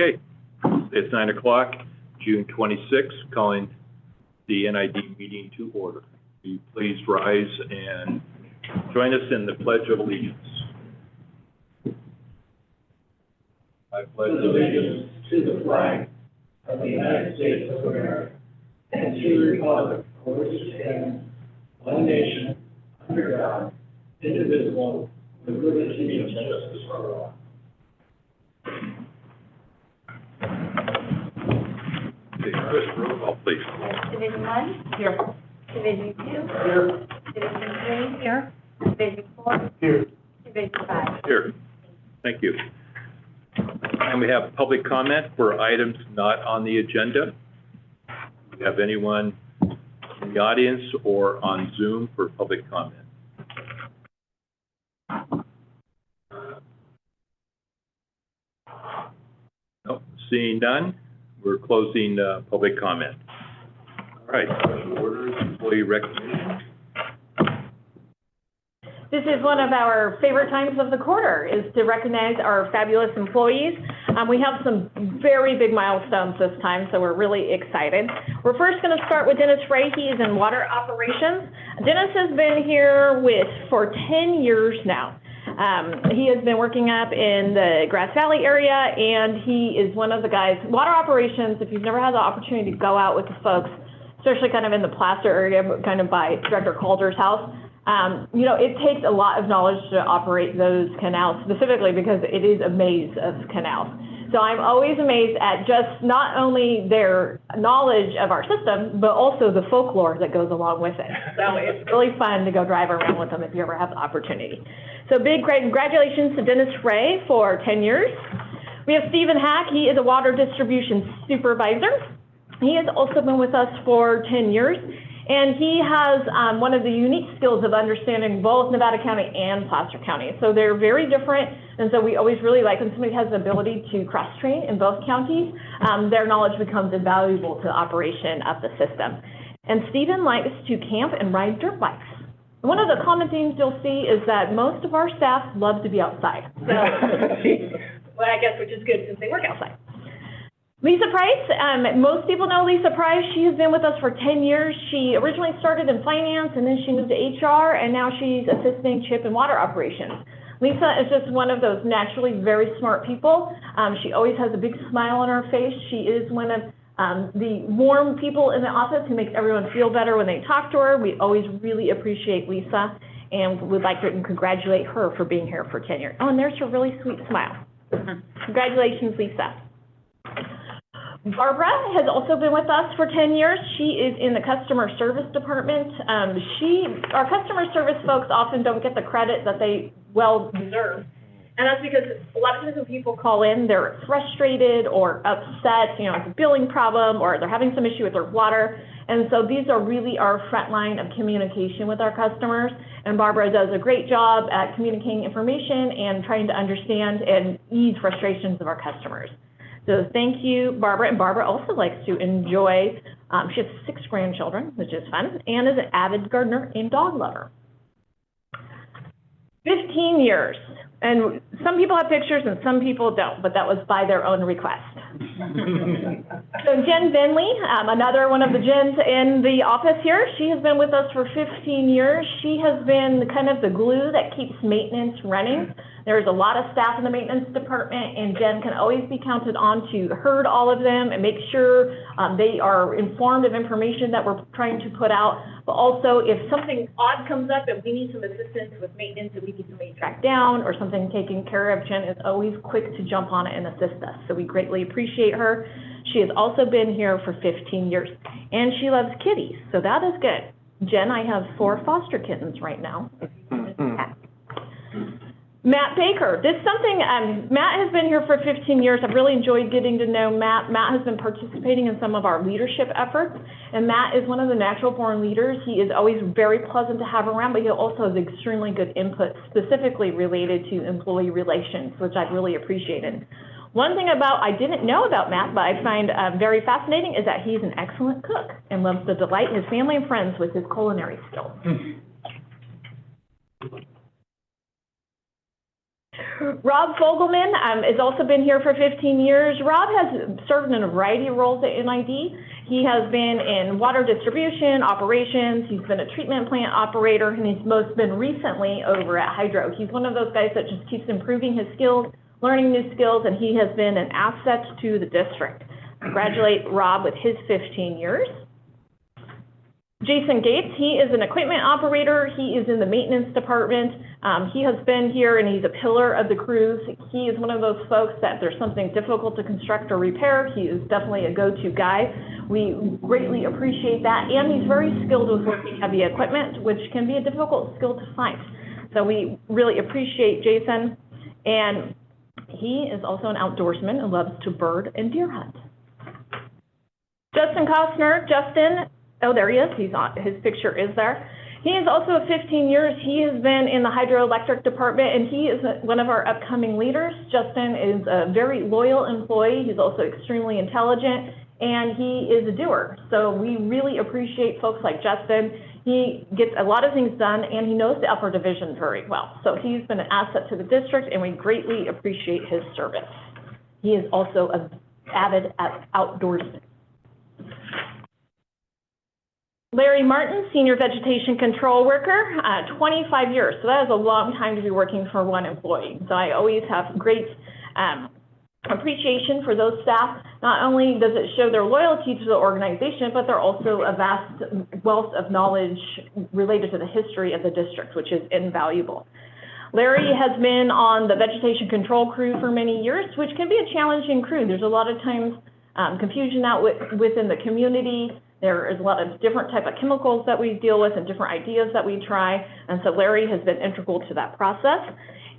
Okay, it's 9 o'clock, June 26th, calling the NID meeting to order. Will you please rise and join us in the Pledge of Allegiance. I pledge allegiance to the flag of the United States of America and to the republic for which it stands, one nation, under God, indivisible, with liberty and justice for all. Chris, roll call, please. Division 1? Here. Division 2? Here. Division 3? Here. Division 4? Here. Division 5? Here. Thank you. And we have public comment for items not on the agenda. Do we have anyone in the audience or on Zoom for public comment? Nope, seeing none, we're closing public comment. All right, special orders, employee recognition. This is one of our favorite times of the quarter, is to recognize our fabulous employees. We have some very big milestones this time, so we're really excited. We're first going to start with Dennis Ray. He is in water operations. Dennis has been here for 10 years now. He has been working up in the Grass Valley area, and he is one of the guys. Water operations, if you've never had the opportunity to go out with the folks, especially kind of in the Placer area, kind of by Director Calder's house, you know, it takes a lot of knowledge to operate those canals, specifically because it is a maze of canals. So I'm always amazed at just not only their knowledge of our system, but also the folklore that goes along with it. So it's really fun to go drive around with them if you ever have the opportunity. So big congratulations to Dennis Ray for 10 years. We have Stephen Hack. He is a water distribution supervisor. He has also been with us for 10 years. And he has one of the unique skills of understanding both Nevada County and Placer County. So they're very different, and so we always really like when somebody has the ability to cross-train in both counties. Their knowledge becomes invaluable to the operation of the system. And Stephen likes to camp and ride dirt bikes. One of the common themes you'll see is that most of our staff love to be outside. So, well, I guess which is good since they work outside. Lisa Price, most people know Lisa Price. She has been with us for 10 years. She originally started in finance, and then she moved to HR, and now she's assisting Chip in water operations. Lisa is just one of those naturally very smart people. She always has a big smile on her face. She is one of the warm people in the office who makes everyone feel better when they talk to her. We always really appreciate Lisa, and we'd like to congratulate her for being here for 10 years. Oh, and there's her really sweet smile. Congratulations, Lisa. Barbara has also been with us for 10 years. She is in the customer service department. Our customer service folks often don't get the credit that they well deserve. And that's because a lot of times when people call in, they're frustrated or upset, you know, it's a billing problem or they're having some issue with their water. And so these are really our front line of communication with our customers. And Barbara does a great job at communicating information and trying to understand and ease frustrations of our customers. So thank you, Barbara. And Barbara also likes to enjoy, she has 6 grandchildren, which is fun, and is an avid gardener and dog lover. 15 years. And some people have pictures and some people don't, but that was by their own request. So Jen Benley, another one of the Jens in the office here, she has been with us for 15 years. She has been kind of the glue that keeps maintenance running. There's a lot of staff in the maintenance department, and Jen can always be counted on to herd all of them and make sure they are informed of information that we're trying to put out. But also, if something odd comes up and we need some assistance with maintenance and we need somebody tracked down or something taken care of, Jen is always quick to jump on it and assist us. So we greatly appreciate her. She has also been here for 15 years, and she loves kitties, so that is good. Jen, I have 4 foster kittens right now. Matt Baker, this is something, Matt has been here for 15 years. I've really enjoyed getting to know Matt. Matt has been participating in some of our leadership efforts, and Matt is one of the natural born leaders. He is always very pleasant to have around, but he also has extremely good input, specifically related to employee relations, which I've really appreciated. One thing I didn't know about Matt, but I find very fascinating, is that he's an excellent cook and loves to delight his family and friends with his culinary skills. Rob Fogelman has also been here for 15 years. Rob has served in a variety of roles at NID. He has been in water distribution, operations, he's been a treatment plant operator, and he's most been recently over at Hydro. He's one of those guys that just keeps improving his skills, learning new skills, and he has been an asset to the district. Congratulate Rob with his 15 years. Jason Gates, he is an equipment operator. He is in the maintenance department. He has been here and he's a pillar of the crews. He is one of those folks that if there's something difficult to construct or repair, he is definitely a go-to guy. We greatly appreciate that. And he's very skilled with working heavy equipment, which can be a difficult skill to find. So we really appreciate Jason. And he is also an outdoorsman and loves to bird and deer hunt. Justin Costner, oh, there he is. He's on. His picture is there. He is also 15 years. He has been in the hydroelectric department, and he is one of our upcoming leaders. Justin is a very loyal employee. He's also extremely intelligent, and he is a doer. So we really appreciate folks like Justin. He gets a lot of things done, and he knows the upper division very well. So he's been an asset to the district, and we greatly appreciate his service. He is also an avid outdoorsman. Larry Martin, Senior Vegetation Control Worker, 25 years. So that is a long time to be working for one employee. So I always have great appreciation for those staff. Not only does it show their loyalty to the organization, but they're also a vast wealth of knowledge related to the history of the district, which is invaluable. Larry has been on the vegetation control crew for many years, which can be a challenging crew. There's a lot of times confusion out within the community. There is a lot of different type of chemicals that we deal with and different ideas that we try. And so Larry has been integral to that process.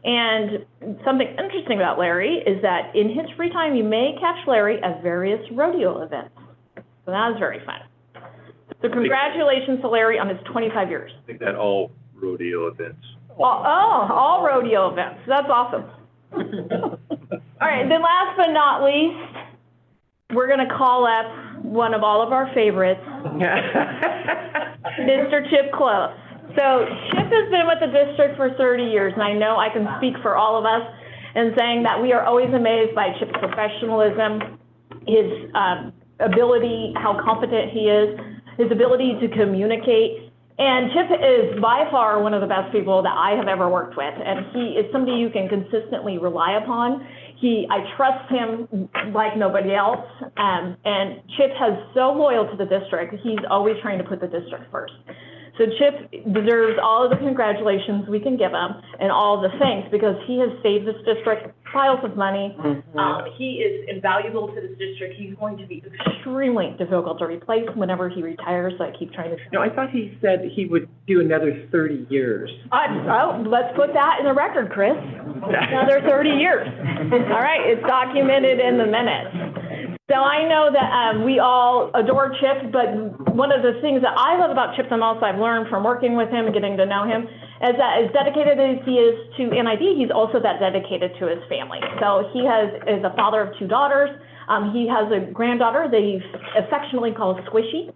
And something interesting about Larry is that in his free time, you may catch Larry at various rodeo events. So that is very fun. So congratulations to Larry on his 25 years. I think that all rodeo events. All rodeo events. That's awesome. All right, then last but not least, we're going to call up one of all of our favorites, Mr. Chip Close. So Chip has been with the district for 30 years, and I know I can speak for all of us in saying that we are always amazed by Chip's professionalism, his ability, how competent he is, his ability to communicate. And Chip is by far one of the best people that I have ever worked with, and he is somebody you can consistently rely upon. I trust him like nobody else, and Chip has so loyal to the district. He's always trying to put the district first. So Chip deserves all of the congratulations we can give him and all the thanks because he has saved this district piles of money. He is invaluable to this district. He's going to be extremely difficult to replace whenever he retires. So I keep trying to. No, I thought he said he would do another 30 years. Oh, let's put that in the record, Chris. Another 30 years. All right, it's documented in the minutes. So I know that we all adore Chip, but one of the things that I love about Chip the most I've learned from working with him and getting to know him is that as dedicated as he is to NID, he's also that dedicated to his family. So he is a father of 2 daughters. He has a granddaughter that he affectionately calls Squishy.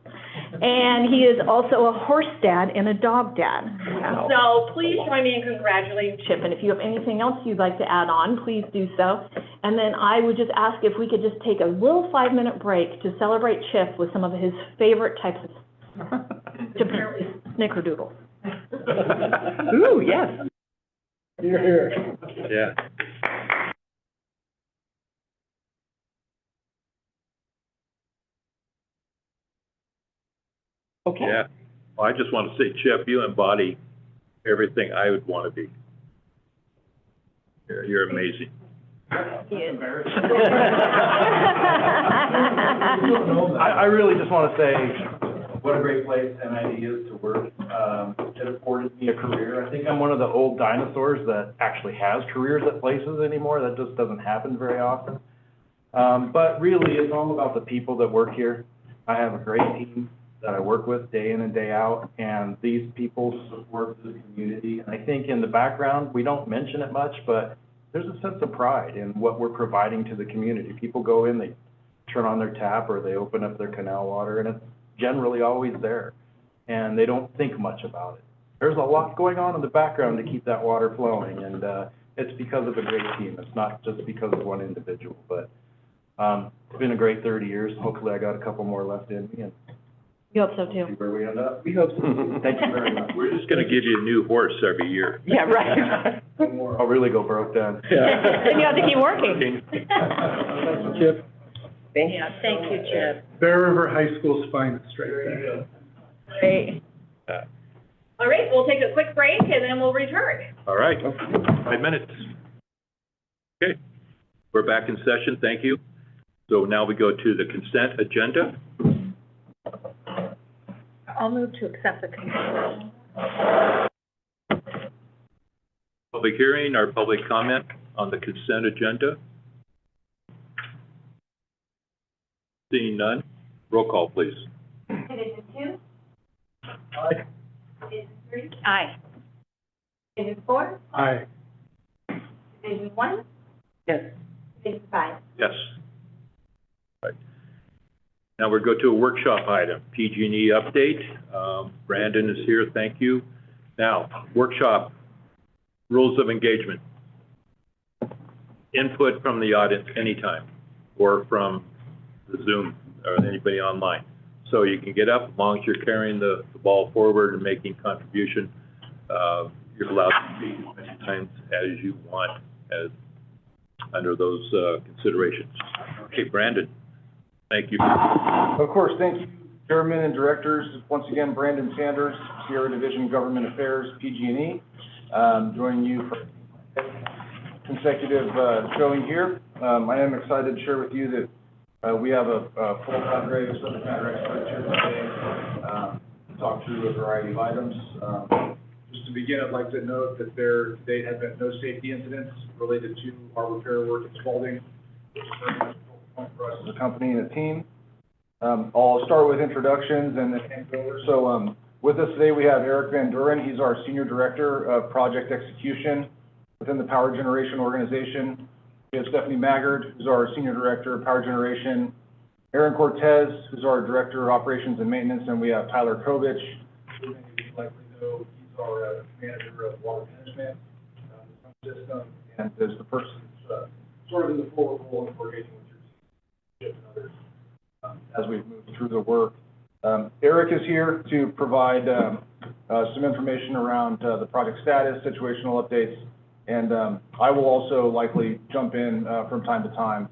And he is also a horse dad and a dog dad. Wow. So please join me in congratulating Chip. And if you have anything else you'd like to add on, please do so. And then I would just ask if we could just take a little 5-minute break to celebrate Chip with some of his favorite types of, apparently, snickerdoodles. Ooh, yes. You're here. Yeah. Okay. Yeah. Well, I just want to say, Chip, you embody everything I would want to be. You're amazing. He is. I really just want to say what a great place NID is to work. It afforded me a career. I think I'm one of the old dinosaurs that actually has careers at places anymore. That just doesn't happen very often. But really, it's all about the people that work here. I have a great team that I work with day in and day out, and these people support the community. And I think in the background, we don't mention it much, but there's a sense of pride in what we're providing to the community. People go in, they turn on their tap, or they open up their canal water, and it's generally always there. And they don't think much about it. There's a lot going on in the background to keep that water flowing, and it's because of a great team. It's not just because of one individual, but, it's been a great 30 years. Hopefully I got a couple more left in me and We hope so see too. where we end up. We hope so. Thank you very much. We're just gonna give you a new horse every year. Yeah, right. I'll really go broke then. Then you have to keep working. Chip, Yeah, thank you, Chip. Bear River High School spine is straight there. Great. All right, we'll take a quick break and then we'll return. All right, 5 minutes. Okay, we're back in session, thank you. So now we go to the consent agenda. I'll move to accept the consent. Public hearing or public comment on the consent agenda? Seeing none, roll call, please. Division two, Aye. Division three, Aye. Division four, Aye. Division one, yes, Division five. Yes. Right. Now we'll go to a workshop item, PG&E update. Brandon is here, thank you. Now, workshop, rules of engagement. Input from the audience anytime, or from the Zoom, or anybody online. So you can get up, as long as you're carrying the ball forward and making contribution, you're allowed to speak as many times as you want, as under those considerations. Okay, Brandon, thank you. Of course, thank you, Chairman and Directors. Once again, Brandon Sanders, Sierra Division Government Affairs, PG&E, joining you for consecutive showing here. I am excited to share with you that we have a full cadre of subject matter experts here today to talk through a variety of items. Just to begin, I'd like to note that there to date have been no safety incidents related to our repair work at Spalding, which is very much a focal point for us as a company and a team. I'll start with introductions and then hand it over. So with us today, we have Eric Van Duren. He's our Senior Director of Project Execution within the Power Generation Organization. We have Stephanie Maggard, who's our Senior Director of Power Generation. Aaron Cortez, who's our Director of Operations and Maintenance. And we have Tyler Kovich, who many of you likely know, he's our Manager of Water Management system, and is the person sort of in the forward role in coordinating with your team and others as we move through the work. Eric is here to provide some information around the project status, situational updates, and I will also likely jump in from time to time,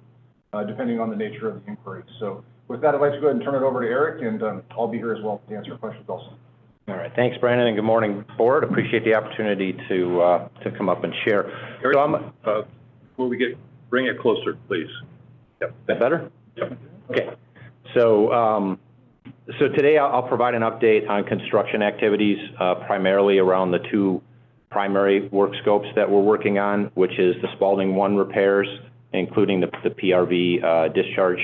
depending on the nature of the inquiry. So with that, I'd like to go ahead and turn it over to Eric, and I'll be here as well to answer questions also. All right, thanks, Brandon, and good morning, Board. Appreciate the opportunity to come up and share. Eric, So I'm, before we bring it closer, please. Yep. is that better? Yep. Okay. So, so today I'll provide an update on construction activities, primarily around the two primary work scopes that we're working on, which is the Spalding 1 repairs, including the PRV discharge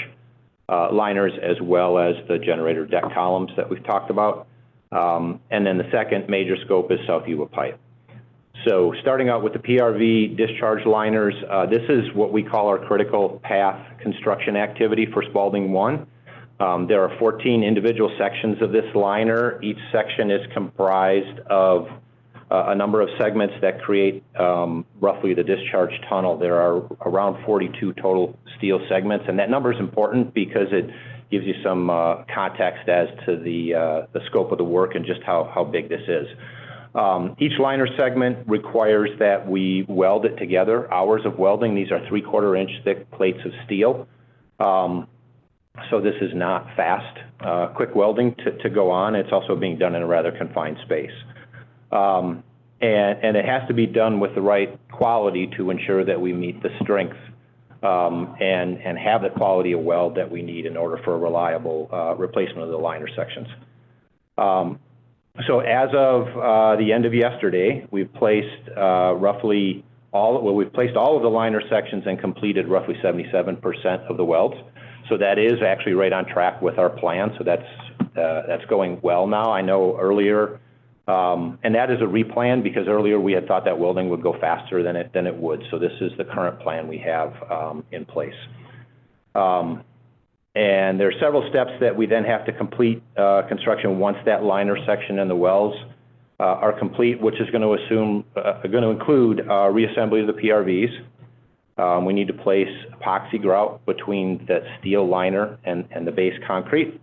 liners, as well as the generator deck columns that we've talked about. And then the second major scope is South Yuba Pipe. So starting out with the PRV discharge liners, this is what we call our critical path construction activity for Spalding 1. There are 14 individual sections of this liner. Each section is comprised of a number of segments that create roughly the discharge tunnel. There are around 42 total steel segments, and that number is important because it gives you some context as to the scope of the work and just how big this is. Each liner segment requires that we weld it together. Hours of welding, these are 3/4 inch thick plates of steel. So this is not fast, quick welding to go on. It's also being done in a rather confined space. And it has to be done with the right quality to ensure that we meet the strength and have the quality of weld that we need in order for a reliable replacement of the liner sections. So as of the end of yesterday, we've placed we've placed all of the liner sections and completed roughly 77% of the welds. So that is actually right on track with our plan. So that's going well now. I know earlier, and that is a replan because earlier we had thought that welding would go faster than it would. So this is the current plan we have in place. And there are several steps that we then have to complete construction once that liner section and the wells are complete, which is going to include reassembly of the PRVs. We need to place epoxy grout between that steel liner and the base concrete.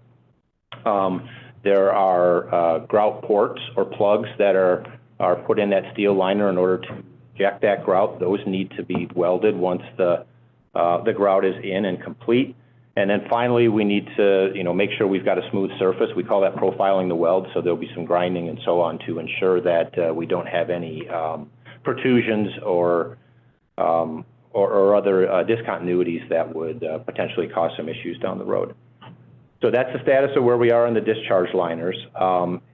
There are grout ports or plugs that are put in that steel liner in order to inject that grout. Those need to be welded once the grout is in and complete. And then finally, we need to, make sure we've got a smooth surface. We call that profiling the weld, so there'll be some grinding and so on to ensure that we don't have any protrusions or other discontinuities that would potentially cause some issues down the road. So that's the status of where we are in the discharge liners.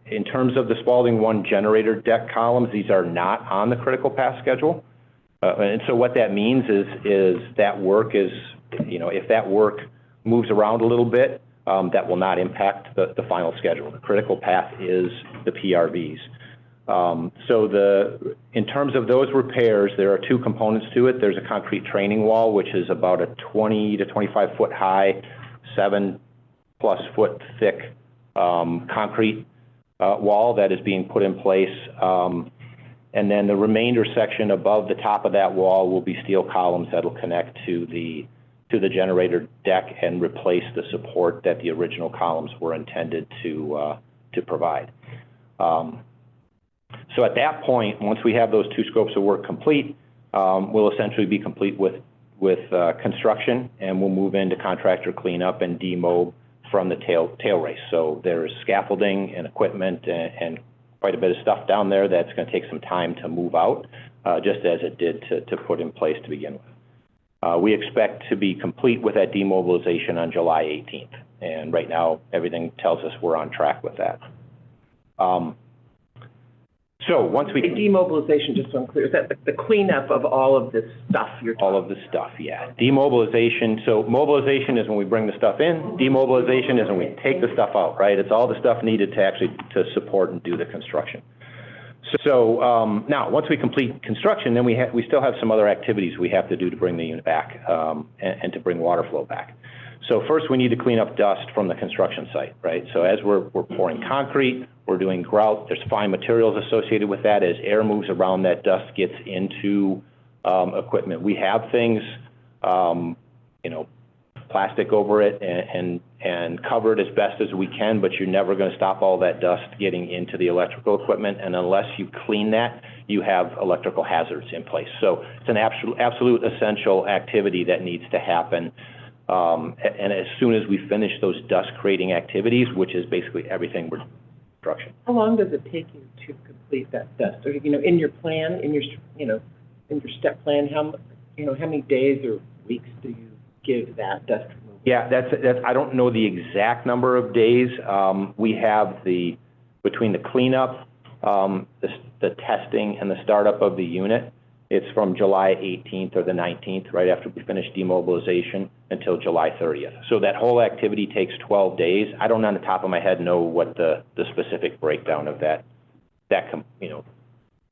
In terms of the Spalding 1 generator deck columns, these are not on the critical path schedule. And so what that means is that work is, if that work moves around a little bit, that will not impact the final schedule. The critical path is the PRVs. In terms of those repairs, there are two components to it. There's a concrete training wall, which is about a 20 to 25 foot high, 7+ foot thick concrete wall that is being put in place. And then the remainder section above the top of that wall will be steel columns that will connect to the generator deck and replace the support that the original columns were intended to provide. So at that point, once we have those two scopes of work complete, we'll essentially be complete with construction, and we'll move into contractor cleanup and demob from the tail race. So there's scaffolding and equipment and quite a bit of stuff down there that's going to take some time to move out, just as it did to put in place to begin with. We expect to be complete with that demobilization on July 18th, and right now everything tells us we're on track with that. So once we... Demobilization, just so I'm clear, is that the cleanup of all of this stuff you're talking about? All of the stuff, yeah. Demobilization, so mobilization is when we bring the stuff in. Demobilization is when we take the stuff out, right? It's all the stuff needed to support and do the construction. So now, once we complete construction, then we still have some other activities we have to do to bring the unit back and to bring water flow back. So first, we need to clean up dust from the construction site, right? So as we're pouring concrete, we're doing grout, there's fine materials associated with that. As air moves around, that dust gets into equipment. We have things, plastic over it and cover it as best as we can, but you're never going to stop all that dust getting into the electrical equipment. And unless you clean that, you have electrical hazards in place. So it's an absolute essential activity that needs to happen. And as soon as we finish those dust-creating activities, which is basically everything we're construction. How long does it take you to complete that dust? Or, in your plan, in your step plan, how many days or weeks do you give that dust removal? Yeah, that's I don't know the exact number of days. We have between the cleanup, the testing, and the startup of the unit. It's from July 18th or the 19th, right after we finish demobilization, until July 30th. So that whole activity takes 12 days. I don't, on the top of my head, know what the specific breakdown of that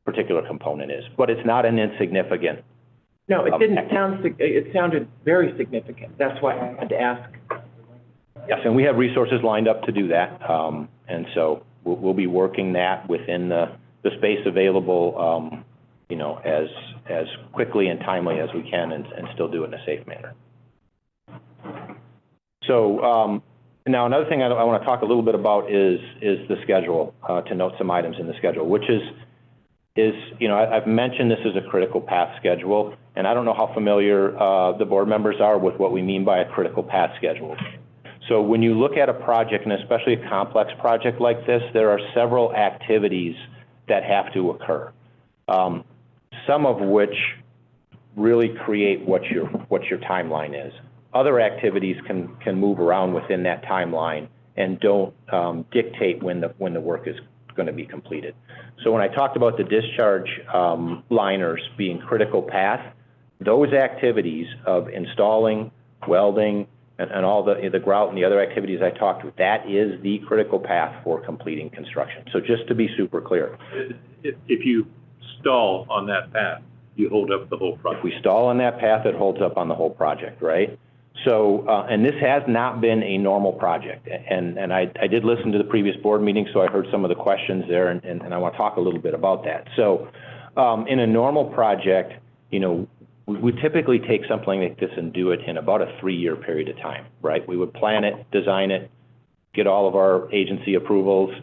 particular component is, but it's not an insignificant. No, it didn't sound. It sounded very significant. That's why I had to ask. Yes, and we have resources lined up to do that, and so we'll be working that within the space available. As quickly and timely as we can and still do it in a safe manner. So now another thing I want to talk a little bit about is the schedule, to note some items in the schedule, which is I've mentioned this is a critical path schedule, and I don't know how familiar the board members are with what we mean by a critical path schedule. So when you look at a project, and especially a complex project like this, there are several activities that have to occur. Some of which really create what your timeline is. Other activities can move around within that timeline and don't dictate when the work is going to be completed. So when I talked about the discharge liners being critical path, those activities of installing, welding, and all the grout and the other activities I talked about, that is the critical path for completing construction. So just to be super clear. If you stall on that path, you hold up the whole project. If we stall on that path, it holds up on the whole project, right? So, and this has not been a normal project. And I did listen to the previous board meeting, so I heard some of the questions there, and I want to talk a little bit about that. So, in a normal project, you know, we typically take something like this and do it in about a 3-year period of time, right? We would plan it, design it, get all of our agency approvals,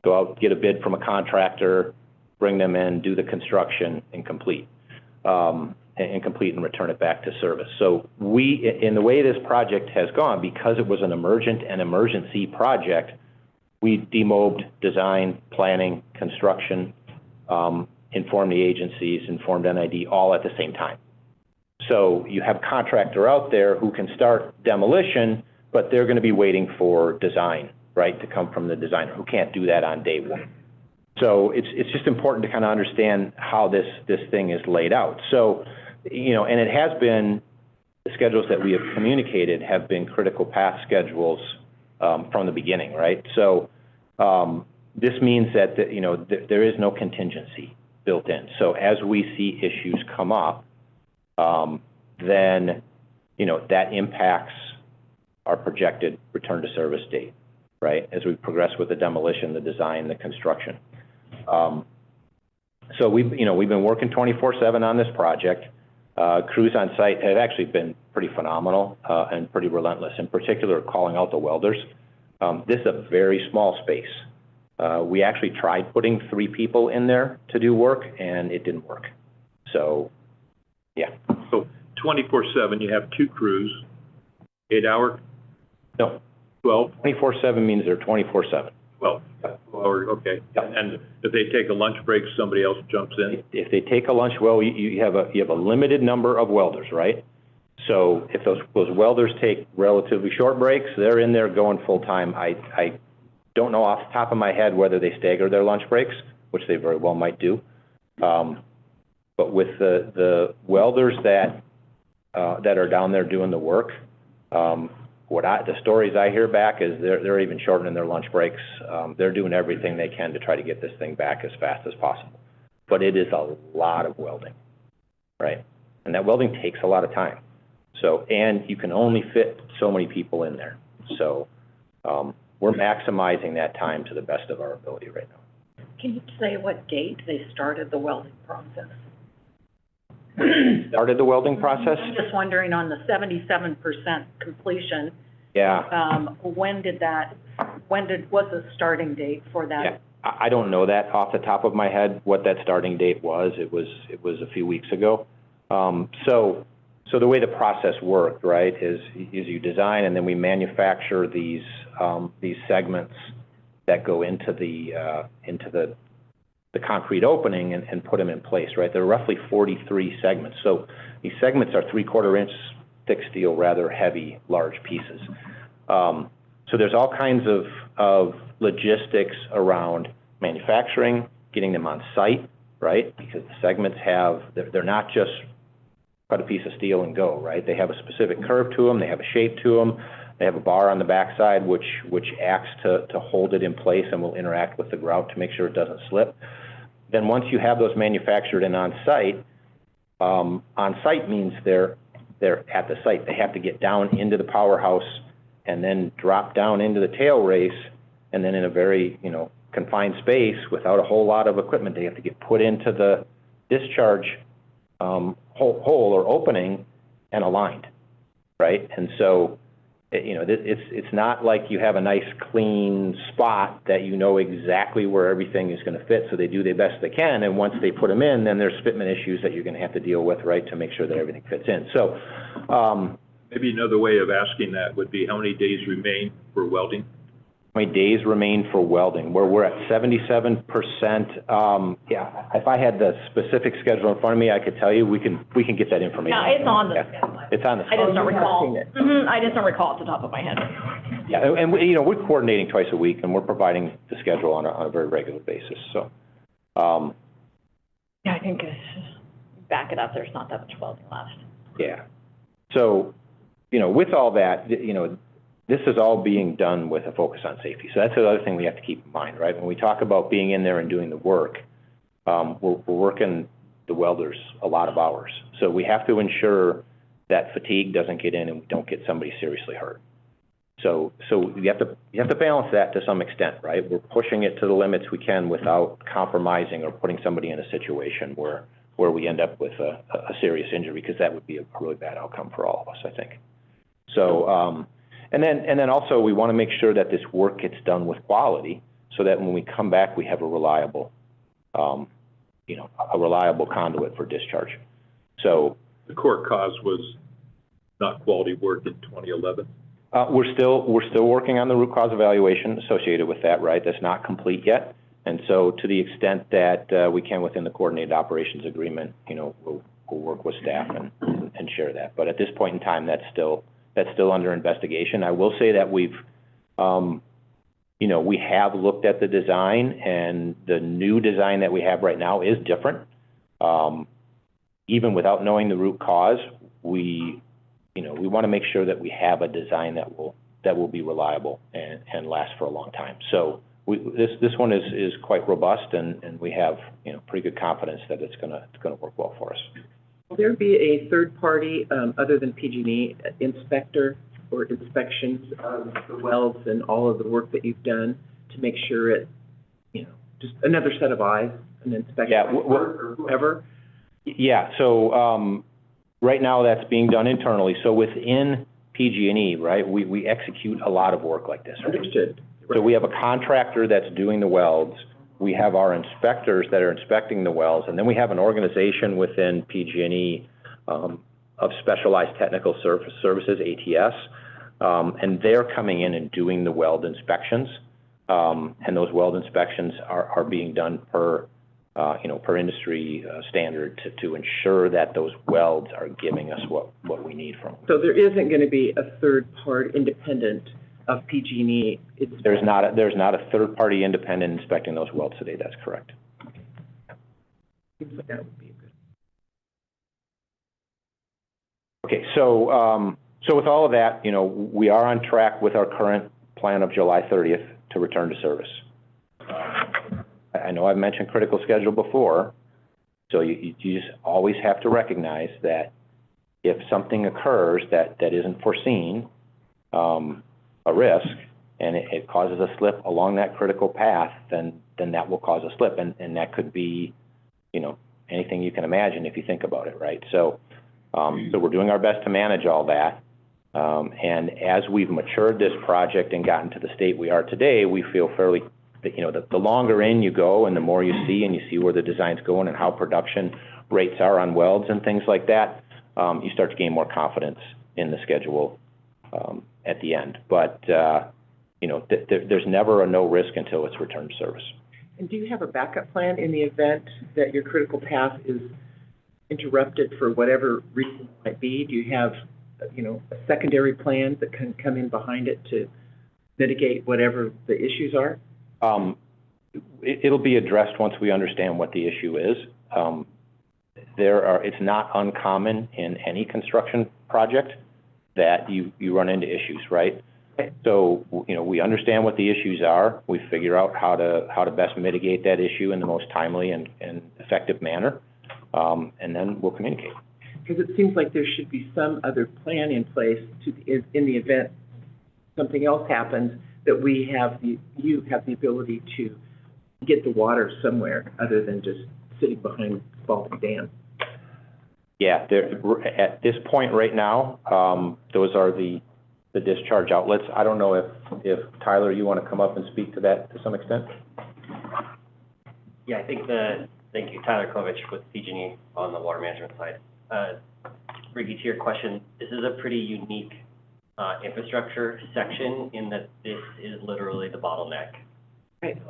go out, get a bid from a contractor, bring them in, do the construction, and complete and return it back to service. So in the way this project has gone, because it was an emergent and emergency project, we demobbed design, planning, construction, informed the agencies, informed NID all at the same time. So you have a contractor out there who can start demolition, but they're going to be waiting for design, right, to come from the designer, who can't do that on day one. So it's just important to kind of understand how this thing is laid out. So, you know, and it has been, the schedules that we have communicated have been critical path schedules from the beginning, right? So this means that, you know, there is no contingency built in. So as we see issues come up, then, you know, that impacts our projected return to service date, right? As we progress with the demolition, the design, the construction. So we've been working 24/7 on this project. Crews on site have actually been pretty phenomenal and pretty relentless, in particular calling out the welders. This is a very small space. We actually tried putting 3 people in there to do work, and it didn't work. So, yeah. So 24/7, you have 2 crews, 8-hour? No. 12? 24/7 means they're 24/7. 12 hour, okay. Yep. And if they take a lunch break, somebody else jumps in? If they take a lunch, well, you have a limited number of welders, right? So if those welders take relatively short breaks, they're in there going full time. I don't know off the top of my head whether they stagger their lunch breaks, which they very well might do. But with the welders that are down there doing the work, the stories I hear back is they're even shortening their lunch breaks. They're doing everything they can to try to get this thing back as fast as possible. But it is a lot of welding, right? And that welding takes a lot of time. So, and you can only fit so many people in there. So, we're maximizing that time to the best of our ability right now. Can you say what date they started the welding process? Started the welding process? I'm just wondering, on the 77% completion, Yeah. was the starting date for that? Yeah. I don't know that off the top of my head, what that starting date was. It was a few weeks ago. So the way the process worked, right, is you design, and then we manufacture these segments that go into the concrete opening and put them in place, right? There are roughly 43 segments. So these segments are 3/4-inch thick steel, rather heavy, large pieces. So there's all kinds of logistics around manufacturing, getting them on site, right? Because the segments they're not just cut a piece of steel and go, right? They have a specific curve to them, they have a shape to them, they have a bar on the backside which acts to hold it in place and will interact with the grout to make sure it doesn't slip. Then once you have those manufactured and on site means they're at the site. They have to get down into the powerhouse and then drop down into the tail race, and then in a very, confined space without a whole lot of equipment, they have to get put into the discharge hole or opening and aligned, right? And so, it's not like you have a nice clean spot that you know exactly where everything is going to fit, so they do their best they can, and once they put them in, then there's fitment issues that you're going to have to deal with, right, to make sure that everything fits in. So, maybe another way of asking that would be, how many days remain for welding? How many days remain for welding? We're at 77%. Yeah, if I had the specific schedule in front of me, I could tell you. We can get that information. No, it's on the schedule. It's on the I schedule. just don't recall. seen it. I just don't recall off the top of my head. Yeah, and we're coordinating twice a week, and we're providing the schedule on a very regular basis. So, Yeah, I think back it up. There's not that much welding left. yeah. So, with all that, this is all being done with a focus on safety. So that's another thing we have to keep in mind, right? When we talk about being in there and doing the work, we're working the welders a lot of hours. So we have to ensure that fatigue doesn't get in and we don't get somebody seriously hurt. So you have to balance that to some extent, right? We're pushing it to the limits we can without compromising or putting somebody in a situation where we end up with a serious injury, because that would be a really bad outcome for all of us, I think. So, and then also we want to make sure that this work gets done with quality, so that when we come back, we have a reliable, a reliable conduit for discharge. So The core cause was not quality work in 2011. we're still working on the root cause evaluation associated with that, right? That's not complete yet. And so to the extent that we can within the coordinated operations agreement, we'll work with staff and share that. But at this point in time, that's still under investigation. I will say that we have looked at the design, and the new design that we have right now is different. Even without knowing the root cause, we want to make sure that we have a design that will be reliable and last for a long time. So this one is quite robust, and we have pretty good confidence that it's gonna work well for us. Will there be a third party, other than PG&E, inspector or inspections of the wells and all of the work that you've done to make sure it, just another set of eyes, an inspection or whoever? Yeah, so right now that's being done internally. So within PG&E, right, we execute a lot of work like this. Right? Understood. So we have a contractor that's doing the welds. We have our inspectors that are inspecting the wells, and then we have an organization within PG&E of Specialized Technical Services, ATS, and they're coming in and doing the weld inspections. And those weld inspections are being done per industry standard to ensure that those welds are giving us what we need from them. So there isn't going to be a third part independent of PG&E? There's not a third party independent inspecting those welds today. That's correct. Seems like that would be good. Okay, so with all of that, we are on track with our current plan of July 30th to return to service. I know I've mentioned critical schedule before, so you just always have to recognize that if something occurs that isn't foreseen, a risk, and it causes a slip along that critical path, then that will cause a slip, and that could be, anything you can imagine if you think about it, right? So we're doing our best to manage all that, and as we've matured this project and gotten to the state we are today, we feel fairly, the longer in you go and the more you see where the design's going and how production rates are on welds and things like that, you start to gain more confidence in the schedule at the end. But, there's never a no risk until it's returned to service. And do you have a backup plan in the event that your critical path is interrupted for whatever reason it might be? Do you have, a secondary plan that can come in behind it to mitigate whatever the issues are? It'll be addressed once we understand what the issue is. It's not uncommon in any construction project that you run into issues, right? So, we understand what the issues are. We figure out how to best mitigate that issue in the most timely and effective manner, and then we'll communicate. Because it seems like there should be some other plan in place in the event something else happens, that you have the ability to get the water somewhere other than just sitting behind Baltic Dam. Yeah, at this point right now, those are the discharge outlets. I don't know if Tyler, you want to come up and speak to that to some extent? Yeah, thank you, Tyler Kovich with PG&E on the water management side. Ricky, to your question, this is a pretty unique infrastructure section in that this is literally the bottleneck. Right.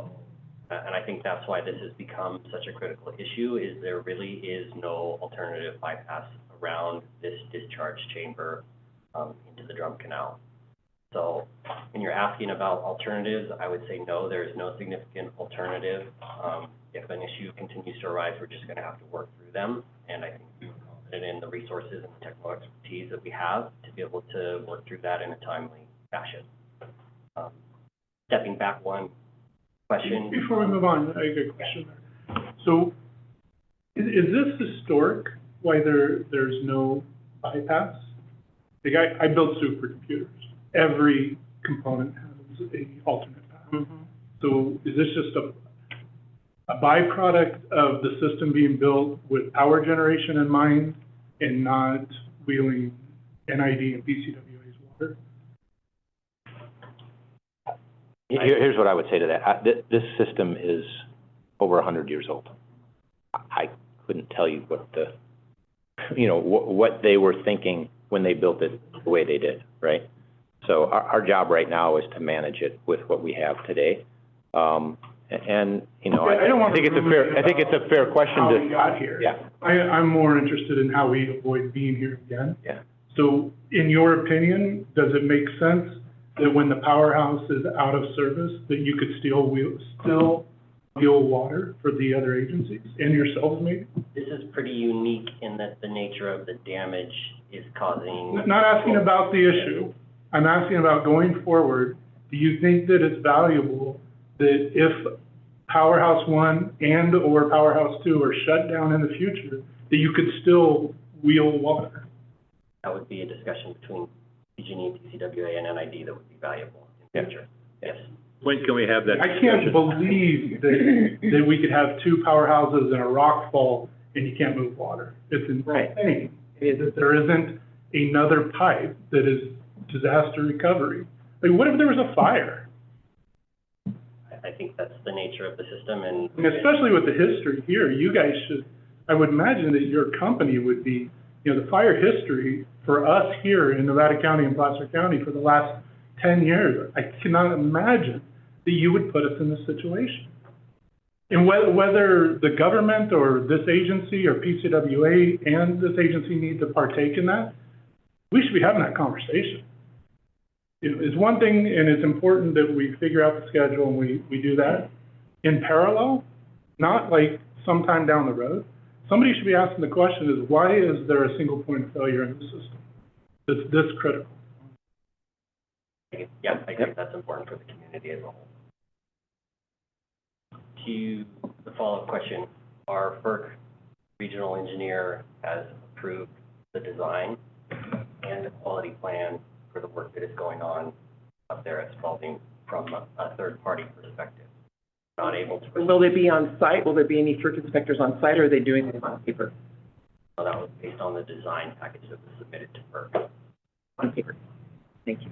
And I think that's why this has become such a critical issue, is there really is no alternative bypass around this discharge chamber into the drum canal. So when you're asking about alternatives, I would say no, there is no significant alternative. If an issue continues to arise, we're just going to have to work through them. And I think we're confident in the resources and the technical expertise that we have to be able to work through that in a timely fashion. Stepping back one question. Before we move on, I got a question there. So is this historic, why there's no bypass? Like I build supercomputers. Every component has a alternate path. So is this just a byproduct of the system being built with power generation in mind and not wheeling NID and PCWA's water? Here's what I would say to that. This system is over 100 years old. I couldn't tell you what what they were thinking when they built it the way they did, right? So our job right now is to manage it with what we have today. And, I think it's a fair question how to. we got here. Yeah. I'm more interested in how we avoid being here again. Yeah. So in your opinion, does it make sense that when the powerhouse is out of service, that you could still wheel water for the other agencies and yourselves maybe? This is pretty unique in that the nature of the damage is causing. Not asking about the issue. I'm asking about going forward. Do you think that it's valuable that if Powerhouse 1 and or Powerhouse 2 are shut down in the future, that you could still wheel water? That would be a discussion between PG&E, PCWA, and NID that would be valuable in the future. Yes. When can we have that I discussion? can't believe that we could have two powerhouses and a rock fall and you can't move water. It's insane. That there isn't another pipe that is disaster recovery. Like, what if there was a fire? I think that's the nature of the system, and Especially with the history here, you guys should, I would imagine that your company would be, the fire history for us here in Nevada County and Placer County for the last 10 years, I cannot imagine that you would put us in this situation. And whether the government or this agency or PCWA and this agency need to partake in that, we should be having that conversation. It's one thing, and it's important that we figure out the schedule and we do that. In parallel, not like sometime down the road, somebody should be asking the question is, why is there a single point of failure in the system that's this critical? yeah, I think that's important for the community as a whole. To the follow-up question, our FERC regional engineer has approved the design and the quality plan for the work that is going on up there at Spalding from a third-party perspective. Not able to. Will they be on site? Will there be any FERC inspectors on site, or are they doing it on paper? So that was based on the design package that was submitted to FERC. On paper. Thank you.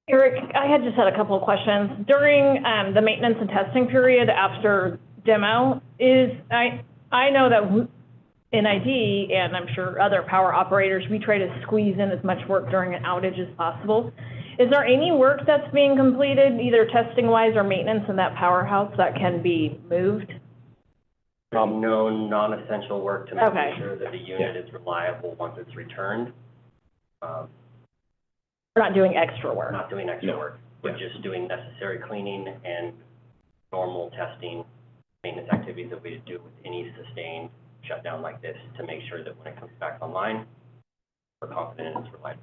Eric, I had just had a couple of questions. During the maintenance and testing period after demo, I know that NID, and I'm sure other power operators, we try to squeeze in as much work during an outage as possible. Is there any work that's being completed, either testing-wise or maintenance in that powerhouse that can be moved? No non-essential work to make Okay. sure that the unit is reliable once it's returned. We're not doing extra work? Not doing extra work. We're just doing necessary cleaning and normal testing, maintenance activities that we do with any sustained shutdown like this to make sure that when it comes back online, we're confident it's reliable.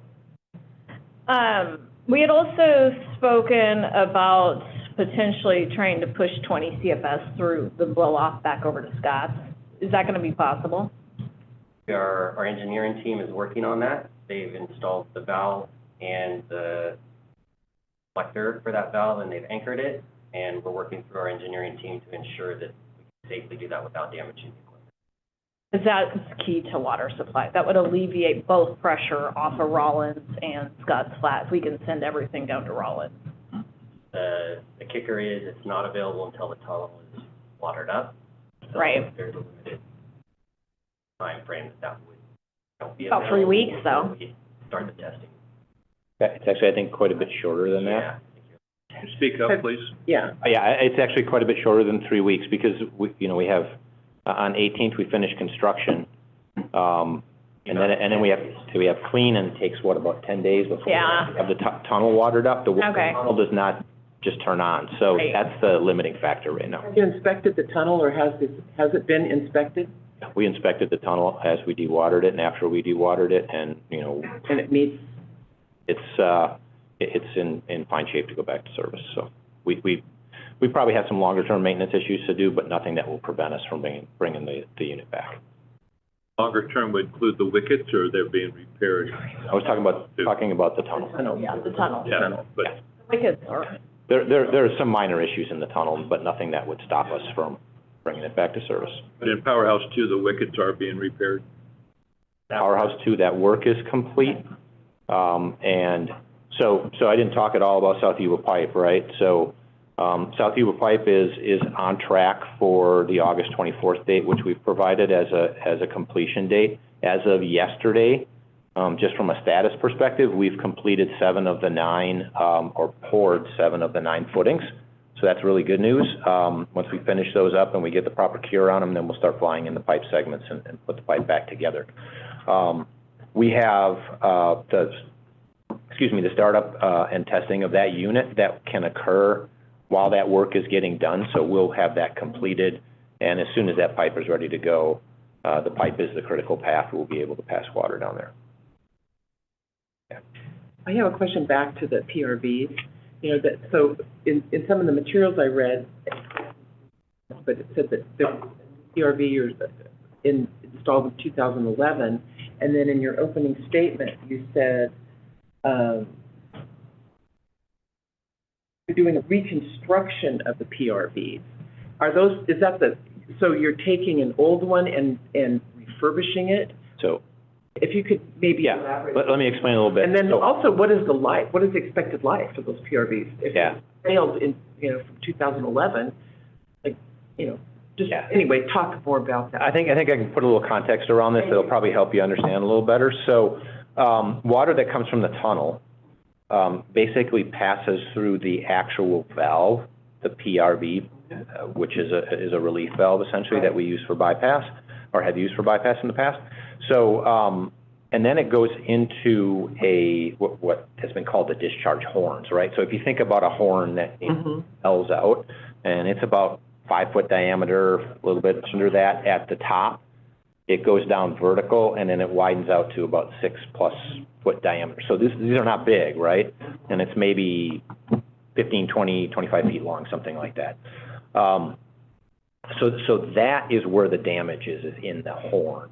We had also spoken about potentially trying to push 20 CFS through the blow-off back over to Scott's. Is that going to be possible? Our engineering team is working on that. They've installed the valve and the collector for that valve, and they've anchored it, and we're working through our engineering team to ensure that we can safely do that without damaging the equipment. Because that's key to water supply. That would alleviate both pressure off of Rollins and Scott's Flat. We can send everything down to Rollins. The kicker is it's not available until the tunnel is watered up. So Right. There's a limited time frame that would be About available. 3 weeks, though. We start the testing. It's actually, I think, quite a bit shorter than that. Yeah. Speak up, please. Yeah. Yeah, it's actually quite a bit shorter than 3 weeks because we have, on 18th, we finish construction. And then we have clean, and it takes, about 10 days before we Yeah. have the tunnel watered up. The Okay. tunnel does not just turn on, so Right. that's the limiting factor right now. Have you inspected the tunnel, or has it been inspected? We inspected the tunnel as we dewatered it and after we dewatered it, and, And it meets, it's in fine shape to go back to service. So we probably have some longer-term maintenance issues to do, but nothing that will prevent us from bringing the unit back. Longer term would include the wickets, or they're being repaired? I was talking about the tunnel. Yeah, the tunnel. Yeah, but Wickets are, There are some minor issues in the tunnel, but nothing that would stop us from bringing it back to service. but in Powerhouse 2, the wickets are being repaired? Powerhouse 2, that work is complete. And so I didn't talk at all about South Yuba Pipe, right? So, South Yuba Pipe is on track for the August 24th date, which we've provided as a completion date. As of yesterday, just from a status perspective, we've completed 7 of the 9, or poured 7 of the 9 footings. So that's really good news. Once we finish those up and we get the proper cure on them, then we'll start flying in the pipe segments and put the pipe back together. We have the startup and testing of that unit that can occur while that work is getting done. So we'll have that completed, and as soon as that pipe is ready to go, the pipe is the critical path. We'll be able to pass water down there. I have a question back to the PRVs. You know, that, so in some of the materials I read, but it said that the PRV installed in 2011, and then in your opening statement, you said, you're doing a reconstruction of the PRVs. Are those, is that the, so you're taking an old one and refurbishing it? So, If you could maybe yeah, elaborate. let me explain a little bit. And then So- also, what is the expected life of those PRVs? If Yeah. it failed in, from 2011, like, just, Yeah. anyway, talk more about that. I think I can put a little context around this that'll probably help you understand a little better. So, water that comes from the tunnel, basically passes through the actual valve, the PRV, which is a relief valve essentially that we use for bypass, or have used for bypass in the past. So, and then it goes into what has been called the discharge horns, right? So if you think about a horn that L's out, and it's about 5 foot diameter, a little bit under that at the top, it goes down vertical, and then it widens out to about 6+ foot diameter. So these are not big, right? And it's maybe 15, 20, 25 feet long, something like that. So that is where the damage is in the horn.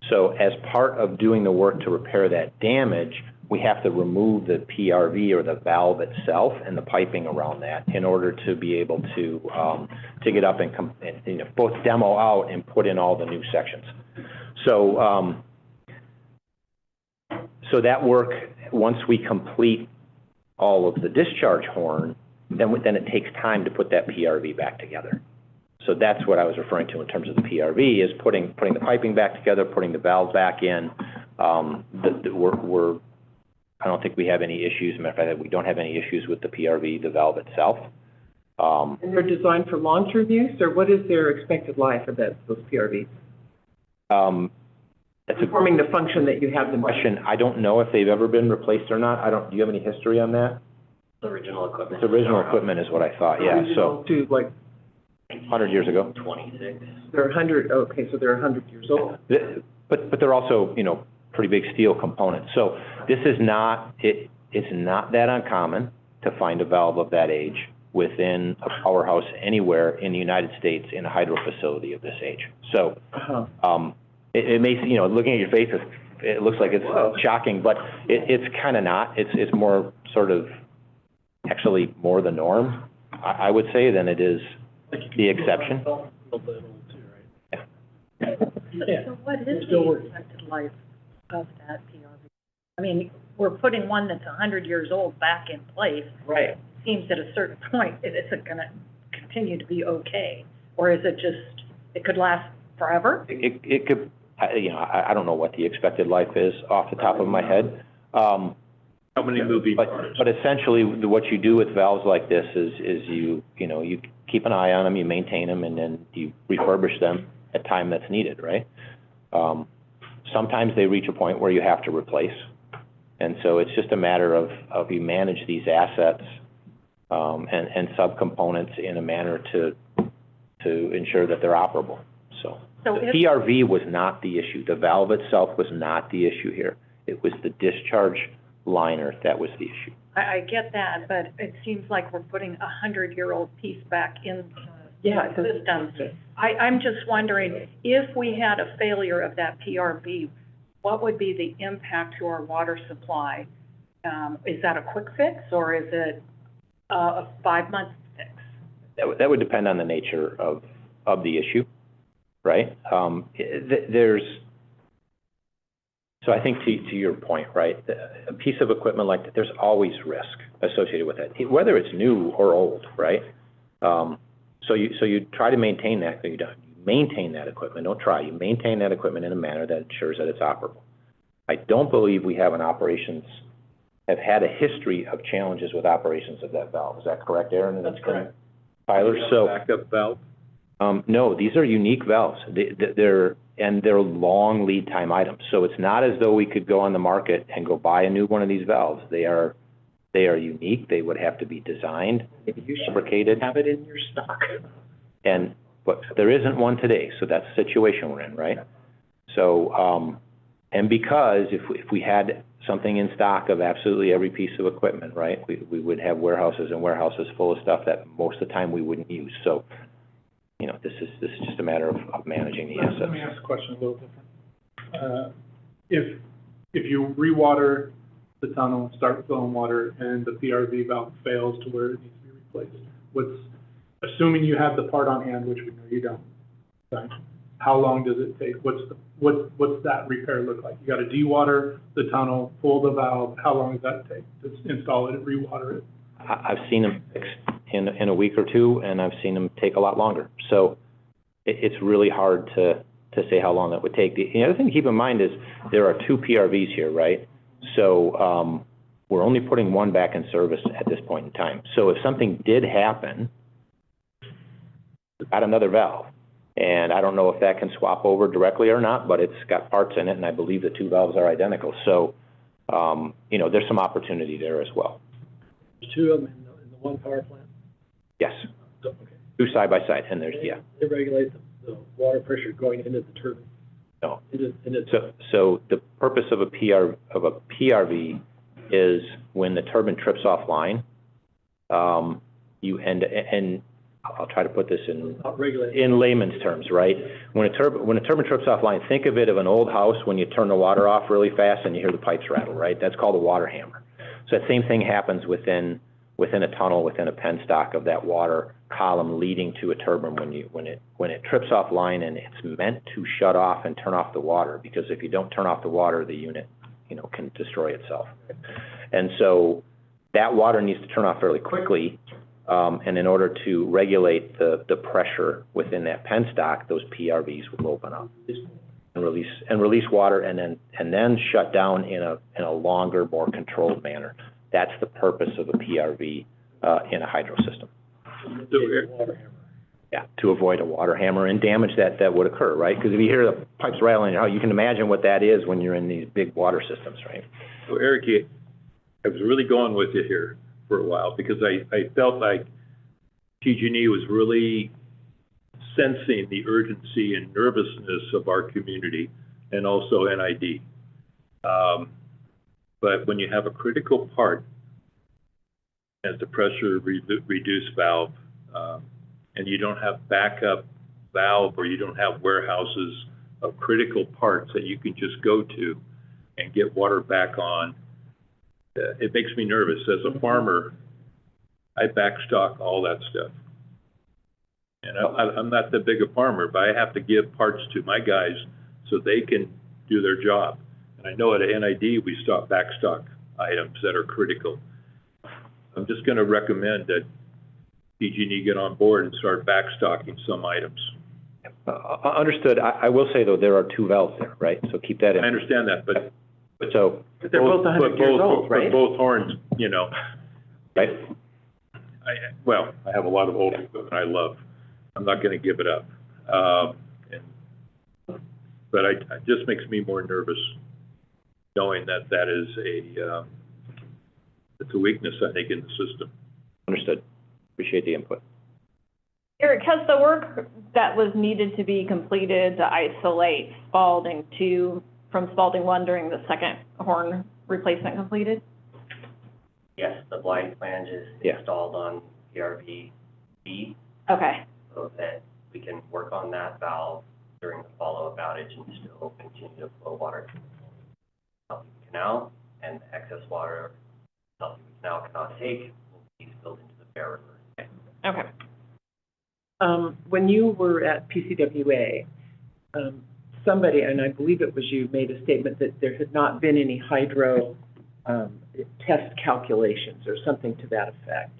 So as part of doing the work to repair that damage, we have to remove the PRV or the valve itself and the piping around that in order to be able to get up and both demo out and put in all the new sections. So so that work, once we complete all of the discharge horn, then it takes time to put that PRV back together. So that's what I was referring to in terms of the PRV, is putting the piping back together, putting the valve back in. I don't think we have any issues. As a matter of fact, we don't have any issues with the PRV, the valve itself. And they're designed for long-term use, or what is their expected life of those PRVs? That's Performing the function that you have them. question. I don't know if they've ever been replaced or not. Do you have any history on that? The original equipment. It's original equipment is what I thought, yeah, so, To like, 100 years ago. 26. they're 100, okay, so they're 100 years old. But they're also, pretty big steel components. So this is not, it's not that uncommon to find a valve of that age within a powerhouse anywhere in the United States in a hydro facility of this age. So, it may, looking at your face, it looks like it's shocking, but it's kind of not. It's more sort of, actually more the norm, I would say, than it is the exception. So what is the expected life of that PRV? I mean, we're putting one that's 100 years old back in place. Right. It seems at a certain point, is it gonna continue to be okay? Or is it just, it could last forever? It could, I don't know what the expected life is off the top of my head. How many moving parts? But essentially, what you do with valves like this is you keep an eye on them, you maintain them, and then you refurbish them at time that's needed, right? Sometimes they reach a point where you have to replace. And so it's just a matter of you manage these assets and subcomponents in a manner to ensure that they're operable. So the PRV was not the issue. The valve itself was not the issue here. It was the discharge liner that was the issue. I get that, but it seems like we're putting a 100-year-old piece back in Yeah, systems. I'm just wondering, if we had a failure of that PRV, what would be the impact to our water supply? Is that a quick fix, or is it a 5-month fix? That would depend on the nature of the issue, right? So I think to your point, right, a piece of equipment like that, there's always risk associated with it, whether it's new or old, right? So you try to maintain that, you maintain that equipment, don't try, you maintain that equipment in a manner that ensures that it's operable. I don't believe we have have had a history of challenges with operations of that valve. Is that correct, Aaron? That's correct. Tyler, so. Backup valve? No, these are unique valves. They're long lead time items. So it's not as though we could go on the market and go buy a new one of these valves. They are unique. They would have to be designed, fabricated. Have it in your stock. But there isn't one today, so that's the situation we're in, right? So, and because if we had something in stock of absolutely every piece of equipment, right, we would have warehouses and warehouses full of stuff that most of the time we wouldn't use. So, you know, this is just a matter of managing the assets. Let me ask a question a little different. If you rewater the tunnel, start flowing water, and the PRV valve fails to where it needs to be replaced, assuming you have the part on hand, which we know you don't, right? How long does it take? What's that repair look like? You got to dewater the tunnel, pull the valve. How long does that take to install it and rewater it? I've seen them fixed in a week or two, and I've seen them take a lot longer. So it's really hard to say how long that would take. The other thing to keep in mind is there are 2 PRVs here, right? So we're only putting one back in service at this point in time. So if something did happen, got another valve, and I don't know if that can swap over directly or not, but it's got parts in it, and I believe the 2 valves are identical. So, you know, there's some opportunity there as well. There's 2 of them in the one power plant? Yes. So, okay. 2 side by side, and there's, yeah. They regulate the water pressure going into the turbine? No. Into So the purpose of a PRV is when the turbine trips offline, and I'll try to put this in layman's terms, right? When a turbine trips offline, think of it of an old house when you turn the water off really fast and you hear the pipes rattle, right? That's called a water hammer. So that same thing happens within a tunnel, within a penstock of that water column leading to a turbine when it trips offline, and it's meant to shut off and turn off the water, because if you don't turn off the water, the unit, you know, can destroy itself. And so that water needs to turn off fairly quickly. And in order to regulate the pressure within that penstock, those PRVs will open up and release water, and then shut down in a longer, more controlled manner. That's the purpose of a PRV in a hydro system. Yeah, to avoid a water hammer and damage that would occur, right? Because if you hear the pipes rattling, you can imagine what that is when you're in these big water systems, right? So Eric, I was really going with you here for a while, because I felt like PG&E was really sensing the urgency and nervousness of our community, and also NID. But when you have a critical part as the pressure reduce valve, and you don't have backup valve, or you don't have warehouses of critical parts that you can just go to and get water back on, it makes me nervous. As a farmer, I backstock all that stuff. And I'm not that big a farmer, but I have to give parts to my guys so they can do their job. And I know at NID, we backstock items that are critical. I'm just going to recommend that PG&E get on board and start backstocking some items. Understood. I will say, though, there are 2 valves there, right? So keep that in. I understand that, but they're both 100 years old, right? But both horns, you know. Right. I have a lot of old equipment I love. I'm not going to give it up. But it just makes me more nervous knowing that is it's a weakness, I think, in the system. Understood. Appreciate the input. Eric, has the work that was needed to be completed to isolate Spalding 2 from Spalding 1 during the second horn replacement completed? Yes, the blind flange is installed on PRV B. Okay. so that we can work on that valve during the follow-up outage and still continue to flow water to the canal, and the excess water the canal cannot take will be spilled into the Bear River. Okay. When you were at PCWA, somebody, and I believe it was you, made a statement that there had not been any hydro test calculations or something to that effect.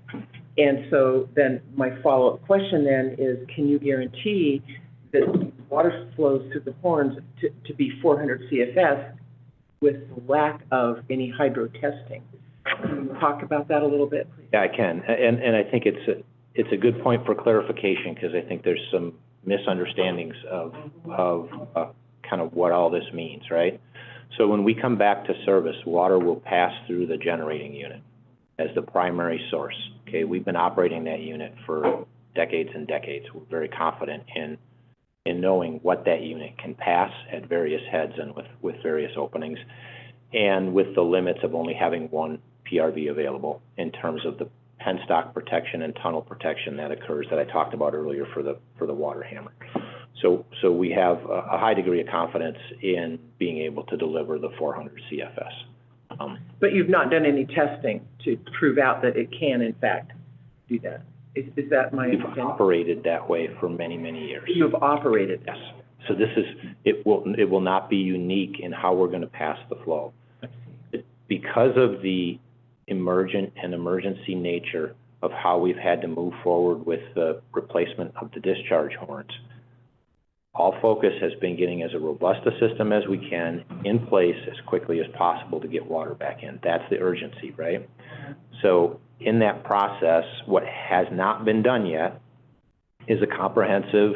And so then my follow-up question then is, can you guarantee that water flows through the horns to be 400 CFS with the lack of any hydro testing? Can you talk about that a little bit, please? Yeah, I can. And I think it's a good point for clarification, because I think there's some misunderstandings of kind of what all this means, right? So when we come back to service, water will pass through the generating unit as the primary source, okay? We've been operating that unit for decades and decades. We're very confident in knowing what that unit can pass at various heads and with various openings, and with the limits of only having one PRV available in terms of the penstock protection and tunnel protection that occurs that I talked about earlier for the water hammer. So we have a high degree of confidence in being able to deliver the 400 CFS. But you've not done any testing to prove out that it can, in fact, do that. Is that my We've understanding? operated that way for many, many years. You have operated? Yes. So this is, it will not be unique in how we're going to pass the flow. Because of the emergent and emergency nature of how we've had to move forward with the replacement of the discharge horns, all focus has been getting as robust a system as we can in place as quickly as possible to get water back in. That's the urgency, right? So in that process, what has not been done yet is a comprehensive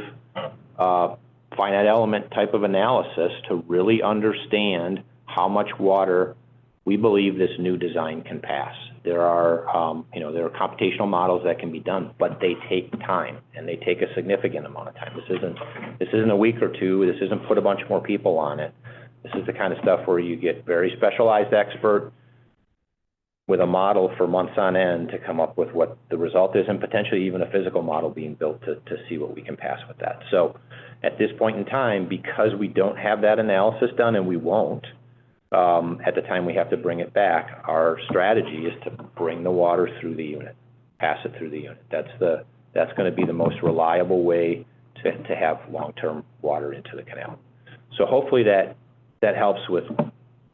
finite element type of analysis to really understand how much water we believe this new design can pass. There are, there are computational models that can be done, but they take time, and they take a significant amount of time. This isn't a week or two. This isn't put a bunch more people on it. This is the kind of stuff where you get very specialized expert with a model for months on end to come up with what the result is, and potentially even a physical model being built to see what we can pass with that. So at this point in time, because we don't have that analysis done, and we won't, at the time we have to bring it back, our strategy is to bring the water through the unit, pass it through the unit. That's going to be the most reliable way to have long-term water into the canal. So hopefully that helps with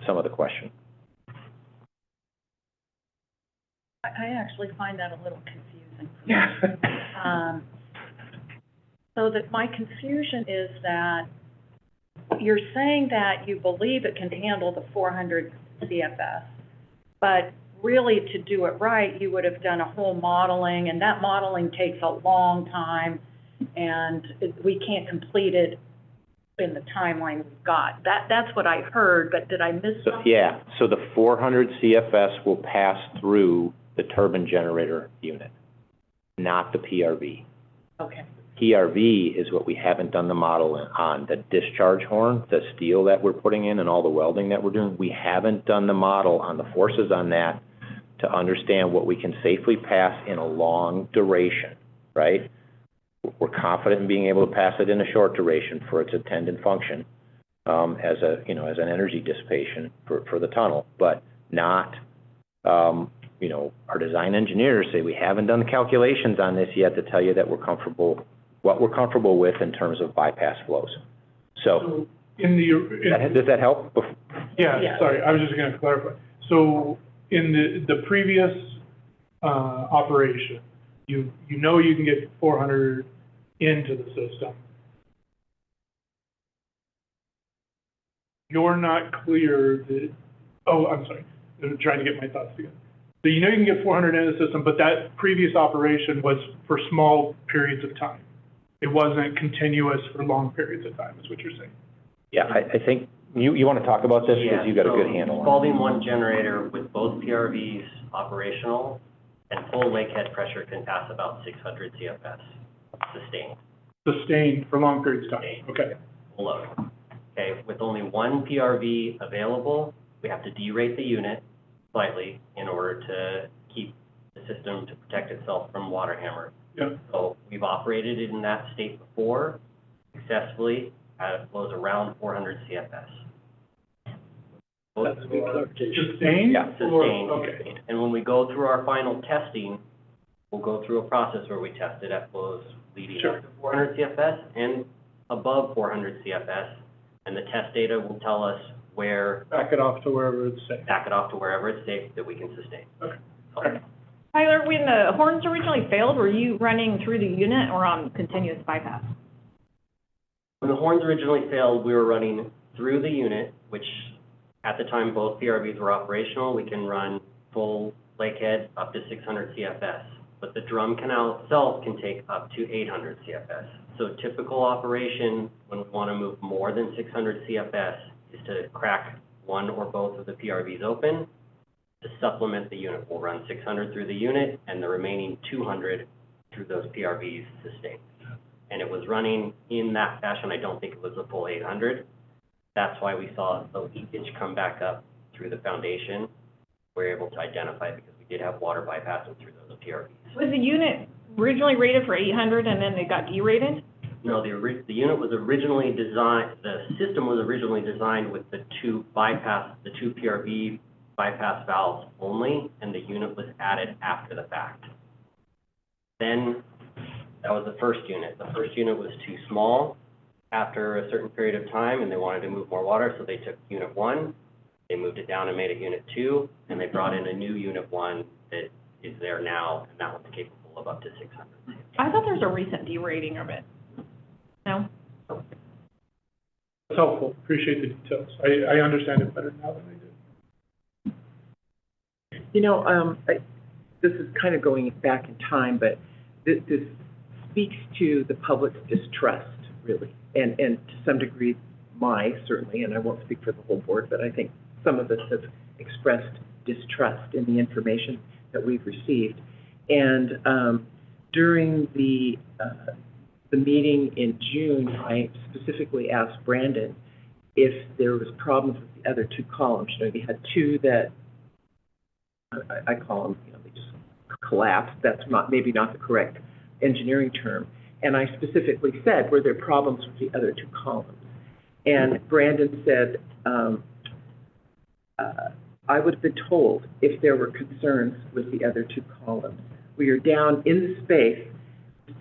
some of the question. I actually find that a little confusing. Yeah. So that my confusion is that you're saying that you believe it can handle the 400 CFS, but really to do it right, you would have done a whole modeling, and that modeling takes a long time, and we can't complete it in the timeline we've got. That's what I heard, but did I miss something? Yeah, so the 400 CFS will pass through the turbine generator unit, not the PRV. Okay. PRV is what we haven't done the model on, the discharge horn, the steel that we're putting in and all the welding that we're doing. We haven't done the model on the forces on that to understand what we can safely pass in a long duration, right? We're confident in being able to pass it in a short duration for its intended function, as an energy dissipation for the tunnel, but not, our design engineers say we haven't done the calculations on this yet to tell you that what we're comfortable with in terms of bypass flows. So does that help? Yeah, sorry, I was just gonna clarify. So in the previous, operation, you know you can get 400 into the system. You're not clear that, I'm sorry, I'm trying to get my thoughts together. So you know you can get 400 in the system, but that previous operation was for small periods of time. It wasn't continuous for long periods of time, is what you're saying. Yeah, I think you want to talk about this because you got a good handle on it. Spalding 1 generator with both PRVs operational and full lake head pressure can pass about 600 CFS sustained. Sustained for long periods of time, okay. Load. Okay, with only one PRV available, we have to derate the unit slightly in order to keep the system to protect itself from water hammer. Yeah. So we've operated in that state before successfully, it flows around 400 CFS. That's a good clarification. Sustained? Yeah, sustained. Okay. And when we go through our final testing, we'll go through a process where we test it at flows leading Sure. up to 400 CFS and above 400 CFS. And the test data will tell us where, Back it off to wherever it's safe. back it off to wherever it's safe that we can sustain. Okay. So, Tyler, when the horns originally failed, were you running through the unit or on continuous bypass? when the horns originally failed, we were running through the unit, which at the time both PRVs were operational. We can run full lakehead up to 600 CFS, but the drum canal itself can take up to 800 CFS. So typical operation when we want to move more than 600 CFS is to crack one or both of the PRVs open. To supplement the unit, we'll run 600 through the unit and the remaining 200 through those PRVs sustained. And it was running in that fashion. I don't think it was the full 800. That's why we saw the leakage come back up through the foundation. We were able to identify it because we did have water bypassing through those PRVs. Was the unit originally rated for 800 and then it got derated? No, the unit was originally designed, the system was originally designed with the two PRV bypass valves only, and the unit was added after the fact. Then, that was the first unit. The first unit was too small after a certain period of time, and they wanted to move more water, so they took unit 1, they moved it down and made it unit 2, and they brought in a new unit 1 that is there now, and that one's capable of up to 600. I thought there was a recent derating of it. No? That's helpful. Appreciate the details. I understand it better now than I did. You know, this is kind of going back in time, but this speaks to the public's distrust, really, and to some degree, certainly, and I won't speak for the whole board, but I think some of us have expressed distrust in the information that we've received. And during the meeting in June, I specifically asked Brandon if there was problems with the other two columns. You know, you had two that I call them, you know, they just collapsed. That's maybe not the correct engineering term. And I specifically said, were there problems with the other two columns? And Brandon said, I would have been told if there were concerns with the other two columns. We are down in the space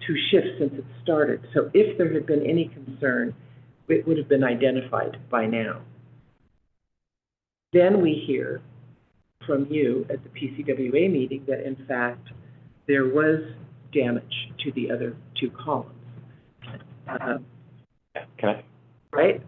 2 shifts since it started. So if there had been any concern, it would have been identified by now. Then we hear from you at the PCWA meeting that in fact there was damage to the other 2 columns. Can I? Right?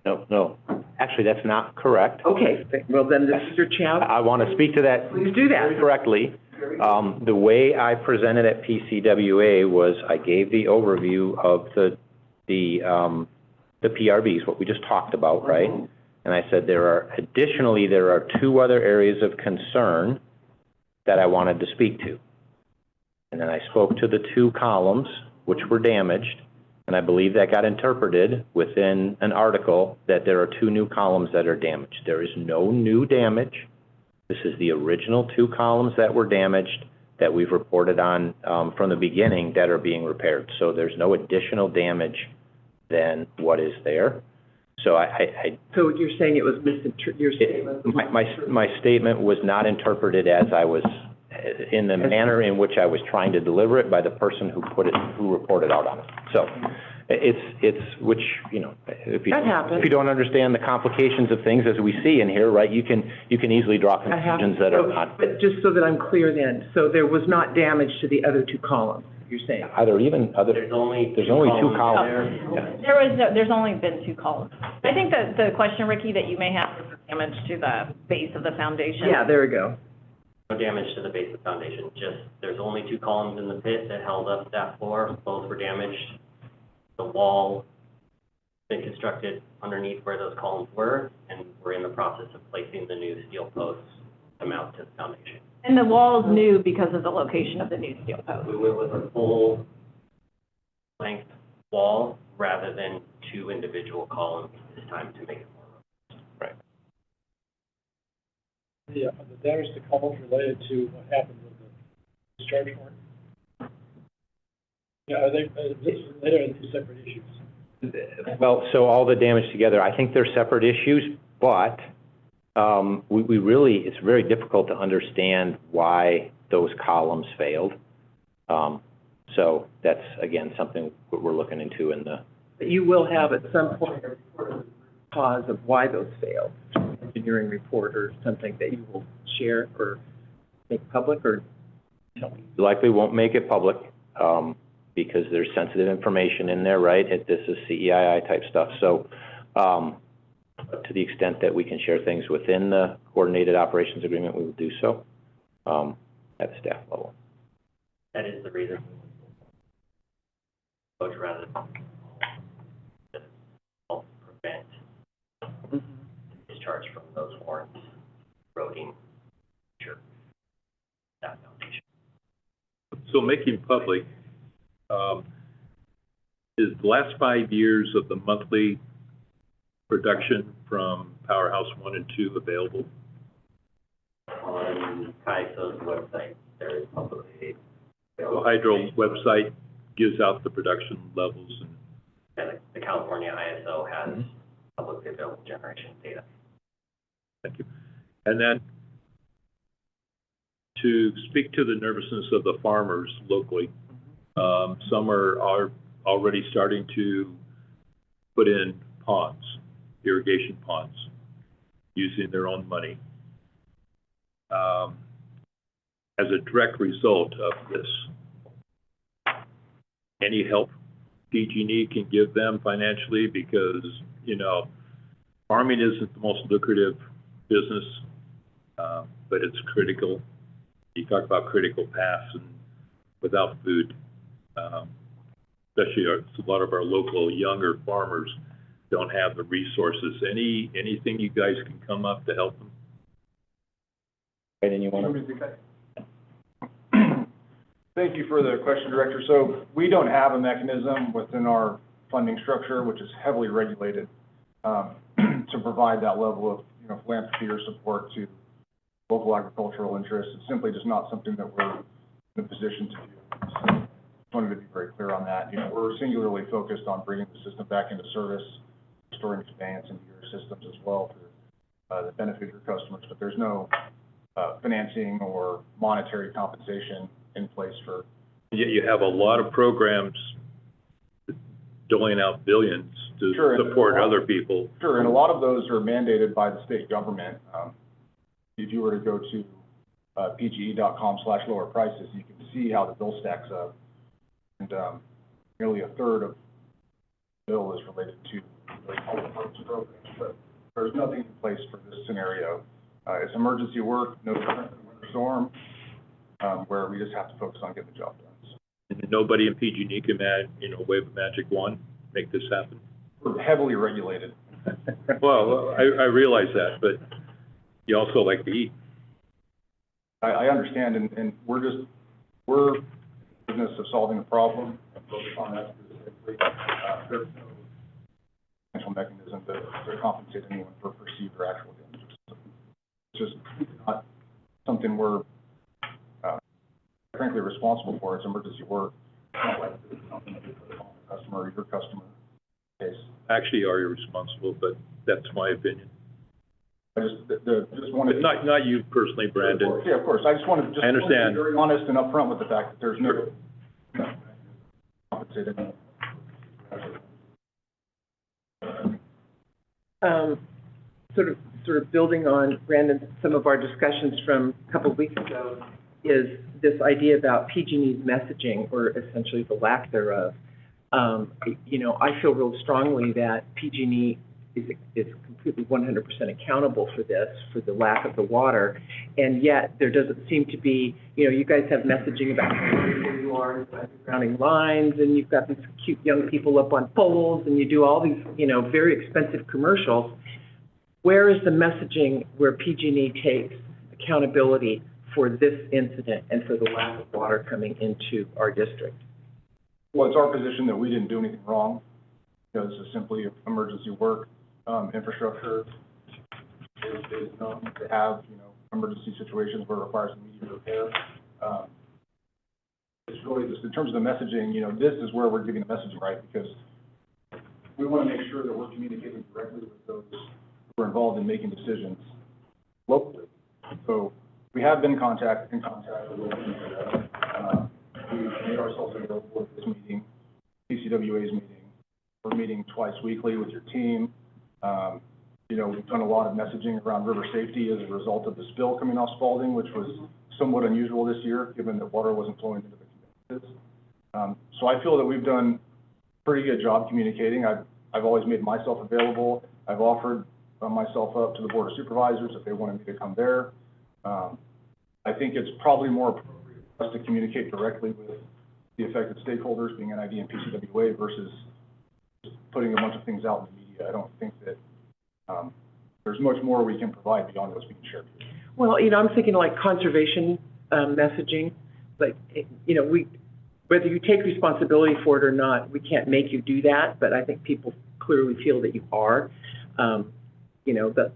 No. Actually, that's not correct. Okay, well then this is your chance. I want to speak to that. Please do that. Correctly. The way I presented at PCWA was I gave the overview of the PRVs, what we just talked about, right? And I said there are 2 other areas of concern that I wanted to speak to. And then I spoke to the 2 columns which were damaged, and I believe that got interpreted within an article that there are 2 new columns that are damaged. There is no new damage. This is the original 2 columns that were damaged that we've reported on from the beginning that are being repaired. So there's no additional damage than what is there. So So you're saying it was your statement? my statement was not interpreted as I was, in the manner in which I was trying to deliver it by the person who reported out on it. So it's which, you know, if you don't understand the complications of things as we see in here, right, you can easily draw conclusions that are not. But just so that I'm clear then, so there was not damage to the other 2 columns, you're saying? There's only 2 columns. there. There's only been 2 columns. I think that the question, Ricky, that you may have is damage to the base of the foundation. Yeah, there we go. No damage to the base of the foundation, just there's only 2 columns in the pit that held up that floor. Both were damaged. The wall been constructed underneath where those columns were, and we're in the process of placing the new steel posts to mount to the foundation. And the wall is new because of the location of the new steel post. We went with a full length wall rather than 2 individual columns this time to make it more robust. Right. The damage to columns related to what happened with the discharge horn? Yeah, are they, this is related to two separate issues? Well, so all the damage together, I think they're separate issues, but we really, it's very difficult to understand why those columns failed. So that's, again, something that we're looking into in the... But you will have at some point a report of the cause of why those failed, engineering report or something that you will share or make public, or tell me? Likely won't make it public, because there's sensitive information in there, right? This is CEII type stuff. So, to the extent that we can share things within the coordinated operations agreement, we will do so, at the staff level. That is the reason. Approach rather than help prevent discharge from those warrants, eroding, sure, that foundation. So making public, is the last 5 years of the monthly production from Powerhouse 1 and 2 available? On CAISO's website, there is publicly The available. hydro website gives out the production levels and And the California ISO has publicly available generation data. thank you. And then to speak to the nervousness of the farmers locally, some are already starting to put in ponds, irrigation ponds, using their own money. As a direct result of this, any help PG&E can give them financially, because, you know, farming isn't the most lucrative business, but it's critical. You talk about critical paths, and without food, especially a lot of our local younger farmers don't have the resources. Anything you guys can come up to help them? And you want to... Thank you for the question, Director. So we don't have a mechanism within our funding structure, which is heavily regulated, to provide that level of, you know, philanthropy or support to local agricultural interests. It's simply just not something that we're in a position to do. So just wanted to be very clear on that. You know, we're singularly focused on bringing the system back into service, restoring conveyance into your systems as well for the benefit of your customers, but there's no financing or monetary compensation in place for. Yet you have a lot of programs doling out billions to Sure, support other people. Sure, and a lot of those are mandated by the state government. If you were to go to pge.com/lower prices, you can see how the bill stacks up. And nearly a third of the bill is related to those public works programs. But there's nothing in place for this scenario. It's emergency work, no different than winter storm, where we just have to focus on getting the job done. And nobody in PG&E can, wave a magic wand, make this happen. We're heavily regulated. Well, I realize that, but you also like to eat. I understand, and we're in the business of solving a problem and focus on that specifically. There's no financial mechanism to compensate anyone for perceived or actual damages. It's just not something we're frankly responsible for. It's emergency work. It's not like it's something that you put on the customer or your customer case. Actually, are you responsible, but that's my opinion. I just wanted. But not you personally, Brandon. Yeah, of course. I just wanted to I understand. be very honest and upfront with the fact that there's no compensate anyone. Sort of building on, Brandon, some of our discussions from a couple of weeks ago, is this idea about PG&E's messaging, or essentially the lack thereof. I feel real strongly that PG&E is completely 100% accountable for this, for the lack of the water, and yet there doesn't seem to be, you guys have messaging about how wonderful you are, grounding lines, and you've got these cute young people up on poles, and you do all these, very expensive commercials. Where is the messaging where PG&E takes accountability for this incident and for the lack of water coming into our district? Well, it's our position that we didn't do anything wrong. This is simply emergency work. Infrastructure is known to have, emergency situations where it requires immediate repair. It's it's really just in terms of the messaging, you know, this is where we're giving the messaging, right? Because we want to make sure that we're communicating directly with those who are involved in making decisions locally. So we have been in contact with local people. We've made ourselves available at this meeting, PCWA's meeting. We're meeting twice weekly with your team. You know, we've done a lot of messaging around river safety as a result of the spill coming off Spalding, which was somewhat unusual this year, given that water wasn't flowing into the communities. So I feel that we've done a pretty good job communicating. I've always made myself available. I've offered myself up to the Board of Supervisors if they wanted me to come there. I think it's probably more appropriate for us to communicate directly with the affected stakeholders, being NID and PCWA, versus putting a bunch of things out in the media. I don't think that there's much more we can provide beyond what's being shared. Well, you know, I'm thinking like conservation messaging, like, you know, whether you take responsibility for it or not, we can't make you do that, but I think people clearly feel that you are. You know, but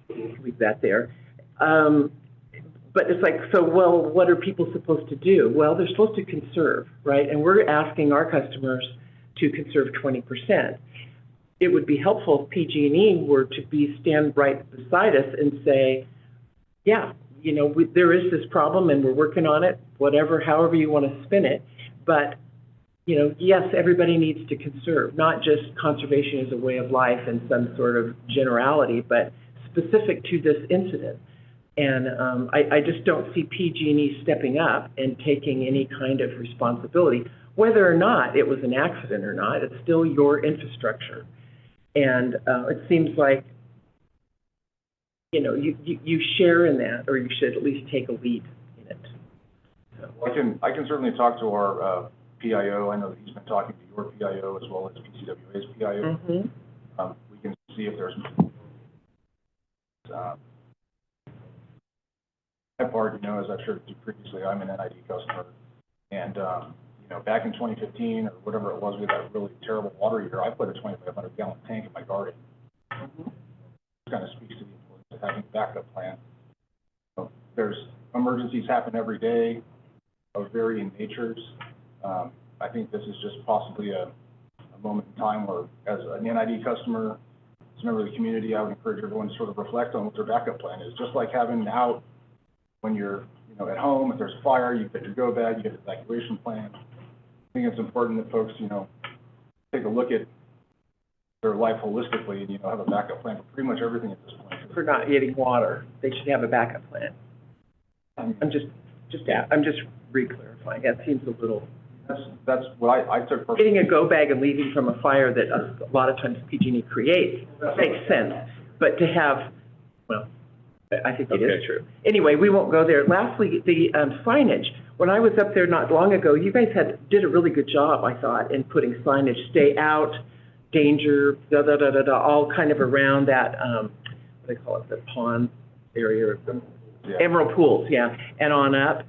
leave that there. But it's like, so, well, what are people supposed to do? Well, they're supposed to conserve, right? And we're asking our customers to conserve 20%. It would be helpful if PG&E were to stand right beside us and say, yeah, you know, there is this problem and we're working on it, whatever, however you want to spin it. But, you know, yes, everybody needs to conserve, not just conservation as a way of life and some sort of generality, but specific to this incident. And I just don't see PG&E stepping up and taking any kind of responsibility. Whether or not it was an accident or not, it's still your infrastructure. And it seems like, you know, you share in that, or you should at least take a lead in it. So. I can certainly talk to our PIO. I know that he's been talking to your PIO as well as PCWA's PIO. Mm-hmm. We can see if there's my part, you know, as I've shared with you previously, I'm an NID customer, and you know, back in 2015 or whatever it was, we had that really terrible water year. I put a 2,500 gallon tank in my garden. Mm-hmm. It kind of speaks to the importance of having a backup plan. So there's emergencies happen every day of varying natures. I think this is just possibly a moment in time where, as an NID customer, as a member of the community, I would encourage everyone to sort of reflect on what their backup plan is. Just like having out when you're, you know, at home, if there's a fire, you get your go bag, you get an evacuation plan. I think it's important that folks, you know, take a look at their life holistically and, you know, have a backup plan for pretty much everything at this point. For not getting water, they should have a backup plan. I'm just re-clarifying. That seems a little. That's what I took. Getting a go bag and leaving from a fire that a lot of times PG&E creates makes sense, but to have, well, I think it is true. Anyway, we won't go there. Lastly, the signage. When I was up there not long ago, you guys did a really good job, I thought, in putting signage, stay out, danger, all kind of around that, what do they call it, the pond area, Emerald Pools, yeah, and on up.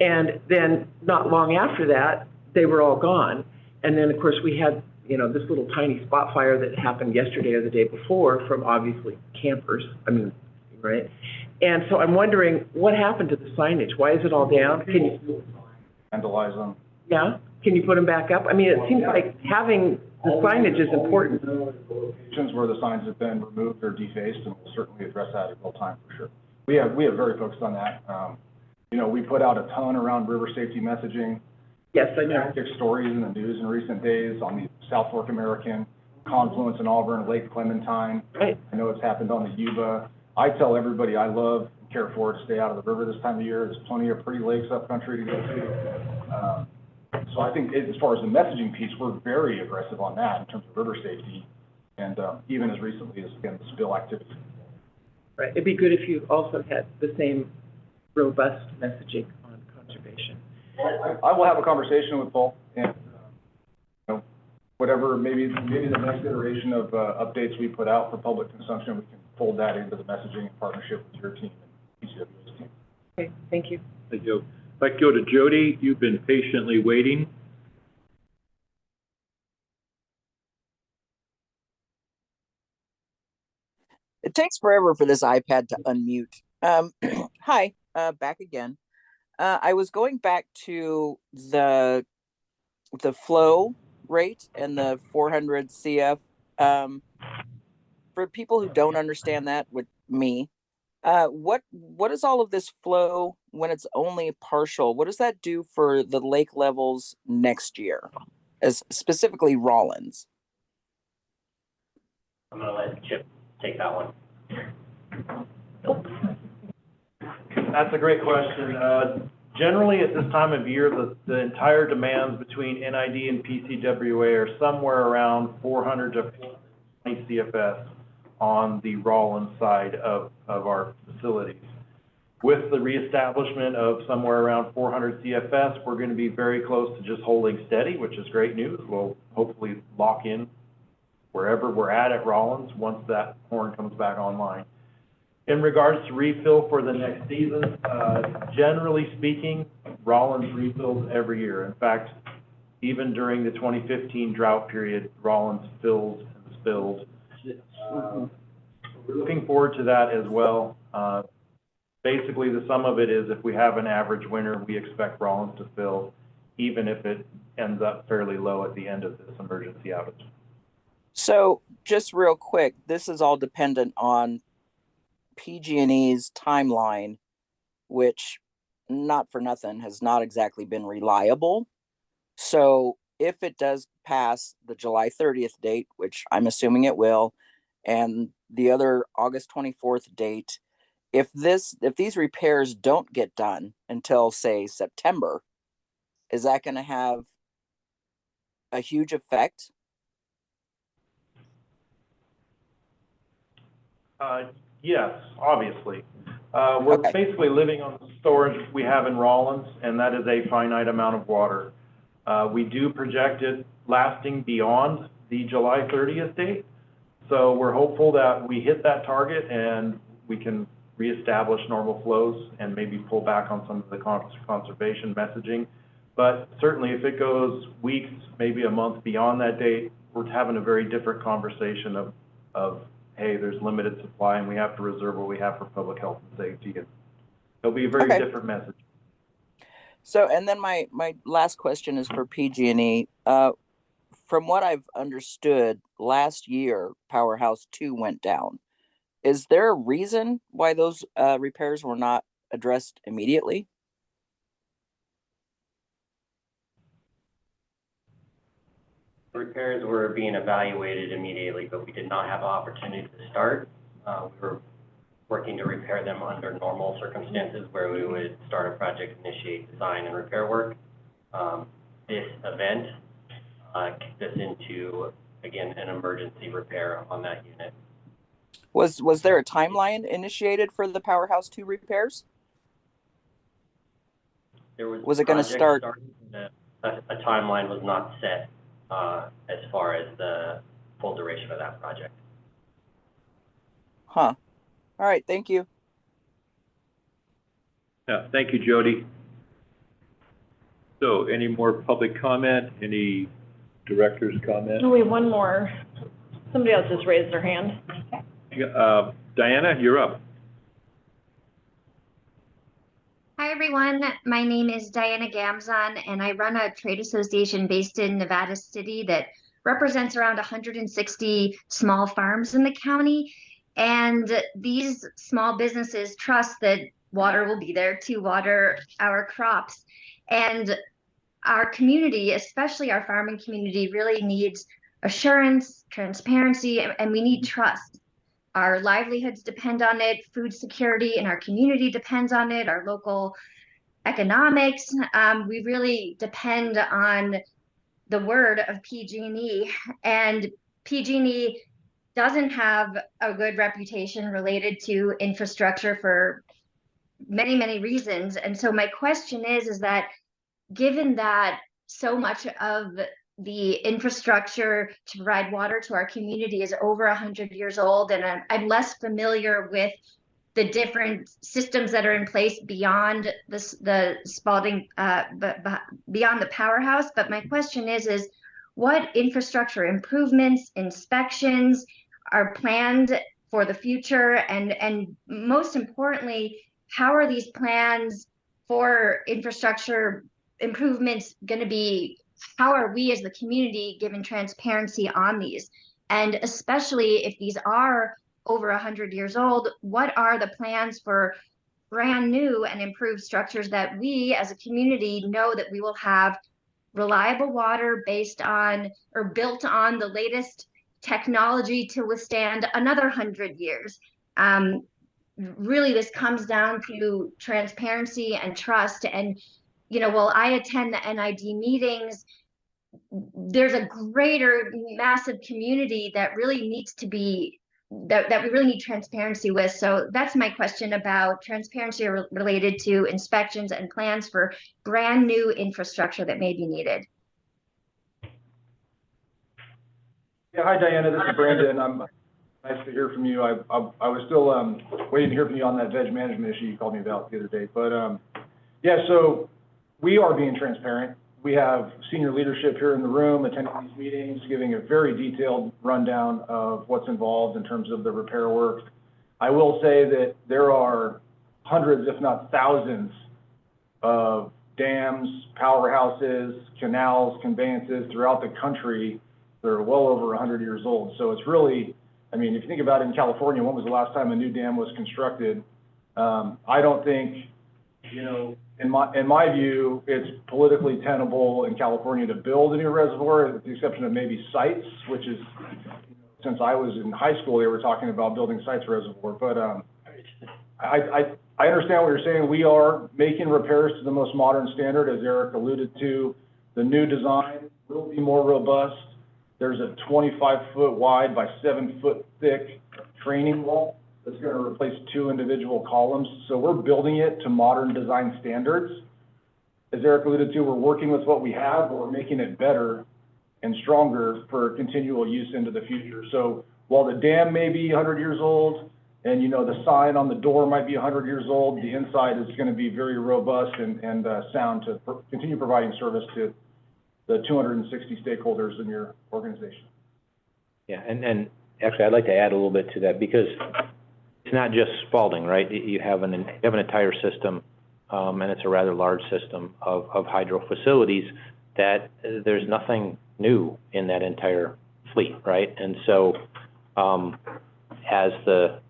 And then not long after that, they were all gone. And then, of course, we had, you know, this little tiny spot fire that happened yesterday or the day before from obviously campers, right? And so I'm wondering, what happened to the signage? Why is it all down? Can you vandalize them? Yeah, can you put them back up? I mean, it seems like having the signage is important. Locations where the signs have been removed or defaced, and we'll certainly address that at real time for sure. We have very focused on that. You know, we put out a ton around river safety messaging. Yes, I know. Hectic stories in the news in recent days on the South Fork American, Confluence in Auburn, Lake Clementine. Right. I know it's happened on the Yuba. I tell everybody I love and care for to stay out of the river this time of year. There's plenty of pretty lakes up country to go to. So I think as far as the messaging piece, we're very aggressive on that in terms of river safety, and even as recently as, again, the spill activity. Right. It'd be good if you also had the same robust messaging on conservation. I will have a conversation with Paul, and you know, whatever, maybe the next iteration of updates we put out for public consumption, we can fold that into the messaging in partnership with your team and PCW's team. Okay, thank you. Thank you. If I could go to Jody, you've been patiently waiting. It takes forever for this iPad to unmute. Hi, back again. I was going back to the flow rate and the 400 CF. For people who don't understand that, with me, what is all of this flow when it's only partial? What does that do for the lake levels next year, as specifically Rollins? I'm gonna let Chip take that one. That's a great question. Generally, at this time of year, the entire demands between NID and PCWA are somewhere around 400 to 420 CFS on the Rollins side of our facilities. With the reestablishment of somewhere around 400 CFS, we're going to be very close to just holding steady, which is great news. We'll hopefully lock in wherever we're at Rollins once that horn comes back online. In regards to refill for the next season, generally speaking, Rollins refills every year. In fact, even during the 2015 drought period, Rollins fills and spills. We're looking forward to that as well. Basically, the sum of it is if we have an average winter, we expect Rollins to fill, even if it ends up fairly low at the end of this emergency outage. So just real quick, this is all dependent on PG&E's timeline, which, not for nothing, has not exactly been reliable. So if it does pass the July 30th date, which I'm assuming it will, and the other August 24th date, if these repairs don't get done until, say, September, is that going to have a huge effect? Yes, obviously. We're basically living on the storage we have in Rollins, and that is a finite amount of water. We do project it lasting beyond the July 30th date. So we're hopeful that we hit that target and we can reestablish normal flows and maybe pull back on some of the conservation messaging. But certainly if it goes weeks, maybe a month beyond that date, we're having a very different conversation of hey, there's limited supply and we have to reserve what we have for public health and safety. And it'll be a very different message. So, and then my last question is for PG&E. From what I've understood, last year, Powerhouse 2 went down. Is there a reason why those repairs were not addressed immediately? Repairs were being evaluated immediately, but we did not have an opportunity to start. We were working to repair them under normal circumstances where we would start a project, initiate design and repair work. This event kicked us into, again, an emergency repair on that unit. Was there a timeline initiated for the Powerhouse 2 repairs? There was it going to start? A timeline was not set as far as the full duration of that project. Huh. All right, thank you. Yeah, thank you, Jody. So any more public comment? Any director's comment? Oh, we have one more. Somebody else just raised their hand. Diana, you're up. Hi, everyone. My name is Diana Gamzon, and I run a trade association based in Nevada City that represents around 160 small farms in the county. And these small businesses trust that water will be there to water our crops. And our community, especially our farming community, really needs assurance, transparency, and we need trust. Our livelihoods depend on it, food security in our community depends on it, our local economics. We really depend on the word of PG&E, and PG&E doesn't have a good reputation related to infrastructure for many, many reasons. And so my question is that given that so much of the infrastructure to provide water to our community is over 100 years old, and I'm less familiar with the different systems that are in place beyond the Spalding, beyond the Powerhouse. But my question is what infrastructure improvements, inspections are planned for the future, and most importantly, how are these plans for infrastructure improvements going to be, how are we as the community given transparency on these? And especially if these are over 100 years old, what are the plans for brand new and improved structures that we as a community know that we will have reliable water based on or built on the latest technology to withstand another 100 years? Really, this comes down to transparency and trust. And, while I attend the NID meetings, there's a greater massive community that really needs to be, that we really need transparency with. So that's my question about transparency related to inspections and plans for brand new infrastructure that may be needed. Yeah, hi Diana, this is Brandon. Nice to hear from you. I was still waiting to hear from you on that veg management issue you called me about the other day. But yeah, so we are being transparent. We have senior leadership here in the room attending these meetings, giving a very detailed rundown of what's involved in terms of the repair work. I will say that there are hundreds, if not thousands, of dams, powerhouses, canals, conveyances throughout the country that are well over 100 years old. So it's really, I mean, if you think about it, in California, when was the last time a new dam was constructed? I don't think, in my view, it's politically tenable in California to build a new reservoir, with the exception of maybe Sites, which is, since I was in high school, they were talking about building Sites reservoir. But I understand what you're saying. We are making repairs to the most modern standard, as Eric alluded to. The new design will be more robust. There's a 25-foot wide by 7-foot thick training wall that's going to replace 2 individual columns. So we're building it to modern design standards. As Eric alluded to, we're working with what we have, but we're making it better and stronger for continual use into the future. So while the dam may be 100 years old, and the sign on the door might be 100 years old, the inside is going to be very robust and sound to continue providing service to the 260 stakeholders in your organization. Yeah, and actually, I'd like to add a little bit to that, because it's not just Spalding, right? You have an entire system, and it's a rather large system of hydro facilities that there's nothing new in that entire fleet, right? And so, as the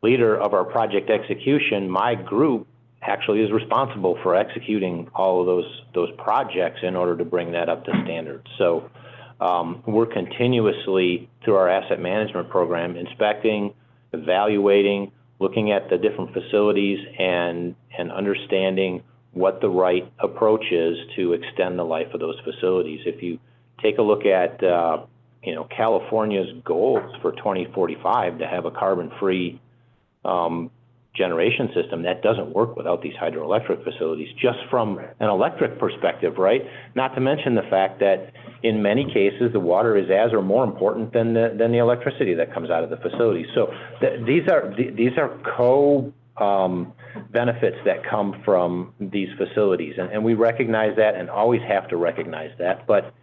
leader of our project execution, my group actually is responsible for executing all of those projects in order to bring that up to standard. So we're continuously, through our asset management program, inspecting, evaluating, looking at the different facilities and understanding what the right approach is to extend the life of those facilities. If you take a look at California's goals for 2045 to have a carbon-free generation system, that doesn't work without these hydroelectric facilities, just from an electric perspective, right? Not to mention the fact that in many cases, the water is as or more important than the electricity that comes out of the facility. So these are benefits that come from these facilities, and we recognize that and always have to recognize that. But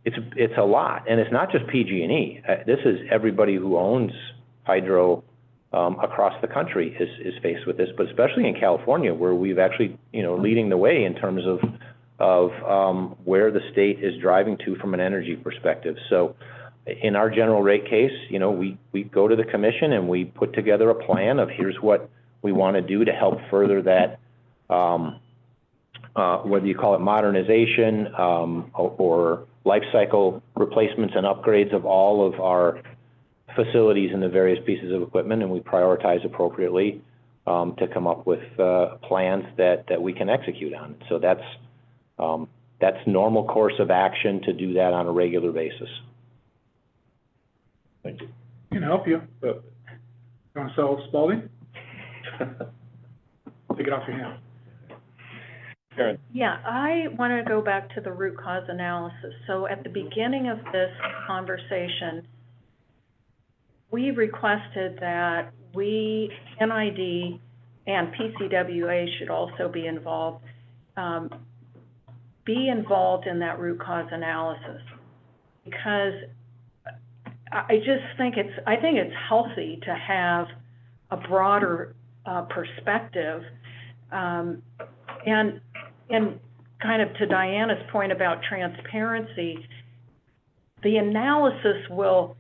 it's a lot, and it's not just PG&E. This is everybody who owns hydro across the country is faced with this, but especially in California, where we've actually, leading the way in terms of where the state is driving to from an energy perspective. So in our general rate case, we go to the commission and we put together a plan of here's what we want to do to help further that, whether you call it modernization or life cycle replacements and upgrades of all of our facilities and the various pieces of equipment, and we prioritize appropriately to come up with plans that we can execute on. So that's normal course of action to do that on a regular basis. Thank you. Can I help you? You want to sell Spalding? Take it off your hands. Karen. Yeah, I want to go back to the root cause analysis. So at the beginning of this conversation, we requested that NID and PCWA should also be involved in that root cause analysis, because I just think it's healthy to have a broader perspective. And kind of to Diana's point about transparency, the analysis will,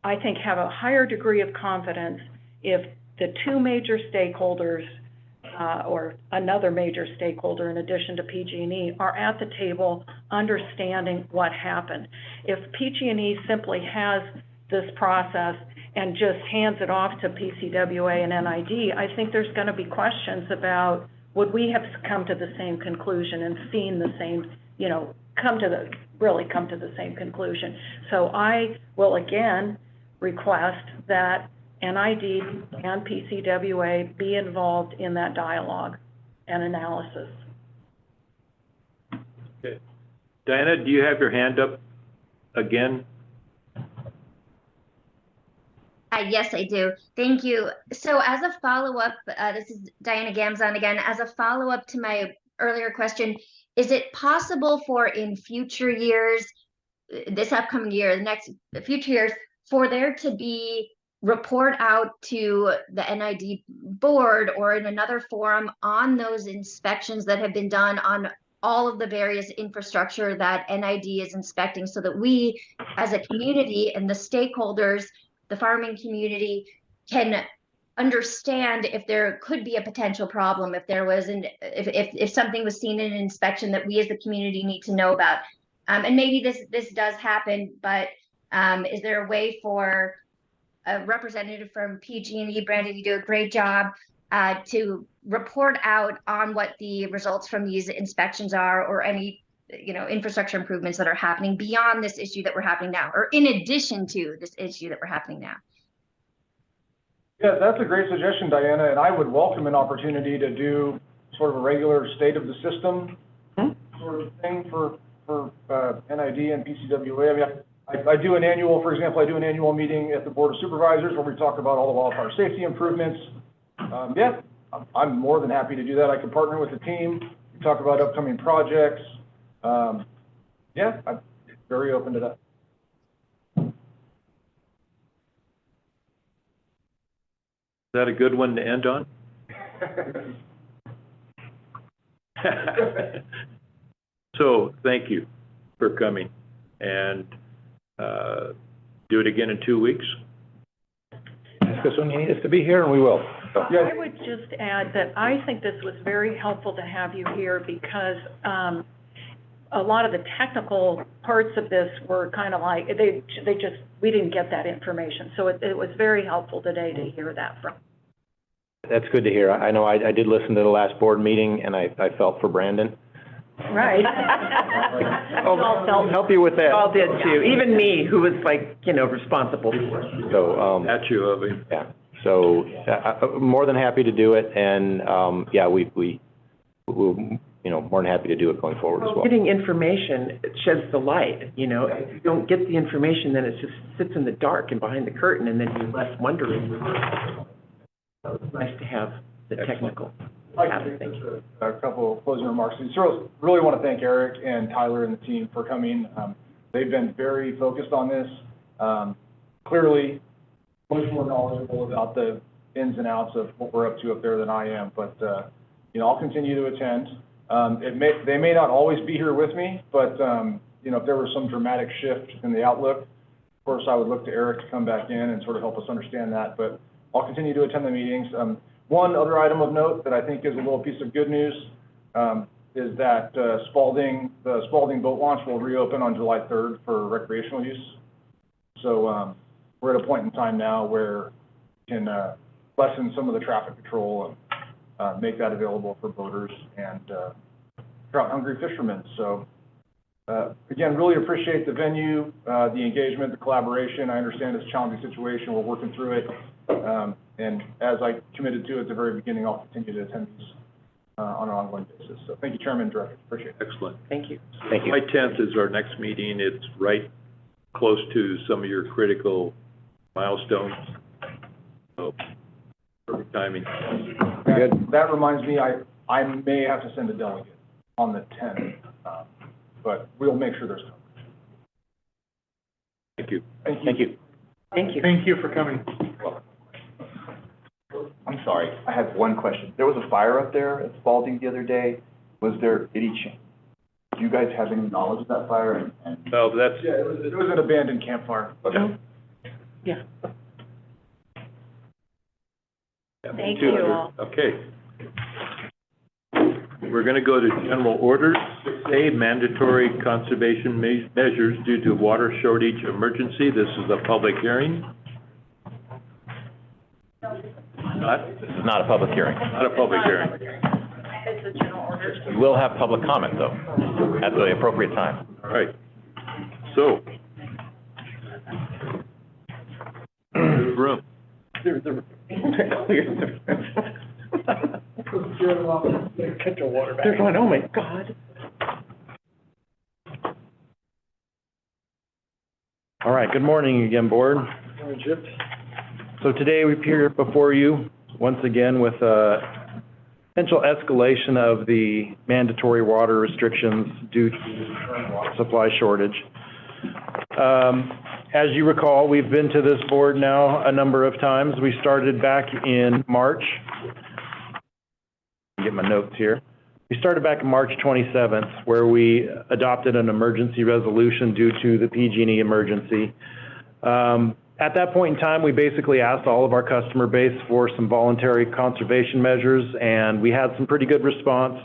I think, have a higher degree of confidence if the two major stakeholders or another major stakeholder in addition to PG&E are at the table understanding what happened. If PG&E simply has this process and just hands it off to PCWA and NID, I think there's going to be questions about, would we have come to the same conclusion and seen the same, you know, come to the same conclusion. So I will again request that NID and PCWA be involved in that dialogue and analysis. Okay. Diana, do you have your hand up again? Yes, I do. Thank you. So as a follow-up, this is Diana Gamzon again. As a follow-up to my earlier question, is it possible for in future years, this upcoming year, the future years, for there to be report out to the NID board or in another forum on those inspections that have been done on all of the various infrastructure that NID is inspecting, so that we as a community and the stakeholders, the farming community, can understand if there could be a potential problem, if there was if something was seen in an inspection that we as the community need to know about. And maybe this does happen, but is there a way for a representative from PG&E, Brandon, you do a great job, to report out on what the results from these inspections are, or any, you know, infrastructure improvements that are happening beyond this issue that we're happening now, or in addition to this issue that we're happening now? Yeah, that's a great suggestion, Diana, and I would welcome an opportunity to do sort of a regular state of the system sort of thing for NID and PCWA. I mean, I do an annual, for example, I do an annual meeting at the Board of Supervisors where we talk about all the wildfire safety improvements. Yeah, I'm more than happy to do that. I can partner with the team, we talk about upcoming projects. Yeah, I'm very open to that. Is that a good one to end on? So, thank you for coming, and do it again in 2 weeks. Ask us when you need us to be here, and we will. So. I would just add that I think this was very helpful to have you here, because a lot of the technical parts of this were kind of like, we didn't get that information. So it was very helpful today to hear that from. That's good to hear. I know I did listen to the last board meeting, and I felt for Brandon. Right. I'll help you with that. All did too, even me, who was like, you know, responsible for it. So, At you, Ophir. yeah. So, more than happy to do it, and, yeah, we'll, you know, more than happy to do it going forward as well. Getting information, it sheds the light, you know. If you don't get the information, then it just sits in the dark and behind the curtain, and then you're left wondering. So it's nice to have the technical. I'd like to make a couple of closing remarks. I really want to thank Eric and Tyler and the team for coming. They've been very focused on this. Clearly, much more knowledgeable about the ins and outs of what we're up to up there than I am. But you know, I'll continue to attend. They may not always be here with me, but you know, if there was some dramatic shift in the outlook, of course, I would look to Eric to come back in and sort of help us understand that. But I'll continue to attend the meetings. One other item of note that I think is a little piece of good news is that the Spalding boat launch will reopen on July 3rd for recreational use. So we're at a point in time now where we can lessen some of the traffic control and make that available for boaters and trout-hungry fishermen. So again, really appreciate the venue, the engagement, the collaboration. I understand it's a challenging situation. We're working through it. And as I committed to at the very beginning, I'll continue to attend these on an ongoing basis. So thank you, Chairman and Director. Appreciate it. Excellent. Thank you. Thank you. July 10th is our next meeting. It's right close to some of your critical milestones. So, perfect timing. Good. That reminds me, I may have to send a delegate on the 10th, but we'll make sure there's coverage. Thank you. Thank you. Thank you. Thank you. Thank you for coming. I'm sorry, I have one question. There was a fire up there at Spalding the other day. Was there any do you guys have any knowledge of that fire and? No, that's, Yeah, it was an abandoned campfire. Okay. Yeah. yeah, Thank 200. you all. Okay. We're gonna go to general orders. 6A, mandatory conservation measures due to water shortage emergency. This is a public hearing. Not, This is not a public hearing. not a public hearing. It's a general orders. We will have public comment, though, at the appropriate time. All right. So. Room. There's one, oh my God. All right, good morning again, Board. So today we appear before you once again with a potential escalation of the mandatory water restrictions due to the current water supply shortage. As you recall, we've been to this board now a number of times. We started back in March. Get my notes here. We started back on March 27th, where we adopted an emergency resolution due to the PG&E emergency. At that point in time, we basically asked all of our customer base for some voluntary conservation measures, and we had some pretty good response.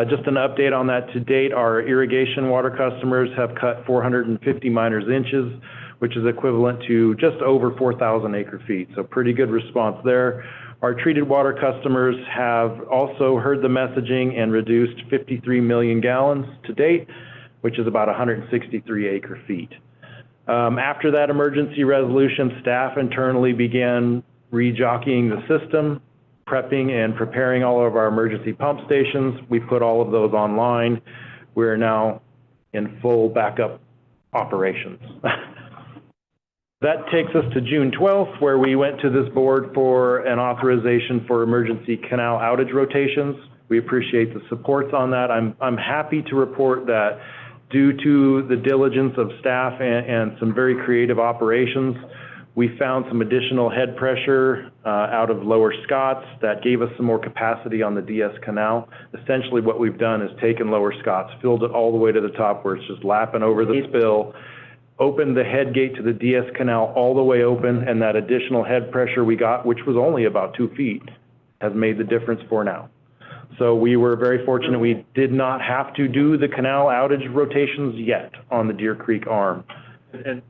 Just an update on that, to date, our irrigation water customers have cut 450 miners inches, which is equivalent to just over 4,000 acre feet. So pretty good response there. Our treated water customers have also heard the messaging and reduced 53 million gallons to date, which is about 163 acre feet. After that emergency resolution, staff internally began rejockeying the system, prepping and preparing all of our emergency pump stations. We put all of those online. We're now in full backup operations. That takes us to June 12th, where we went to this board for an authorization for emergency canal outage rotations. We appreciate the supports on that. I'm happy to report that due to the diligence of staff and some very creative operations, we found some additional head pressure out of Lower Scotts that gave us some more capacity on the DS Canal. Essentially what we've done is taken Lower Scotts, filled it all the way to the top where it's just lapping over the spill, opened the head gate to the DS Canal all the way open, and that additional head pressure we got, which was only about 2 feet, has made the difference for now. So we were very fortunate we did not have to do the canal outage rotations yet on the Deer Creek arm. And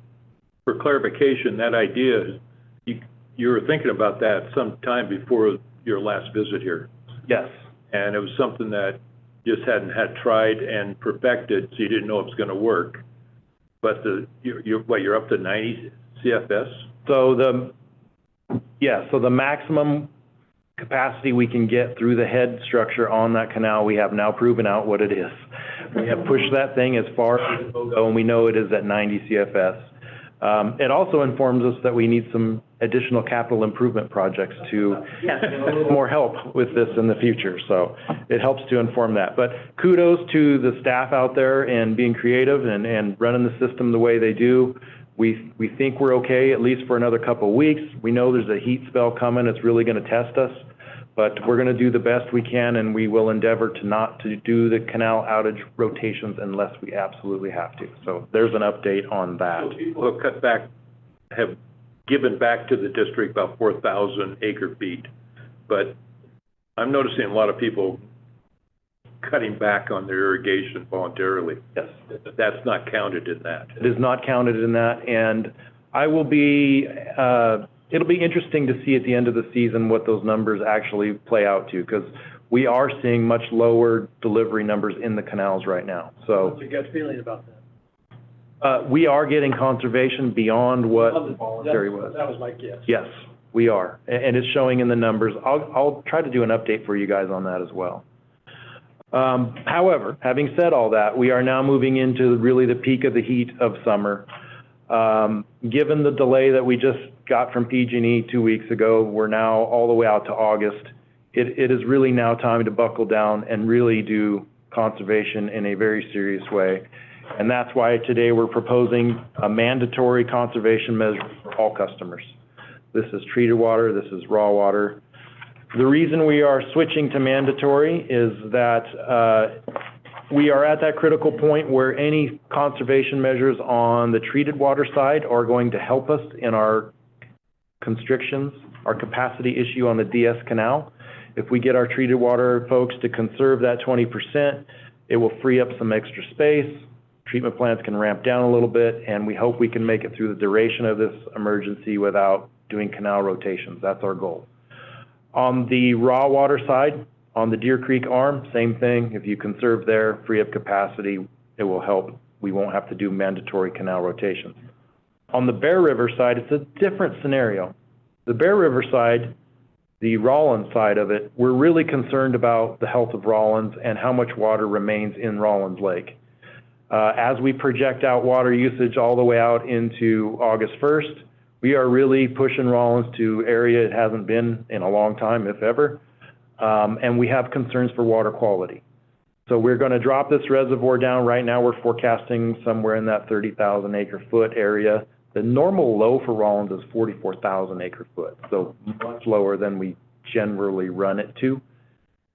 for clarification, that idea, you were thinking about that some time before your last visit here. Yes. And it was something that you just hadn't had tried and perfected, so you didn't know it was gonna work. But you're up to 90 CFS? So the maximum capacity we can get through the head structure on that canal, we have now proven out what it is. We have pushed that thing as far as it will go, and we know it is at 90 CFS. It also informs us that we need some additional capital improvement projects to get a little more help with this in the future. So it helps to inform that. But kudos to the staff out there and being creative and running the system the way they do. We think we're okay, at least for another couple of weeks. We know there's a heat spell coming. It's really going to test us. But we're going to do the best we can, and we will endeavor to do the canal outage rotations unless we absolutely have to. So there's an update on that. So people who have cut back, have given back to the district about 4,000 acre feet. But I'm noticing a lot of people cutting back on their irrigation voluntarily. Yes. That's not counted in that. It is not counted in that, and I will be, it'll be interesting to see at the end of the season what those numbers actually play out to, because we are seeing much lower delivery numbers in the canals right now. So What's your gut feeling about that? we are getting conservation beyond what the voluntary was. That was my guess. Yes, we are, and it's showing in the numbers. I'll try to do an update for you guys on that as well. However, having said all that, we are now moving into really the peak of the heat of summer. Given the delay that we just got from PG&E 2 weeks ago, we're now all the way out to August. It is really now time to buckle down and really do conservation in a very serious way. And that's why today we're proposing a mandatory conservation measure for all customers. This is treated water, this is raw water. The reason we are switching to mandatory is that we are at that critical point where any conservation measures on the treated water side are going to help us in our constrictions, our capacity issue on the DS Canal. If we get our treated water folks to conserve that 20%, it will free up some extra space. Treatment plants can ramp down a little bit, and we hope we can make it through the duration of this emergency without doing canal rotations. That's our goal. On the raw water side, on the Deer Creek arm, same thing. If you conserve there, free up capacity, it will help. We won't have to do mandatory canal rotations. On the Bear River side, it's a different scenario. The Bear River side, the Rollins side of it, we're really concerned about the health of Rollins and how much water remains in Rollins Lake. As we project out water usage all the way out into August 1st, we are really pushing Rollins to area it hasn't been in a long time, if ever, and we have concerns for water quality. So we're going to drop this reservoir down. Right now we're forecasting somewhere in that 30,000 acre foot area. The normal low for Rollins is 44,000 acre foot, so much lower than we generally run it to.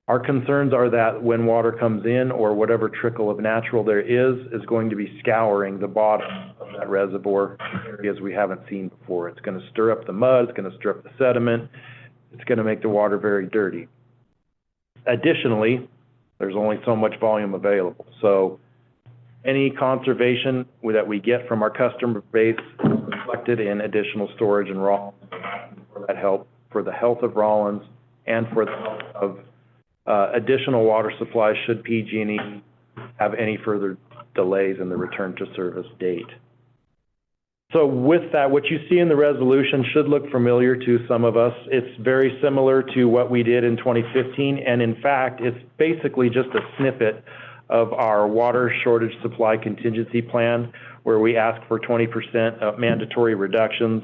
Our concerns are that when water comes in, or whatever trickle of natural there is going to be scouring the bottom of that reservoir areas we haven't seen before. It's going to stir up the mud, it's going to stir up the sediment, it's going to make the water very dirty. Additionally, there's only so much volume available. So any conservation that we get from our customer base is reflected in additional storage in Rollins for that help, for the health of Rollins and for the health of additional water supply should PG&E have any further delays in the return to service date. So with that, what you see in the resolution should look familiar to some of us. It's very similar to what we did in 2015, and in fact, it's basically just a snippet of our water shortage supply contingency plan, where we ask for 20% of mandatory reductions.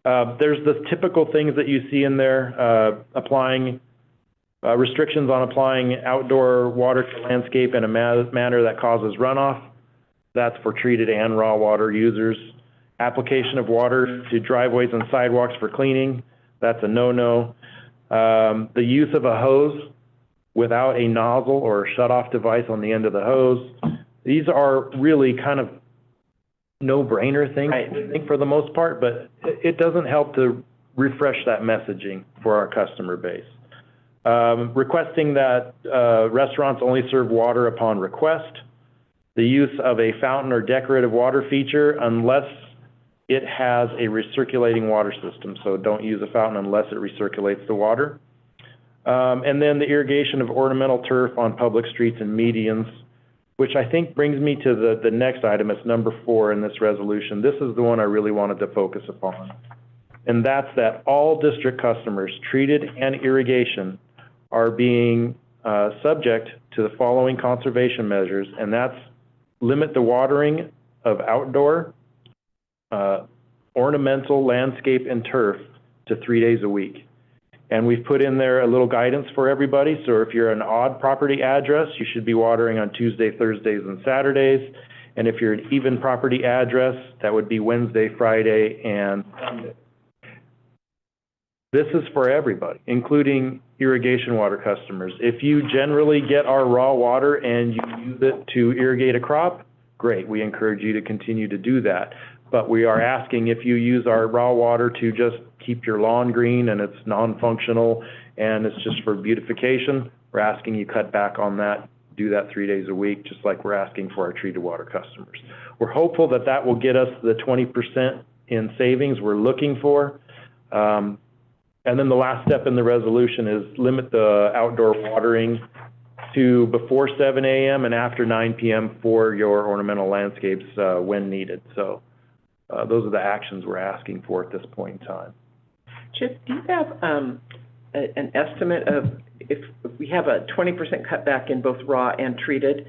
There's the typical things that you see in there, applying restrictions on applying outdoor water to landscape in a manner that causes runoff. That's for treated and raw water users. Application of water to driveways and sidewalks for cleaning. That's a no-no. The use of a hose without a nozzle or a shut-off device on the end of the hose. These are really kind of no-brainer things, I think, for the most part, but it doesn't help to refresh that messaging for our customer base. Requesting that restaurants only serve water upon request. The use of a fountain or decorative water feature unless it has a recirculating water system. So don't use a fountain unless it recirculates the water. And then the irrigation of ornamental turf on public streets and medians, which I think brings me to the next item. It's number 4 in this resolution. This is the one I really wanted to focus upon. And that's that all district customers, treated and irrigation, are being subject to the following conservation measures, and that's limit the watering of outdoor, ornamental, landscape, and turf to 3 days a week. And we've put in there a little guidance for everybody. So if you're an odd property address, you should be watering on Tuesday, Thursdays, and Saturdays. And if you're an even property address, that would be Wednesday, Friday, and Sunday. This is for everybody, including irrigation water customers. If you generally get our raw water and you use it to irrigate a crop, great, we encourage you to continue to do that. But we are asking if you use our raw water to just keep your lawn green and it's non-functional and it's just for beautification, we're asking you cut back on that, do that 3 days a week, just like we're asking for our treated water customers. We're hopeful that that will get us the 20% in savings we're looking for. And then the last step in the resolution is limit the outdoor watering to before 7 a.m. and after 9 p.m. for your ornamental landscapes when needed. So those are the actions we're asking for at this point in time. Chip, do you have an estimate of if we have a 20% cutback in both raw and treated,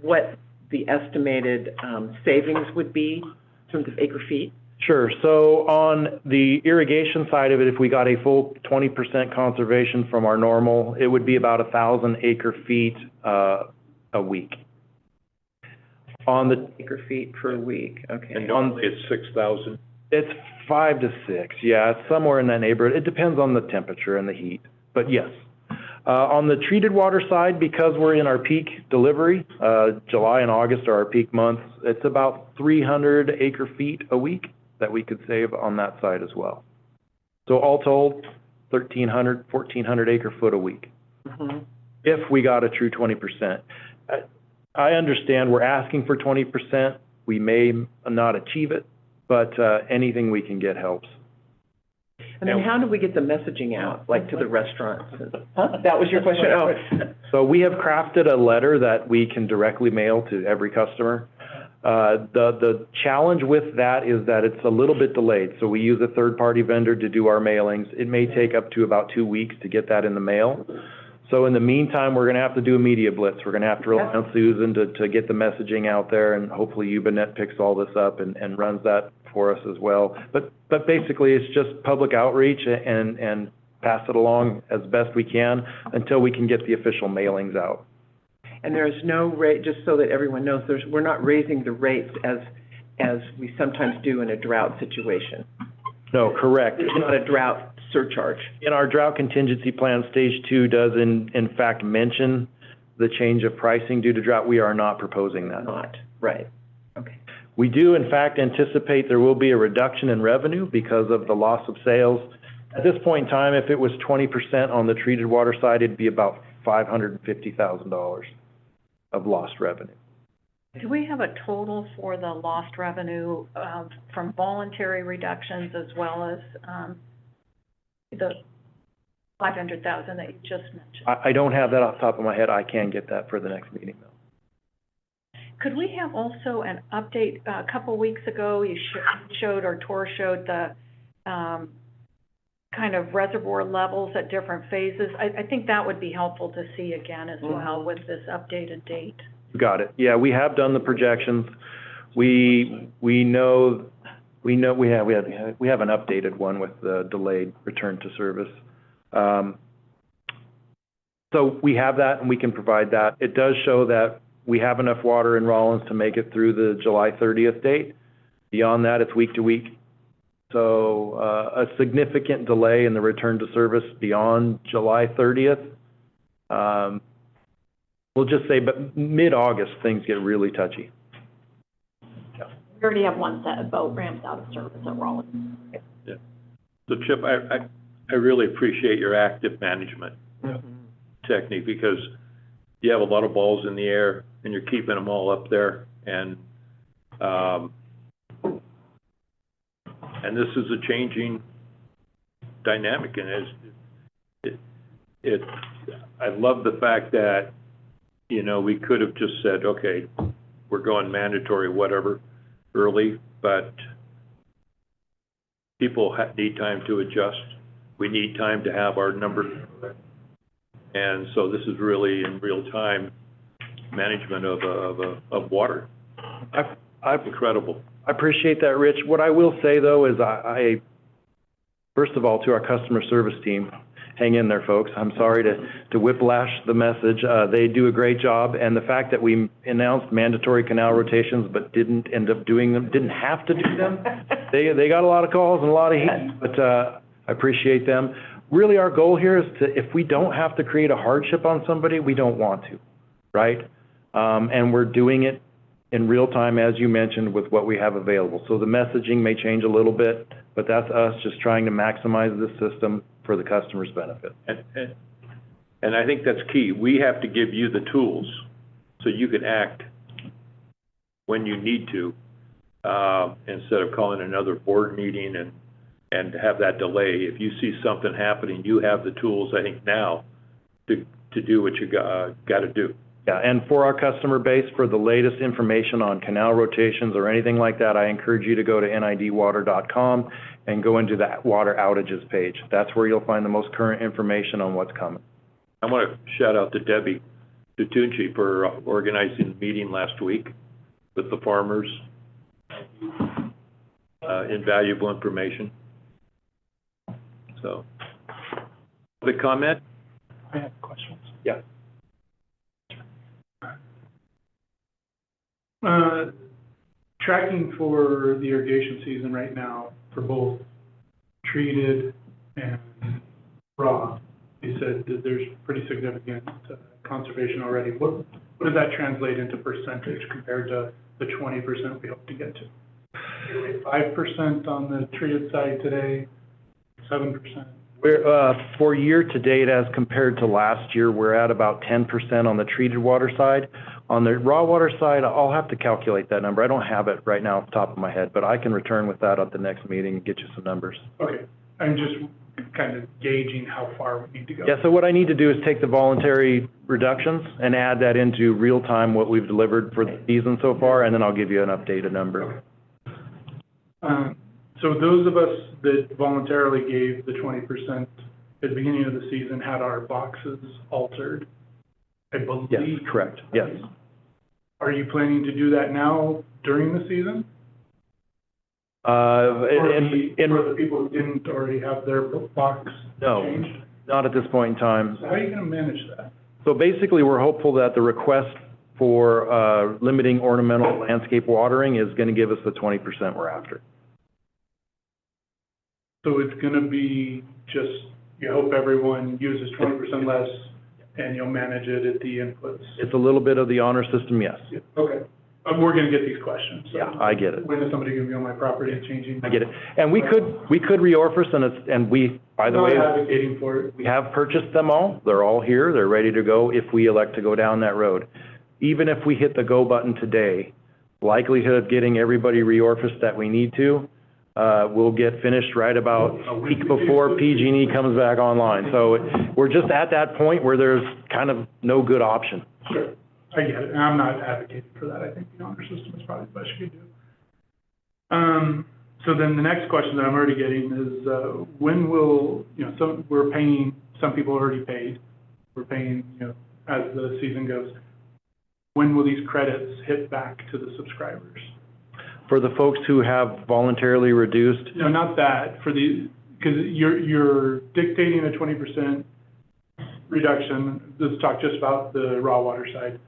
what the estimated savings would be in terms of acre feet? Sure. So on the irrigation side of it, if we got a full 20% conservation from our normal, it would be about 1,000 acre feet a week. On the acre feet per week, okay. And normally it's 6,000. It's 5 to 6, yeah, it's somewhere in that neighborhood. It depends on the temperature and the heat. but yes. On the treated water side, because we're in our peak delivery, July and August are our peak months, it's about 300 acre feet a week that we could save on that side as well. So all told, 1,300, 1,400 acre foot a week, if we got a true 20%. I understand we're asking for 20%. We may not achieve it, but anything we can get helps. And then how do we get the messaging out, like to the restaurants? That was your question? Oh. So we have crafted a letter that we can directly mail to every customer. The challenge with that is that it's a little bit delayed. So we use a third-party vendor to do our mailings. It may take up to about 2 weeks to get that in the mail. So in the meantime, we're gonna have to do a media blitz. We're gonna have to rely on Susan to get the messaging out there, and hopefully Ubinet picks all this up and runs that for us as well. But basically, it's just public outreach and pass it along as best we can until we can get the official mailings out. And there's no rate, just so that everyone knows, we're not raising the rates as we sometimes do in a drought situation. No, correct. It's not a drought surcharge. In our drought contingency plan, stage 2 does in fact mention the change of pricing due to drought. We are not proposing that. Not, right, okay. We do in fact anticipate there will be a reduction in revenue because of the loss of sales. At this point in time, if it was 20% on the treated water side, it'd be about $550,000 of lost revenue. Do we have a total for the lost revenue from voluntary reductions as well as the 500,000 that you just mentioned? I don't have that off the top of my head. I can get that for the next meeting, though. Could we have also an update? A couple weeks ago, you showed, or Tor showed the kind of reservoir levels at different phases. I think that would be helpful to see again as well with this updated date. Got it. Yeah, we have done the projections. We know we have an updated one with the delayed return to service. So we have that and we can provide that. It does show that we have enough water in Rollins to make it through the July 30th date. Beyond that, it's week to week. So a significant delay in the return to service beyond July 30th. We'll just say, but mid-August, things get really touchy. We already have one set of boat ramps out of service at Rollins. Yeah. So Chip, I really appreciate your active management technique, because you have a lot of balls in the air and you're keeping them all up there, and this is a changing dynamic, and I love the fact that, you know, we could have just said, okay, we're going mandatory, whatever, early, but people need time to adjust. We need time to have our numbers. And so this is really in real time management of water. Incredible. I appreciate that, Rich. What I will say though is I first of all, to our customer service team, hang in there, folks. I'm sorry to whiplash the message. They do a great job, and the fact that we announced mandatory canal rotations but didn't end up doing them, didn't have to do them. They got a lot of calls and a lot of heat, but I appreciate them. Really, our goal here is if we don't have to create a hardship on somebody, we don't want to, right? And we're doing it in real time, as you mentioned, with what we have available. So the messaging may change a little bit, but that's us just trying to maximize the system for the customer's benefit. And I think that's key. We have to give you the tools so you can act when you need to, instead of calling another board meeting and have that delay. If you see something happening, you have the tools, I think, now to do what you got to do. Yeah, and for our customer base, for the latest information on canal rotations or anything like that, I encourage you to go to nidwater.com and go into that water outages page. That's where you'll find the most current information on what's coming. I want to shout out to Debbie Tutunchi for organizing the meeting last week with the farmers. Invaluable information. So, the comment? I have questions. Yeah. Tracking for the irrigation season right now for both treated and raw is said that there's pretty significant conservation already. What does that translate into percentage compared to the 20% we hope to get to? 5% on the treated side today, 7%? We're, for year-to-date, as compared to last year, we're at about 10% on the treated water side. On the raw water side, I'll have to calculate that number. I don't have it right now off the top of my head, but I can return with that at the next meeting and get you some numbers. Okay, I'm just kind of gauging how far we need to go. Yeah, so what I need to do is take the voluntary reductions and add that into real-time what we've delivered for the season so far, and then I'll give you an updated number. So those of us that voluntarily gave the 20% at the beginning of the season had our boxes altered, I believe. Yes, correct, yes. Are you planning to do that now during the season? For For the people who didn't already have their box changed? Not at this point in time. So how are you gonna manage that? So basically, we're hopeful that the request for limiting ornamental landscape watering is gonna give us the 20% we're after. So it's gonna be just, you hope everyone uses 20% less, and you'll manage it at the inputs? It's a little bit of the honor system, yes. Okay, we're gonna get these questions, so. Yeah, I get it. When is somebody gonna be on my property and changing? I get it. And we could reorifice, and we, by the way, I'm not advocating for it. we have purchased them all. They're all here. They're ready to go if we elect to go down that road. Even if we hit the go button today, likelihood of getting everybody reorificed that we need to, we'll get finished right about a week before PG&E comes back online. So we're just at that point where there's kind of no good option. Sure, I get it, and I'm not advocating for that. I think the honor system is probably the best you could do. So then the next question that I'm already getting is, when will, we're paying, some people already paid, we're paying, as the season goes. When will these credits hit back to the subscribers? For the folks who have voluntarily reduced, No, not that, for the, because you're dictating a 20% reduction. Let's talk just about the raw water side.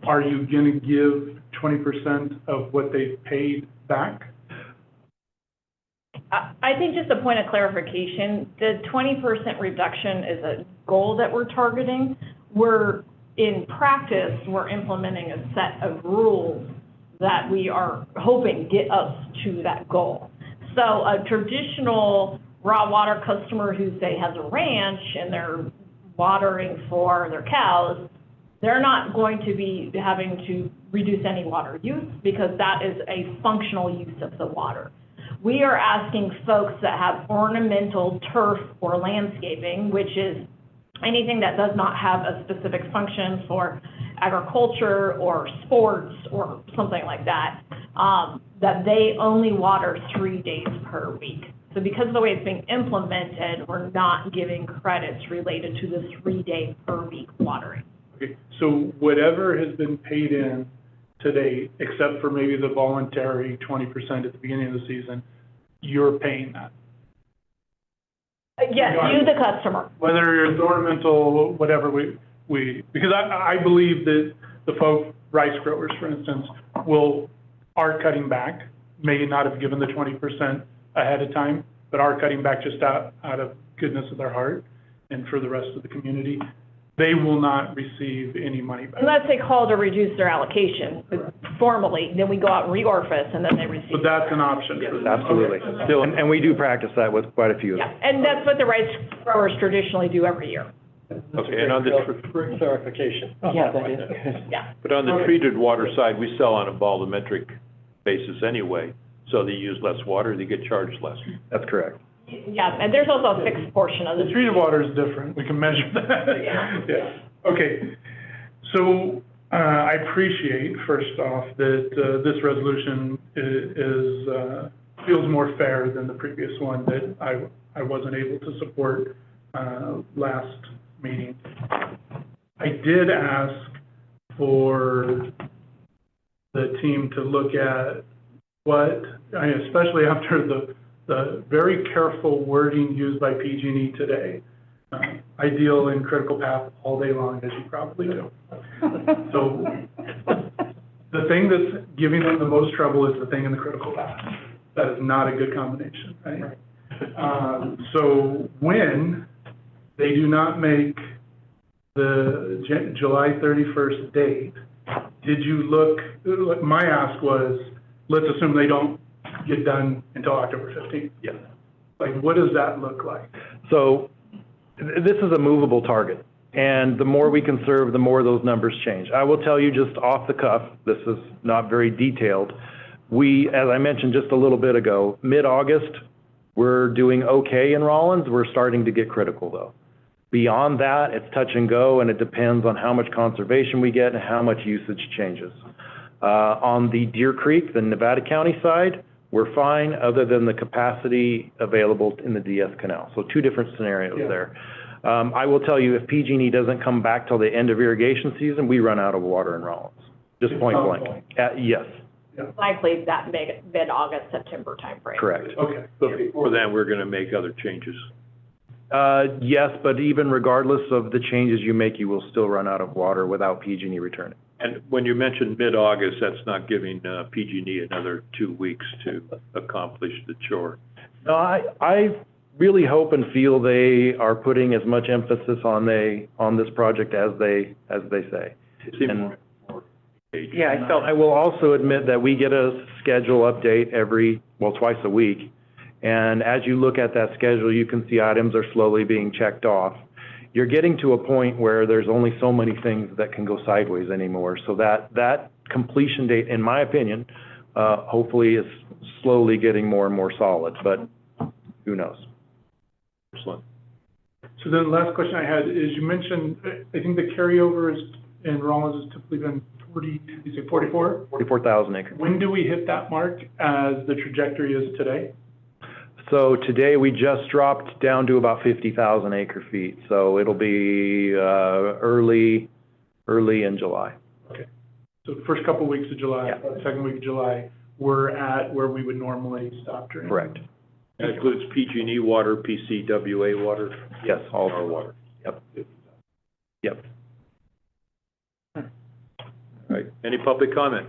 Are you gonna give 20% of what they paid back? I think just a point of clarification, the 20% reduction is a goal that we're targeting. In practice, we're implementing a set of rules that we are hoping get us to that goal. So a traditional raw water customer who, say, has a ranch and they're watering for their cows, they're not going to be having to reduce any water use because that is a functional use of the water. We are asking folks that have ornamental turf or landscaping, which is anything that does not have a specific function for agriculture or sports or something like that, that they only water 3 days per week. So because of the way it's being implemented, we're not giving credits related to the 3-day per week watering. Okay, so whatever has been paid in to date, except for maybe the voluntary 20% at the beginning of the season, you're paying that? Yes, you the customer. Whether it's ornamental, whatever because I believe that the rice growers, for instance, are cutting back, may not have given the 20% ahead of time, but are cutting back just out of goodness of their heart and for the rest of the community. They will not receive any money back. Unless they call to reduce their allocation formally, then we go out and reorganize and then they receive. So that's an option. yes, absolutely. Still, and we do practice that with quite a few of them. Yeah, and that's what the rice growers traditionally do every year. Okay, and on the, For clarification. Yeah, that is good. Yeah. but on the treated water side, we sell on a volumetric basis anyway, so they use less water, they get charged less. That's correct. Yeah, and there's also a fixed portion of The the. treated water is different, we can measure that. Yeah, okay. So, I appreciate, first off, that, this resolution feels more fair than the previous one that I wasn't able to support, last meeting. I did ask for the team to look at especially after the very careful wording used by PG&E today. I deal in critical path all day long, as you probably do. So the thing that's giving them the most trouble is the thing in the critical path. That is not a good combination, right? So when they do not make the July 31st date, did you look, my ask was, let's assume they don't get done until October 15th. Yes. Like, what does that look like? So this is a movable target, and the more we conserve, the more those numbers change. I will tell you just off the cuff, this is not very detailed. We, as I mentioned just a little bit ago, mid-August, we're doing okay in Rollins. We're starting to get critical though. Beyond that, it's touch and go, and it depends on how much conservation we get and how much usage changes. On the Deer Creek, the Nevada County side, we're fine other than the capacity available in the DS Canal. So two different scenarios there. I will tell you, if PG&E doesn't come back till the end of irrigation season, we run out of water in Rollins, just point blank. Yes. Likely that mid-August, September timeframe. Correct. Okay. But before then, we're gonna make other changes. Yes, but even regardless of the changes you make, you will still run out of water without PG&E returning. And when you mentioned mid-August, that's not giving PG&E another 2 weeks to accomplish the chore. No, I really hope and feel they are putting as much emphasis on this project as they say. It seems And- Yeah, I felt, I will also admit that we get a schedule update twice a week. And as you look at that schedule, you can see items are slowly being checked off. You're getting to a point where there's only so many things that can go sideways anymore. So that completion date, in my opinion, hopefully is slowly getting more and more solid, but who knows? Excellent. So then the last question I had is, you mentioned, I think the carryover is in Rollins is typically been 44? 44,000 acres. When do we hit that mark as the trajectory is today? So today, we just dropped down to about 50,000 acre feet. So it'll be early in July. Okay. So the first couple weeks of July, Yeah. the second week of July, we're at where we would normally stop draining. Correct. That includes PG&E water, PCWA water? Yes, all Our water. Yep. Yep. All right, any public comment?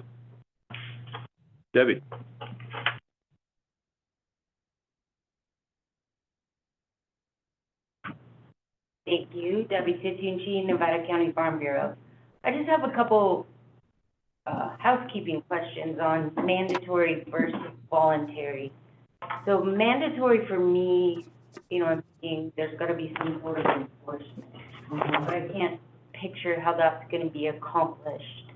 Debbie? Thank you, Debbie Titunchi, Nevada County Farm Bureau. I just have a couple housekeeping questions on mandatory versus voluntary. So mandatory for me, I'm thinking there's got to be some sort of enforcement, but I can't picture how that's going to be accomplished.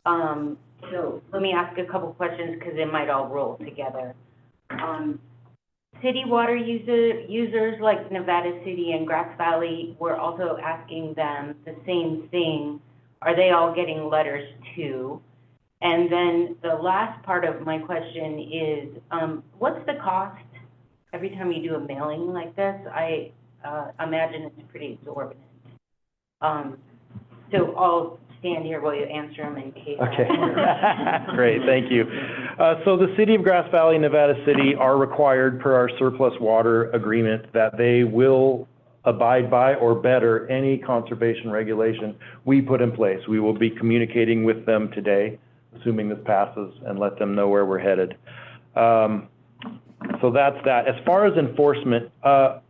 So let me ask a couple questions because it might all roll together. City water users like Nevada City and Grass Valley, we're also asking them the same thing. Are they all getting letters too? And then the last part of my question is, what's the cost every time you do a mailing like this? I imagine it's pretty exorbitant. So I'll stand here while you answer them in case. Okay. Great, thank you. So the City of Grass Valley and Nevada City are required per our surplus water agreement that they will abide by or better any conservation regulation we put in place. We will be communicating with them today, assuming this passes, and let them know where we're headed. So that's that. As far as enforcement,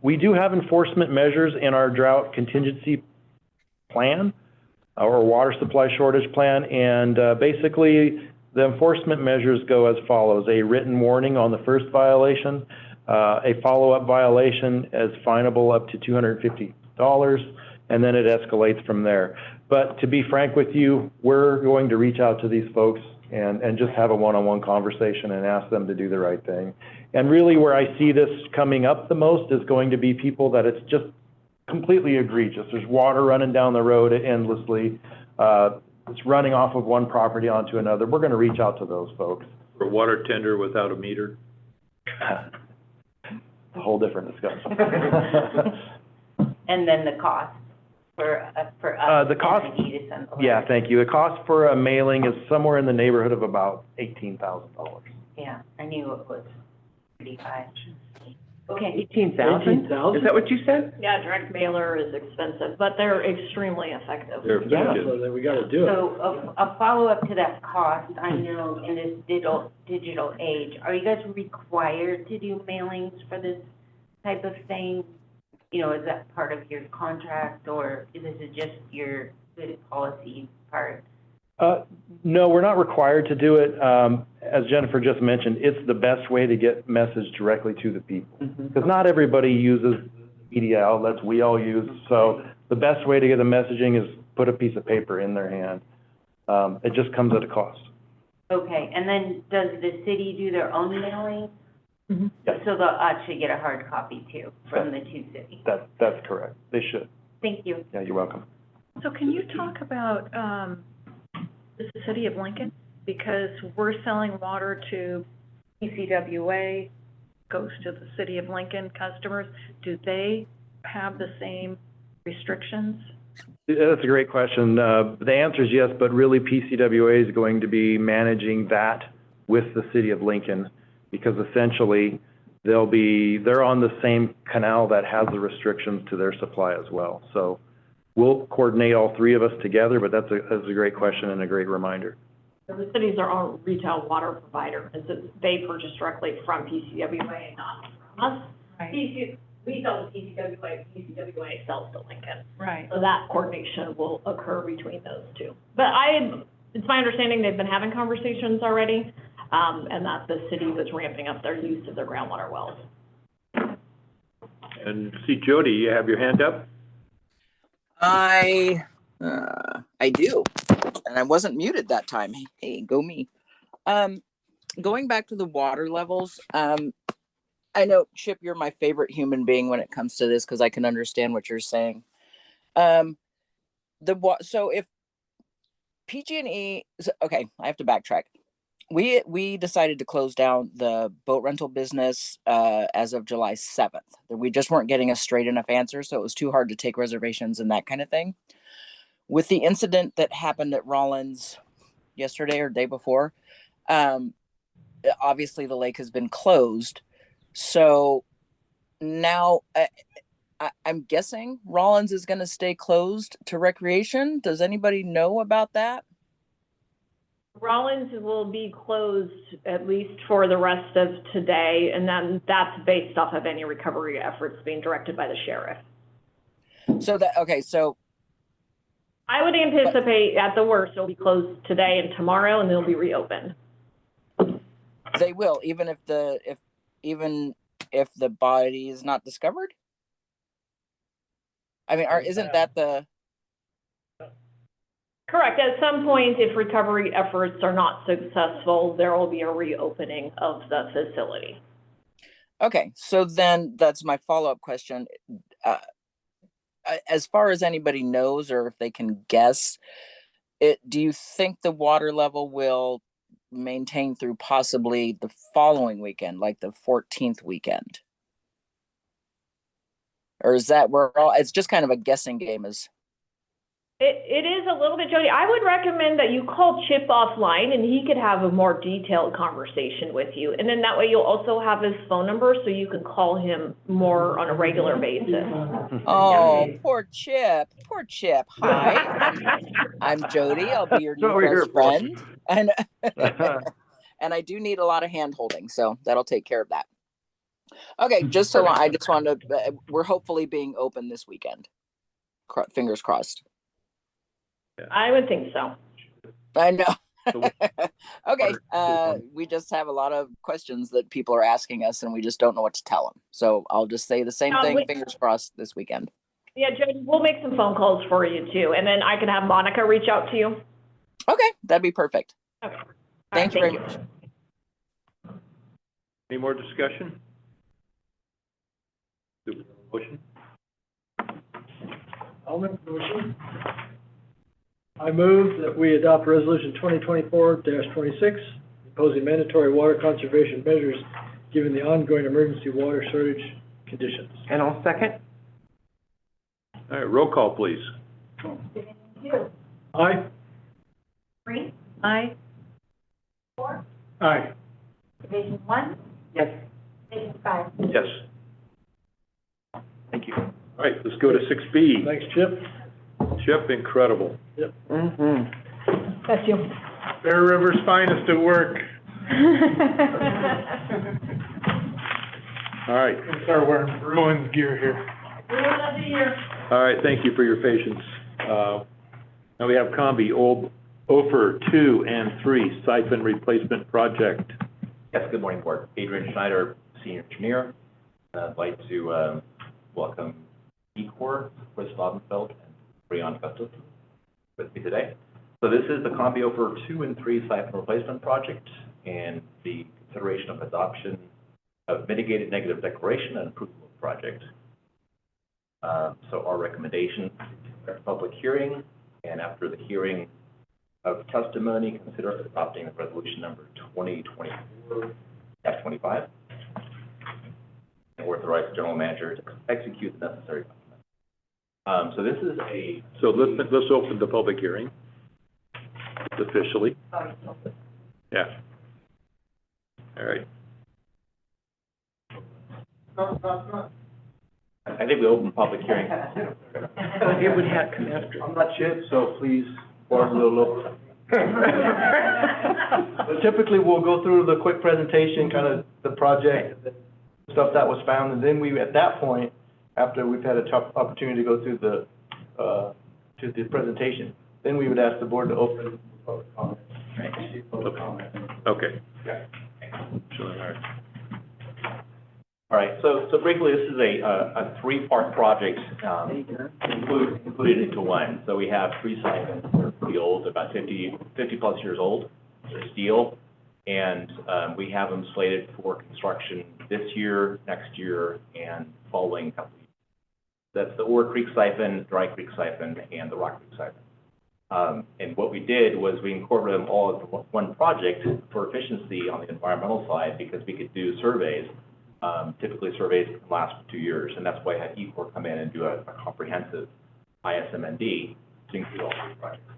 we do have enforcement measures in our drought contingency plan, or water supply shortage plan, and basically the enforcement measures go as follows: a written warning on the first violation, a follow-up violation is finable up to $250, and then it escalates from there. But to be frank with you, we're going to reach out to these folks and just have a one-on-one conversation and ask them to do the right thing. And really where I see this coming up the most is going to be people that it's just completely egregious. There's water running down the road endlessly. It's running off of one property onto another. We're going to reach out to those folks. For water tender without a meter? A whole different discussion. And then the cost for us. The cost, to send the yeah, letter. thank you. The cost for a mailing is somewhere in the neighborhood of about $18,000. Yeah, I knew it was pretty high. Okay. 18,000? Is that what you said? Yeah, direct mailer is expensive, but they're extremely effective. They're effective. So then we gotta do it. So a follow-up to that cost, I know in this digital age, are you guys required to do mailings for this type of thing? you know, is that part of your contract, or is it just your good policy part? No, we're not required to do it. As Jennifer just mentioned, it's the best way to get message directly to the people. Because not everybody uses media outlets we all use. So the best way to get the messaging is put a piece of paper in their hand. It just comes at a cost. Okay, and then does the city do their own mailing? Yes. So they'll actually get a hard copy too from the two cities? That's correct. They should. Thank you. Yeah, you're welcome. So can you talk about, the city of Lincoln? Because we're selling water to PCWA, goes to the city of Lincoln customers. Do they have the same restrictions? That's a great question. The answer is yes, but really PCWA is going to be managing that with the city of Lincoln, because essentially they're on the same canal that has the restrictions to their supply as well. So we'll coordinate all three of us together, but that's a great question and a great reminder. So the city's our own retail water provider, and so they purchase directly from PCWA and not from us. Right. We sell to PCWA, PCWA sells to Lincoln. Right. So that coordination will occur between those two. But it's my understanding they've been having conversations already, and that the city was ramping up their use of their groundwater wells. And see, Jody, you have your hand up? I do, and I wasn't muted that time. Hey, go me. Going back to the water levels, I know, Chip, you're my favorite human being when it comes to this because I can understand what you're saying. So if PG&E, okay, I have to backtrack. We decided to close down the boat rental business as of July 7th. We just weren't getting a straight enough answer, so it was too hard to take reservations and that kind of thing. With the incident that happened at Rollins yesterday or day before, obviously the lake has been closed. So now I'm guessing Rollins is going to stay closed to recreation. Does anybody know about that? Rollins will be closed at least for the rest of today, and then that's based off of any recovery efforts being directed by the sheriff. So I would anticipate at the worst it'll be closed today and tomorrow, and they'll be reopened. They will, even if the body is not discovered? I mean, isn't that the... Correct. At some point, if recovery efforts are not successful, there will be a reopening of the facility. Okay, so then that's my follow-up question. As far as anybody knows, or if they can guess, do you think the water level will maintain through possibly the following weekend, like the 14th weekend? Or is that it's just kind of a guessing game? It is a little bit, Jody. I would recommend that you call Chip offline and he could have a more detailed conversation with you. And then that way you'll also have his phone number so you can call him more on a regular basis. Oh, poor Chip. Poor Chip. Hi, I'm Jody. I'll be your new best friend. And, and I do need a lot of hand holding, so that'll take care of that. Okay, I just wanted to, we're hopefully being open this weekend. Fingers crossed. I would think so. I know. Okay, we just have a lot of questions that people are asking us and we just don't know what to tell them. So I'll just say the same thing, fingers crossed this weekend. Yeah, Jody, we'll make some phone calls for you too. And then I can have Monica reach out to you. Okay, that'd be perfect. Okay. Thank you very much. Any more discussion? Motion? I'll make the motion. I move that we adopt resolution 2024-26, imposing mandatory water conservation measures given the ongoing emergency water shortage conditions. And I'll second. All right, roll call, please. Division 2. Aye. 3. Aye. 4. Aye. Division 1. Yes. Division 5. Yes. Thank you. All right, let's go to 6B. Thanks, Chip. Chip, incredible. Yep. Mm-hmm. That's you. Bear River's finest at work. All right. I'm sorry, wearing Bruins gear here. All right, thank you for your patience. Now we have Combie, Old Ophir 2 and 3 Siphon Replacement Project. Yes, good morning, Board. Adrian Schneider, Senior Engineer. I'd like to welcome Ecor, Chris Lobenfeld, and Breon Custis with me today. So this is the Combie Ophir 2 and 3 Siphon Replacement Project and the consideration of adoption of mitigated negative declaration and approval of project. So our recommendation, public hearing, and after the hearing of testimony, consider adopting resolution number 2024-25 and authorize the general manager to execute the necessary documents. So this is a... So let's open the public hearing officially. Yeah. All right. I think we open public hearing. It would have come after. I'm not Chip, so please, walk a little lower. But typically, we'll go through the quick presentation, kind of the project, the stuff that was found, and then we, at that point, after we've had a tough opportunity to go through the presentation, then we would ask the board to open public comment. Public comment. Okay. Yeah. Sure. All right. All right, so briefly, this is a three-part project included into one. So we have three siphons, they're pretty old, about 50 plus years old. They're steel, and we have them slated for construction this year, next year, and following couple of years. That's the Ophir Creek Siphon, Dry Creek Siphon, and the Rock Creek Siphon. And what we did was we incorporated them all into one project for efficiency on the environmental side, because we could do surveys. Typically surveys can last for 2 years, and that's why I had Ecor come in and do a comprehensive ISMND to include all three projects.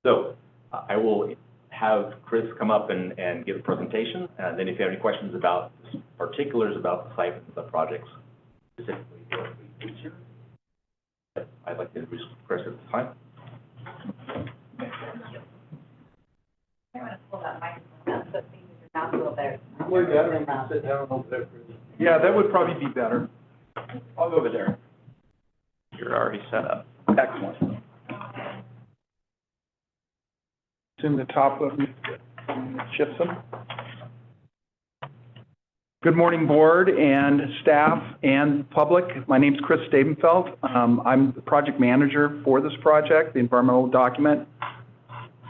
So I will have Chris come up and give a presentation, and then if you have any questions about particulars about the siphons of the projects, specifically each year, I'd like to introduce Chris at this time. I want to pull that microphone up so it seems your mouth a little better. We're better if we sit down over there. Yeah, that would probably be better. I'll go over there. You're already set up. Excellent. It's in the top of shifts them. Good morning, board and staff and public. My name's Chris Stabenfeld. I'm the project manager for this project, the environmental document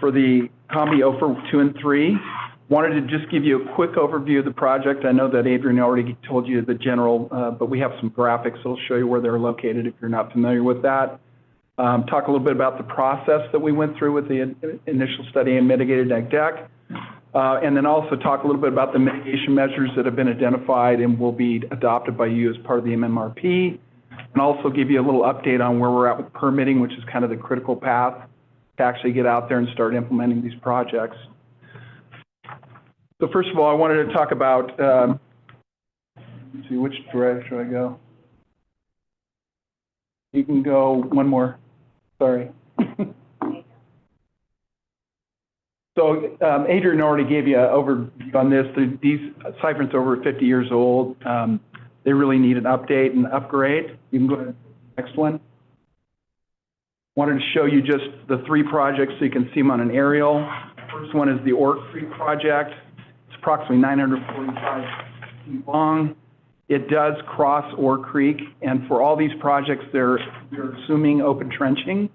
for the Combie Ophir 2 and 3. Wanted to just give you a quick overview of the project. I know that Adrian already told you the general, but we have some graphics that'll show you where they're located if you're not familiar with that. Talk a little bit about the process that we went through with the initial study and mitigated neg deck. And then also talk a little bit about the mitigation measures that have been identified and will be adopted by you as part of the MMRP. And also give you a little update on where we're at with permitting, which is kind of the critical path to actually get out there and start implementing these projects. So first of all, I wanted to talk about, let's see, which direction should I go? You can go one more, sorry. So Adrian already gave you an overview on this. These siphons are over 50 years old. They really need an update and upgrade. You can go to the next one. Wanted to show you just the three projects so you can see them on an aerial. First one is the Ophir Creek project. It's approximately 945 feet long. It does cross Ophir Creek, and for all these projects, they're assuming open trenching.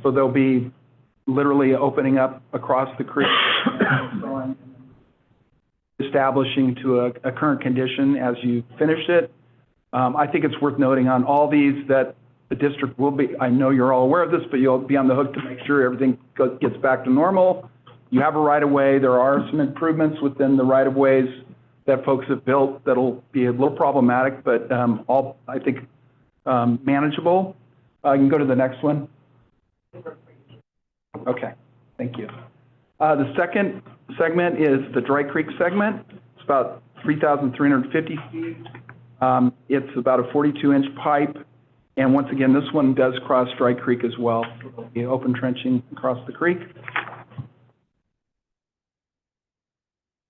So they'll be literally opening up across the creek, establishing to a current condition as you finish it. I think it's worth noting on all these that the district will be, I know you're all aware of this, but you'll be on the hook to make sure everything gets back to normal. You have a right-of-way. There are some improvements within the right-of-ways that folks have built that'll be a little problematic, but all, I think, manageable. You can go to the next one. Okay, thank you. The second segment is the Dry Creek segment. It's about 3,350 feet. It's about a 42-inch pipe. And once again, this one does cross Dry Creek as well. So there'll be open trenching across the creek.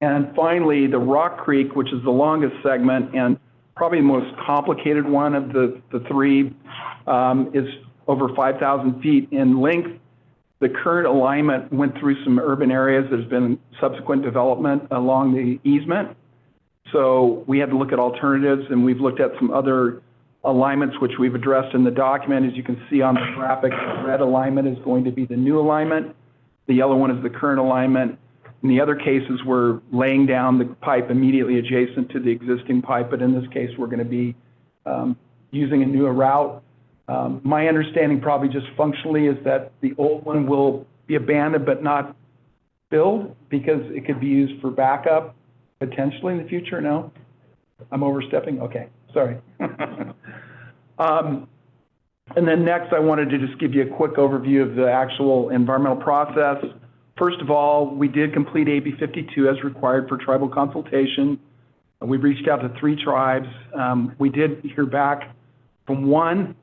And finally, the Rock Creek, which is the longest segment and probably the most complicated one of the three, is over 5,000 feet in length. The current alignment went through some urban areas. There's been subsequent development along the easement. So we had to look at alternatives, and we've looked at some other alignments which we've addressed in the document. As you can see on the graphic, the red alignment is going to be the new alignment. The yellow one is the current alignment. In the other cases, we're laying down the pipe immediately adjacent to the existing pipe, but in this case, we're going to be using a newer route. My understanding, probably just functionally, is that the old one will be abandoned but not filled because it could be used for backup potentially in the future. No? I'm overstepping? Okay, sorry. And then next, I wanted to just give you a quick overview of the actual environmental process. First of all, we did complete AB 52 as required for tribal consultation. We've reached out to 3 tribes. We did hear back from one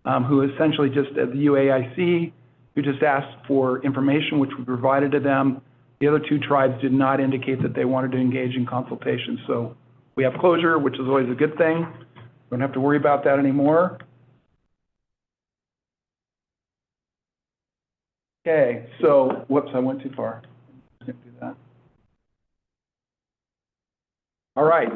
who essentially just at the UAIC, who just asked for information, which we provided to them. The other 2 tribes did not indicate that they wanted to engage in consultation. So we have closure, which is always a good thing. Don't have to worry about that anymore. Okay, so, whoops, I went too far. I'm just gonna do that. All right.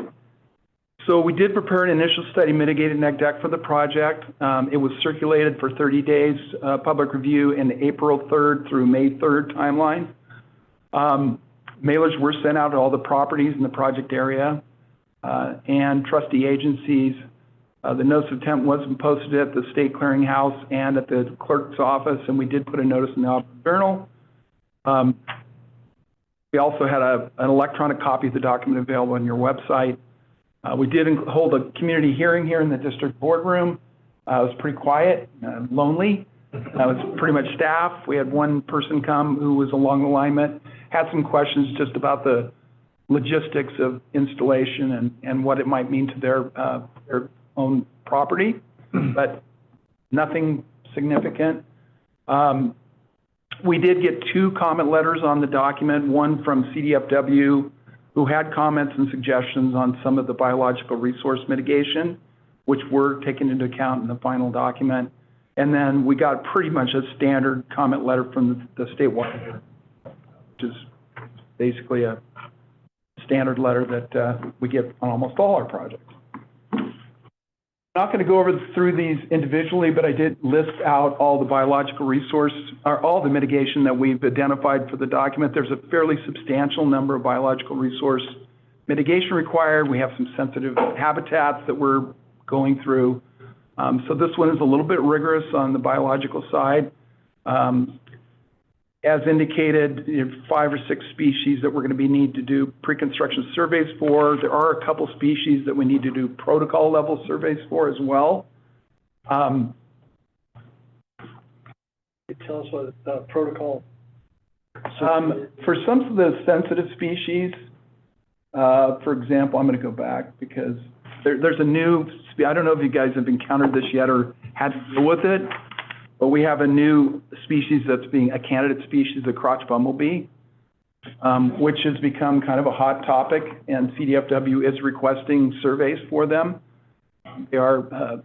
So we did prepare an initial study mitigated neg deck for the project. It was circulated for 30 days, public review in April 3rd through May 3rd timeline. Mailers were sent out to all the properties in the project area and trustee agencies. The notice of intent wasn't posted at the state clearinghouse and at the clerk's office, and we did put a notice in the Ophir Journal. We also had an electronic copy of the document available on your website. We did hold a community hearing here in the district boardroom. It was pretty quiet, lonely. It was pretty much staff. We had one person come who was along the alignment, had some questions just about the logistics of installation and what it might mean to their own property, but nothing significant. We did get 2 comment letters on the document, one from CDFW, who had comments and suggestions on some of the biological resource mitigation, which were taken into account in the final document. And then we got pretty much a standard comment letter from the statewide, which is basically a standard letter that we get on almost all our projects. I'm not going to go through these individually, but I did list out all the biological resource, or all the mitigation that we've identified for the document. There's a fairly substantial number of biological resource mitigation required. We have some sensitive habitats that we're going through. So this one is a little bit rigorous on the biological side. As indicated, 5 or 6 species that we're going to need to do pre-construction surveys for. There are a couple species that we need to do protocol level surveys for as well. Can you tell us what protocol? For some of the sensitive species, for example, I'm going to go back because there's a new, I don't know if you guys have encountered this yet or had to deal with it, but we have a new species that's being a candidate species, the crotch bumblebee, which has become kind of a hot topic, and CDFW is requesting surveys for them. They are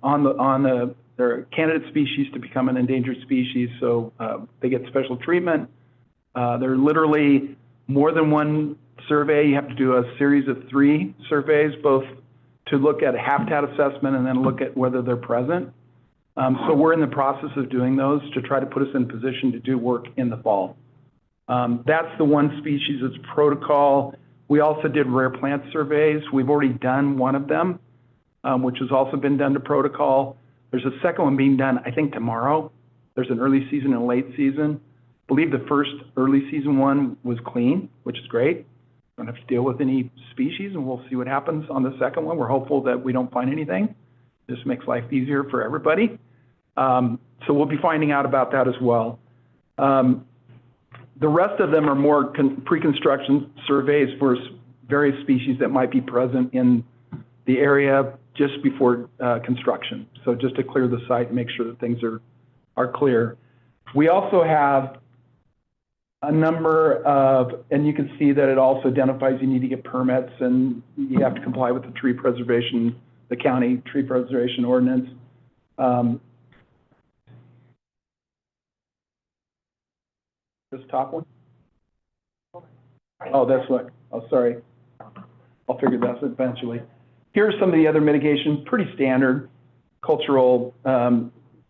they're a candidate species to become an endangered species, so they get special treatment. They're literally more than one survey. You have to do a series of 3 surveys, both to look at a habitat assessment and then look at whether they're present. So we're in the process of doing those to try to put us in position to do work in the fall. That's the one species that's protocol. We also did rare plant surveys. We've already done one of them, which has also been done to protocol. There's a second one being done, I think, tomorrow. There's an early season and a late season. I believe the first early season one was clean, which is great. Don't have to deal with any species, and we'll see what happens on the second one. We're hopeful that we don't find anything. This makes life easier for everybody. So we'll be finding out about that as well. The rest of them are more pre-construction surveys for various species that might be present in the area just before construction. So just to clear the site and make sure that things are clear. We also have a number of, and you can see that it also identifies you need to get permits and you have to comply with the tree preservation the county tree preservation ordinance. This top one? Oh, that's what, oh, sorry. I'll figure that out eventually. Here are some of the other mitigations, pretty standard. Cultural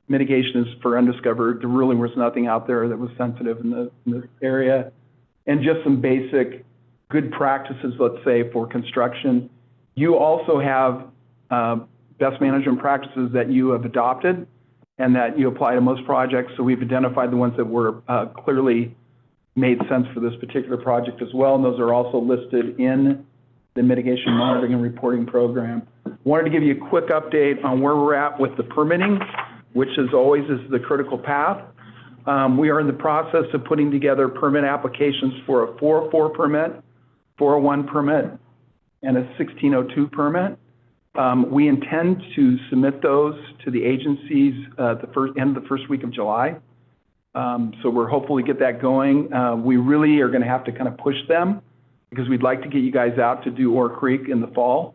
mitigation is for undiscovered. There really was nothing out there that was sensitive in the area. And just some basic good practices, let's say, for construction. You also have best management practices that you have adopted and that you apply to most projects. So we've identified the ones that were clearly made sense for this particular project as well. And those are also listed in the mitigation monitoring and reporting program. Wanted to give you a quick update on where we're at with the permitting, which is always the critical path. We are in the process of putting together permit applications for a 404 permit, 401 permit, and a 1602 permit. We intend to submit those to the agencies at the end of the first week of July. So we're hopefully get that going. We really are going to have to kind of push them because we'd like to get you guys out to do Oar Creek in the fall.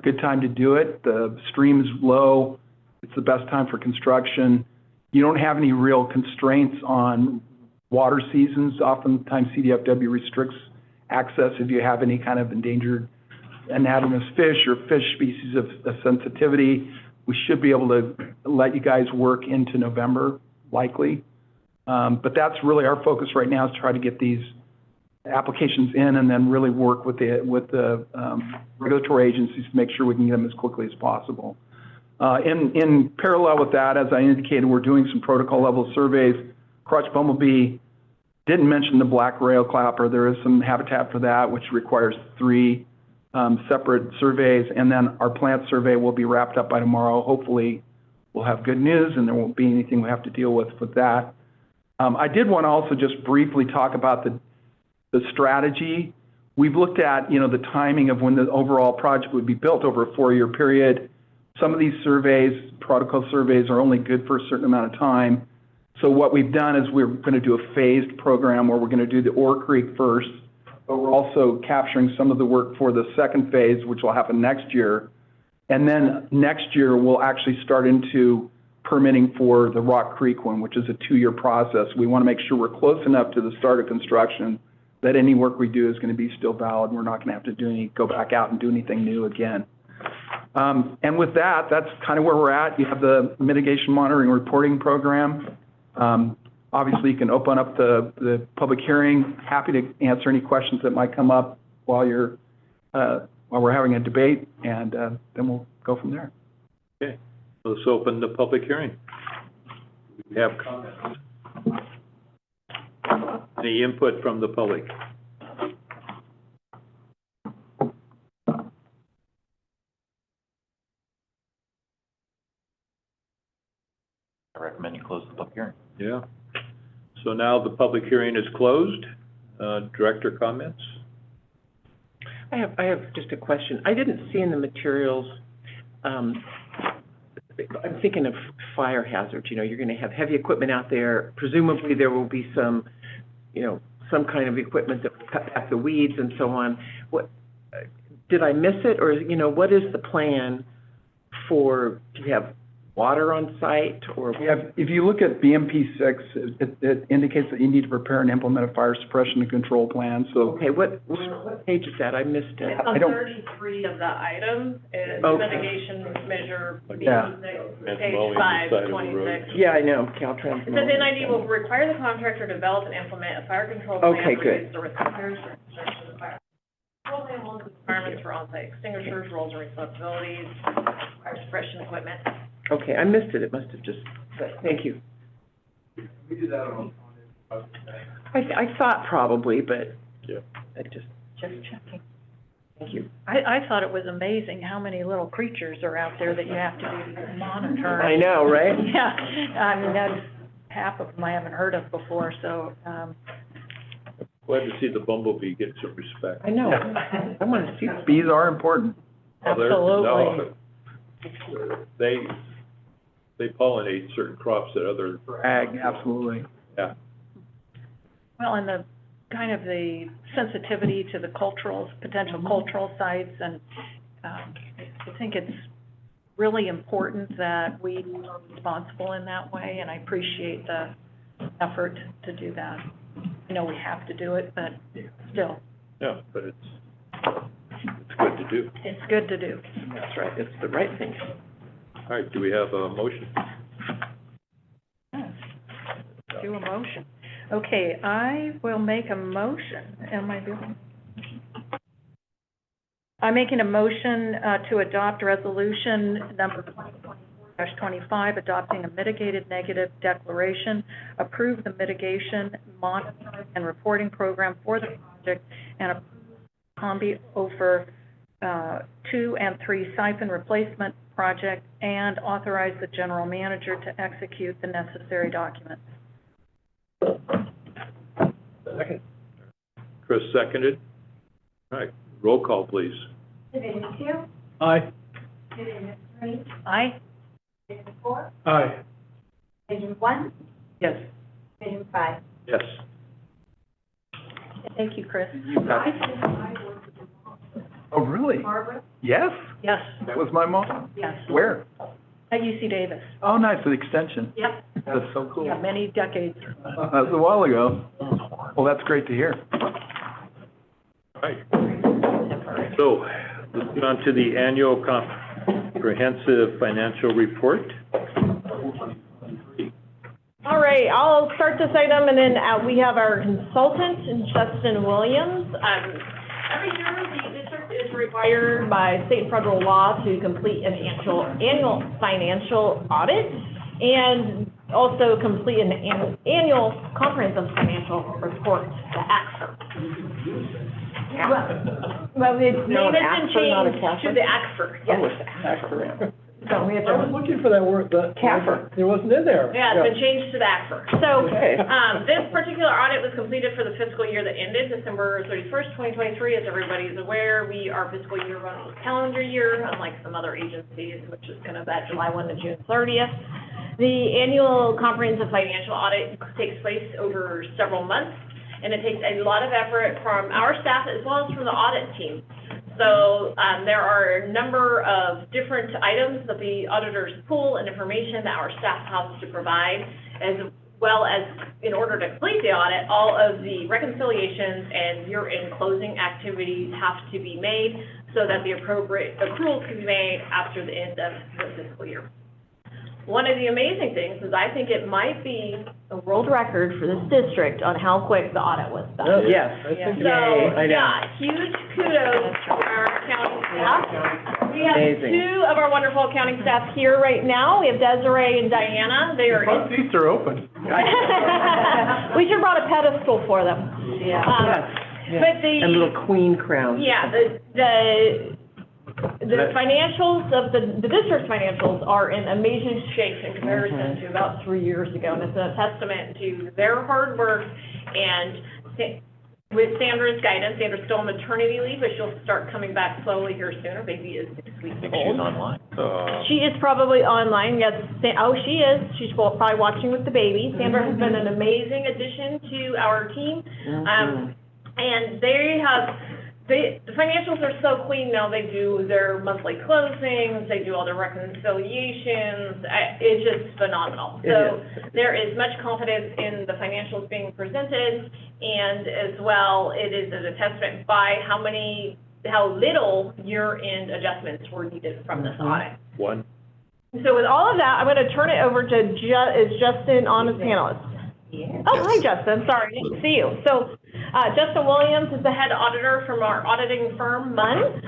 Good time to do it. The stream is low. It's the best time for construction. You don't have any real constraints on water seasons. Oftentimes CDFW restricts access if you have any kind of endangered anatomous fish or fish species of sensitivity. We should be able to let you guys work into November, likely. But that's really our focus right now, is try to get these applications in and then really work with the regulatory agencies to make sure we can get them as quickly as possible. In parallel with that, as I indicated, we're doing some protocol level surveys. Crotch bumblebee, didn't mention the black rail clapper. There is some habitat for that, which requires 3 separate surveys. And then our plant survey will be wrapped up by tomorrow. Hopefully we'll have good news and there won't be anything we have to deal with that. I did want to also just briefly talk about the strategy. We've looked at, the timing of when the overall project would be built over a 4-year period. Some of these surveys, protocol surveys, are only good for a certain amount of time. So what we've done is we're going to do a phased program where we're going to do the Oar Creek first, but we're also capturing some of the work for the second phase, which will happen next year. And then next year, we'll actually start into permitting for the Rock Creek one, which is a 2-year process. We want to make sure we're close enough to the start of construction that any work we do is going to be still valid. We're not going to have to go back out and do anything new again. And with that, that's kind of where we're at. You have the mitigation monitoring reporting program. Obviously, you can open up the public hearing. Happy to answer any questions that might come up while we're having a debate, and then we'll go from there. Okay, let's open the public hearing. We have comments. Any input from the public? I recommend you close the public hearing. Yeah. So now the public hearing is closed. Director comments? I have just a question. I didn't see in the materials, I'm thinking of fire hazards. You're going to have heavy equipment out there. Presumably there will be some some kind of equipment that will cut back the weeds and so on. What, did I miss it? Or, what is the plan do you have water on site or? If you look at BMP 6, it indicates that you need to prepare and implement a fire suppression and control plan. So. Okay, what page is that? I missed it. It's on 33 of the items, and mitigation measure, page 526. Yeah, I know, Caltrans. It says NID will require the contractor to develop and implement a fire control plan. Okay, good. The risk factors for construction of the fire. Control plan will include requirements for on-site extinguishers, roles and responsibilities, fire suppression equipment. Okay, I missed it. It must have just, thank you. We do that on I thought probably, but yeah. I just checking. Thank you. I thought it was amazing how many little creatures are out there that you have to be monitoring. I know, right? Yeah, I mean, that's half of them I haven't heard of before, so, Glad to see the bumblebee get some respect. I know. I want to see. Bees are important. absolutely. They pollinate certain crops that other. Ag, absolutely. Yeah. Well, and the kind of the sensitivity to the potential cultural sites, and I think it's really important that we are responsible in that way, and I appreciate the effort to do that. I know we have to do it, but still, Yeah, but it's good to do. it's good to do. That's right, it's the right thing. All right, do we have a motion? Do a motion. Okay, I will make a motion. Am I doing? I'm making a motion to adopt resolution number 2024-25, adopting a mitigated negative declaration, approve the mitigation, monitoring, and reporting program for the project, and approve Combie Ophir 2 and 3 Siphon replacement project, and authorize the general manager to execute the necessary documents. Second. Chris seconded. All right, roll call, please. Division 2, Aye. Division 3, Aye? Division 4, Aye. Division 1, Yes. Division 5. Yes. Thank you, Chris. Oh, really? Barbara? Yes? Yes, That was my mom? yes. Where? At UC Davis. Oh, nice, the extension. Yep. That's so cool. Yeah, many decades. That was a while ago. Well, that's great to hear. All right. So, let's get on to the annual comprehensive financial report. All right, I'll start this item, and then we have our consultant, Justin Williams. Every year, the district is required by state and federal law to complete an annual financial audit, and also complete an annual comprehensive financial report, the ACFR. Well, the name has been changed to the ACFR, yes. Oh, it's ACFR. So we have I was to, looking for that word, the. CAFR. It wasn't in there. yeah, it's been changed to the ACFR. So, Okay. this particular audit was completed for the fiscal year that ended December 31st, 2023. As everybody is aware, our fiscal year runs a calendar year, unlike some other agencies, which is kind of that July 1 to June 30th. The annual comprehensive financial audit takes place over several months, and it takes a lot of effort from our staff as well as from the audit team. So there are a number of different items that the auditors pull and information that our staff has to provide, as well as, in order to complete the audit, all of the reconciliations and year-end closing activities have to be made so that the appropriate accruals can be made after the end of the fiscal year. One of the amazing things is I think it might be a world record for this district on how quick the audit was done. Yes. So, yeah, huge kudos to our accounting staff. We have Amazing. 2 of our wonderful accounting staff here right now. We have Desiree and Diana. They are Front seats are open. we should have brought a pedestal for them. Yes. But the. And little queen crowns. Yeah, the financials of the district's financials are in amazing shape in comparison to about 3 years ago. And it's a testament to their hard work, and with Sandra's guidance. Sandra's still on maternity leave, but she'll start coming back slowly here soon. Her baby is 6 weeks old. She's online. She is probably online, yes. She is. She's probably watching with the baby. Sandra has been an amazing addition to our team. And they have, the financials are so clean now. They do their monthly closings, they do all their reconciliations. It's just phenomenal. So there is much confidence in the financials being presented, and as well, it is a testament by how little year-end adjustments were needed from this audit. One. So with all of that, I'm going to turn it over to is Justin on as panelist? Yeah. Oh, hi, Justin. Sorry, I didn't see you. So Justin Williams is the head auditor from our auditing firm, Munn.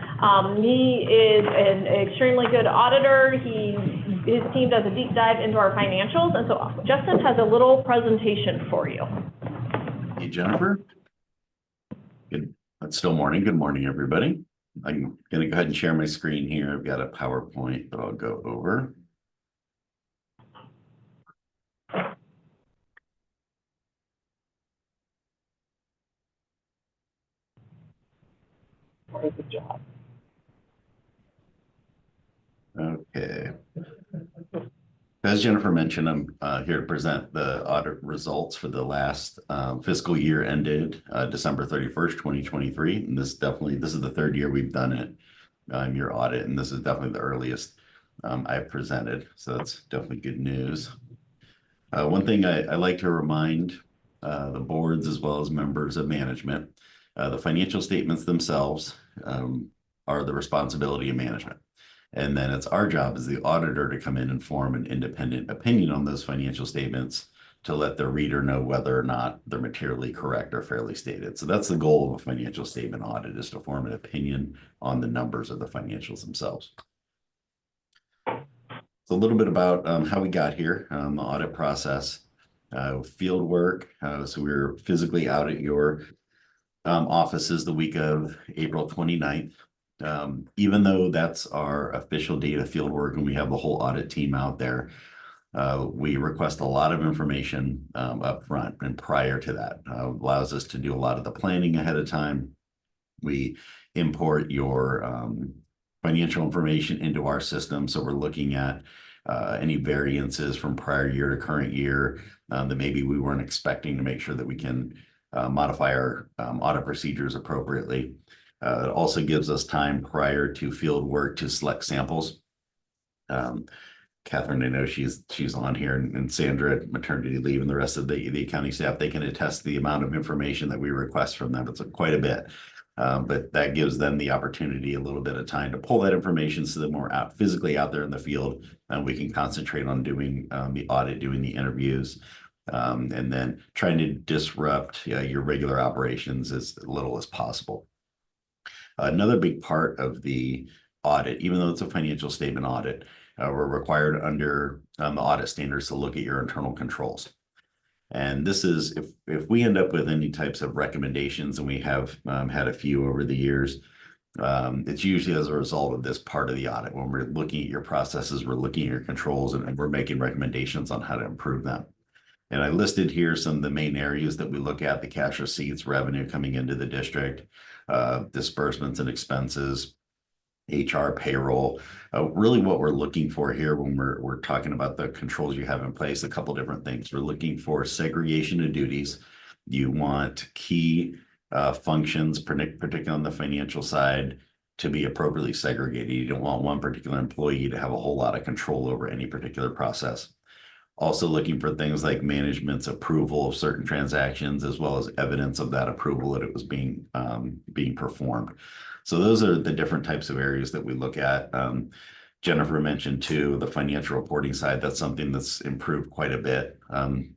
He is an extremely good auditor. His team does a deep dive into our financials. And so Justin has a little presentation for you. Hey, Jennifer. Good. It's still morning. Good morning, everybody. I'm going to go ahead and share my screen here. I've got a PowerPoint that I'll go over. Good job. Okay. As Jennifer mentioned, I'm here to present the audit results for the last fiscal year ended December 31st, 2023. And this is the 3rd year we've done it, your audit, and this is definitely the earliest I've presented, so that's definitely good news. One thing I like to remind the boards as well as members of management, the financial statements themselves are the responsibility of management. And then it's our job as the auditor to come in and form an independent opinion on those financial statements to let the reader know whether or not they're materially correct or fairly stated. So that's the goal of a financial statement audit, is to form an opinion on the numbers of the financials themselves. So a little bit about how we got here, the audit process, field work. So we were physically out at your offices the week of April 29th. Even though that's our official date of field work and we have the whole audit team out there, we request a lot of information up front and prior to that. Allows us to do a lot of the planning ahead of time. We import your financial information into our system. So we're looking at any variances from prior year to current year that maybe we weren't expecting, to make sure that we can modify our audit procedures appropriately. It also gives us time prior to field work to select samples. Catherine, I know she's on here, and Sandra at maternity leave, and the rest of the accounting staff, they can attest the amount of information that we request from them. It's quite a bit. But that gives them the opportunity, a little bit of time to pull that information so that we're physically out there in the field, and we can concentrate on doing the audit, doing the interviews, and then trying to disrupt your regular operations as little as possible. Another big part of the audit, even though it's a financial statement audit, we're required under the audit standards to look at your internal controls. And this is, if we end up with any types of recommendations, and we have had a few over the years, it's usually as a result of this part of the audit. When we're looking at your processes, we're looking at your controls, and we're making recommendations on how to improve them. And I listed here some of the main areas that we look at: the cash receipts, revenue coming into the district, disbursements and expenses, HR, payroll. Really what we're looking for here when we're talking about the controls you have in place, a couple different things. We're looking for segregation of duties. You want key functions, particularly on the financial side, to be appropriately segregated. You don't want one particular employee to have a whole lot of control over any particular process. Also looking for things like management's approval of certain transactions, as well as evidence of that approval that it was being performed. So those are the different types of areas that we look at. Jennifer mentioned too, the financial reporting side. That's something that's improved quite a bit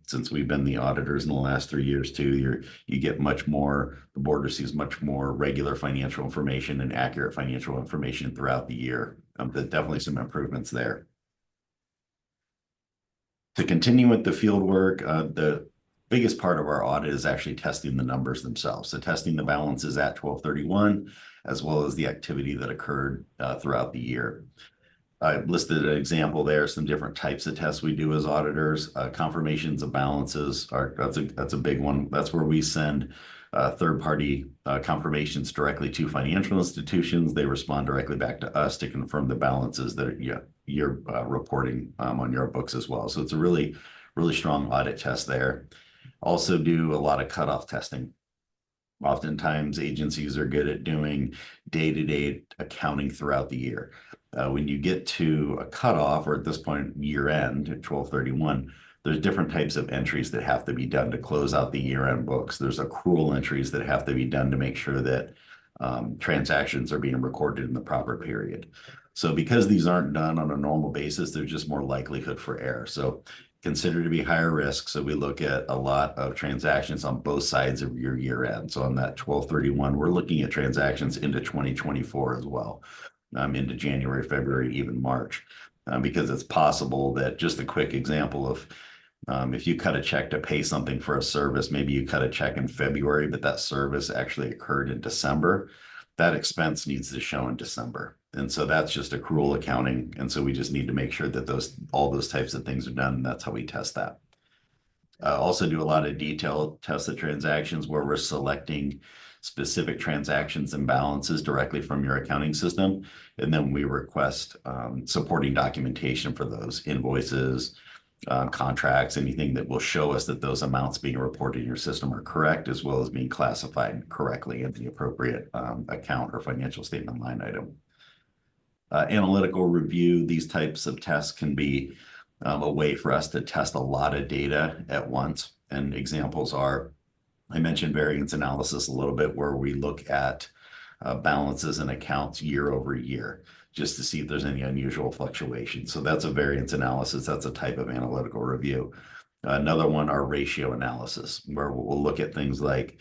since we've been the auditors in the last 3 years too. You get much more, the board receives much more regular financial information and accurate financial information throughout the year. There's definitely some improvements there. To continue with the field work, the biggest part of our audit is actually testing the numbers themselves. So testing the balances at 12/31, as well as the activity that occurred throughout the year. I listed an example there, some different types of tests we do as auditors. Confirmations of balances that's a big one. That's where we send third-party confirmations directly to financial institutions. They respond directly back to us to confirm the balances that you're reporting on your books as well. So it's a really, really strong audit test there. Also do a lot of cutoff testing. Oftentimes agencies are good at doing day-to-day accounting throughout the year. When you get to a cutoff, or at this point year end at 12/31, there's different types of entries that have to be done to close out the year-end books. There's accrual entries that have to be done to make sure that transactions are being recorded in the proper period. So because these aren't done on a normal basis, there's just more likelihood for error. So considered to be higher risk. So we look at a lot of transactions on both sides of your year end. So on that 12/31, we're looking at transactions into 2024 as well, into January, February, even March, because it's possible that, just a quick example of, if you cut a check to pay something for a service, maybe you cut a check in February, but that service actually occurred in December, that expense needs to show in December. And so that's just accrual accounting. And so we just need to make sure that all those types of things are done. And that's how we test that. Also do a lot of detailed tests of transactions where we're selecting specific transactions and balances directly from your accounting system. And then we request supporting documentation for those invoices, contracts, anything that will show us that those amounts being reported in your system are correct, as well as being classified correctly in the appropriate account or financial statement line item. Analytical review, these types of tests can be a way for us to test a lot of data at once. And examples are, I mentioned variance analysis a little bit, where we look at balances and accounts year over year, just to see if there's any unusual fluctuations. So that's a variance analysis. That's a type of analytical review. Another one are ratio analysis, where we'll look at things like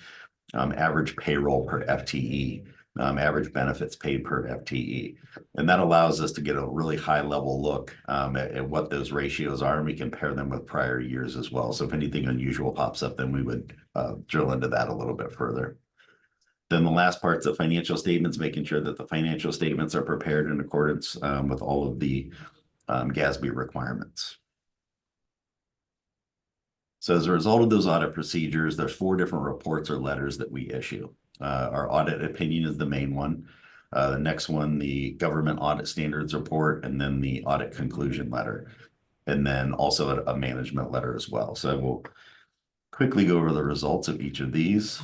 average payroll per FTE, average benefits paid per FTE. And that allows us to get a really high level look at what those ratios are, and we compare them with prior years as well. So if anything unusual pops up, then we would drill into that a little bit further. Then the last part's the financial statements, making sure that the financial statements are prepared in accordance with all of the GASB requirements. So as a result of those audit procedures, there's 4 different reports or letters that we issue. Our audit opinion is the main one. The next one, the government audit standards report, and then the audit conclusion letter, and then also a management letter as well. So I will quickly go over the results of each of these.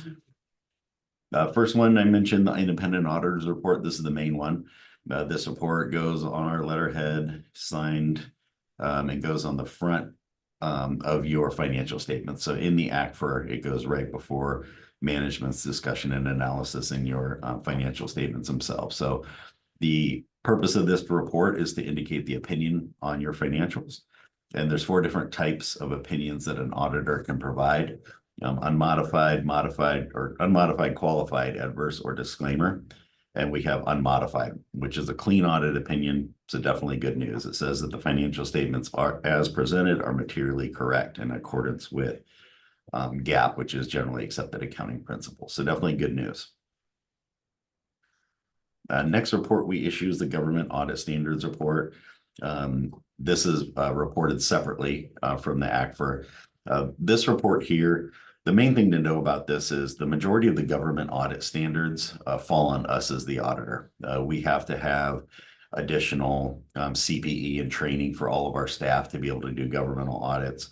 First one, I mentioned the independent auditors report. This is the main one. This report goes on our letterhead, signed, and goes on the front of your financial statements. So in the ACFR, it goes right before management's discussion and analysis in your financial statements themselves. So the purpose of this report is to indicate the opinion on your financials. And there's 4 different types of opinions that an auditor can provide: unmodified, modified, or unmodified, qualified, adverse, or disclaimer. And we have unmodified, which is a clean audit opinion. So definitely good news. It says that the financial statements are, as presented, are materially correct in accordance with GAAP, which is generally accepted accounting principles. So definitely good news. Next report we issue is the government audit standards report. This is reported separately from the ACFR. This report here, the main thing to know about this is the majority of the government audit standards fall on us as the auditor. We have to have additional CPE and training for all of our staff to be able to do governmental audits.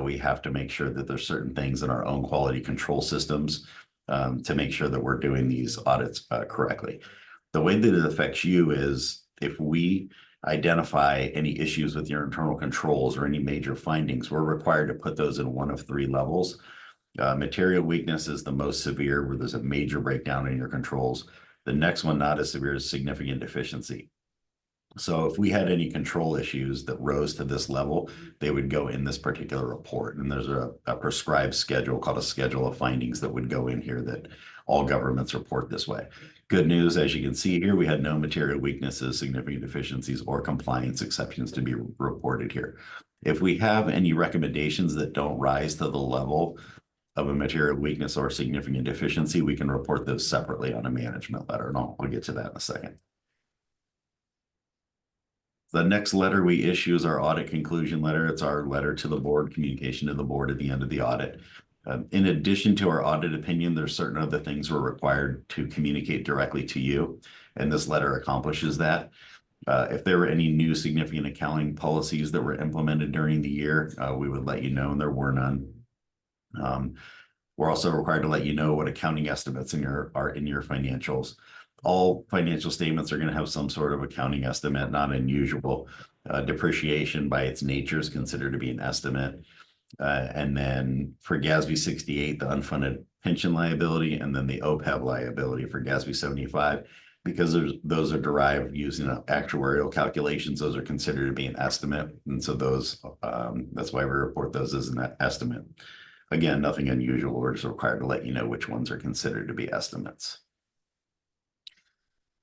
We have to make sure that there's certain things in our own quality control systems to make sure that we're doing these audits correctly. The way that it affects you is if we identify any issues with your internal controls or any major findings, we're required to put those in one of 3 levels. Material weakness is the most severe, where there's a major breakdown in your controls. The next one, not as severe, is significant deficiency. So if we had any control issues that rose to this level, they would go in this particular report. And there's a prescribed schedule called a schedule of findings that would go in here that all governments report this way. Good news, as you can see here, we had no material weaknesses, significant deficiencies, or compliance exceptions to be reported here. If we have any recommendations that don't rise to the level of a material weakness or significant deficiency, we can report those separately on a management letter, and I'll get to that in a second. The next letter we issue is our audit conclusion letter. It's our letter to the board, communication to the board at the end of the audit. In addition to our audit opinion, there's certain other things we're required to communicate directly to you, and this letter accomplishes that. If there were any new significant accounting policies that were implemented during the year, we would let you know, and there were none. We're also required to let you know what accounting estimates are in your financials. All financial statements are going to have some sort of accounting estimate, not unusual. Depreciation by its nature is considered to be an estimate. And then for GASB 68, the unfunded pension liability, and then the OPEB liability for GASB 75, because those are derived using actuarial calculations, those are considered to be an estimate. And so those, that's why we report those as an estimate. Again, nothing unusual. We're just required to let you know which ones are considered to be estimates.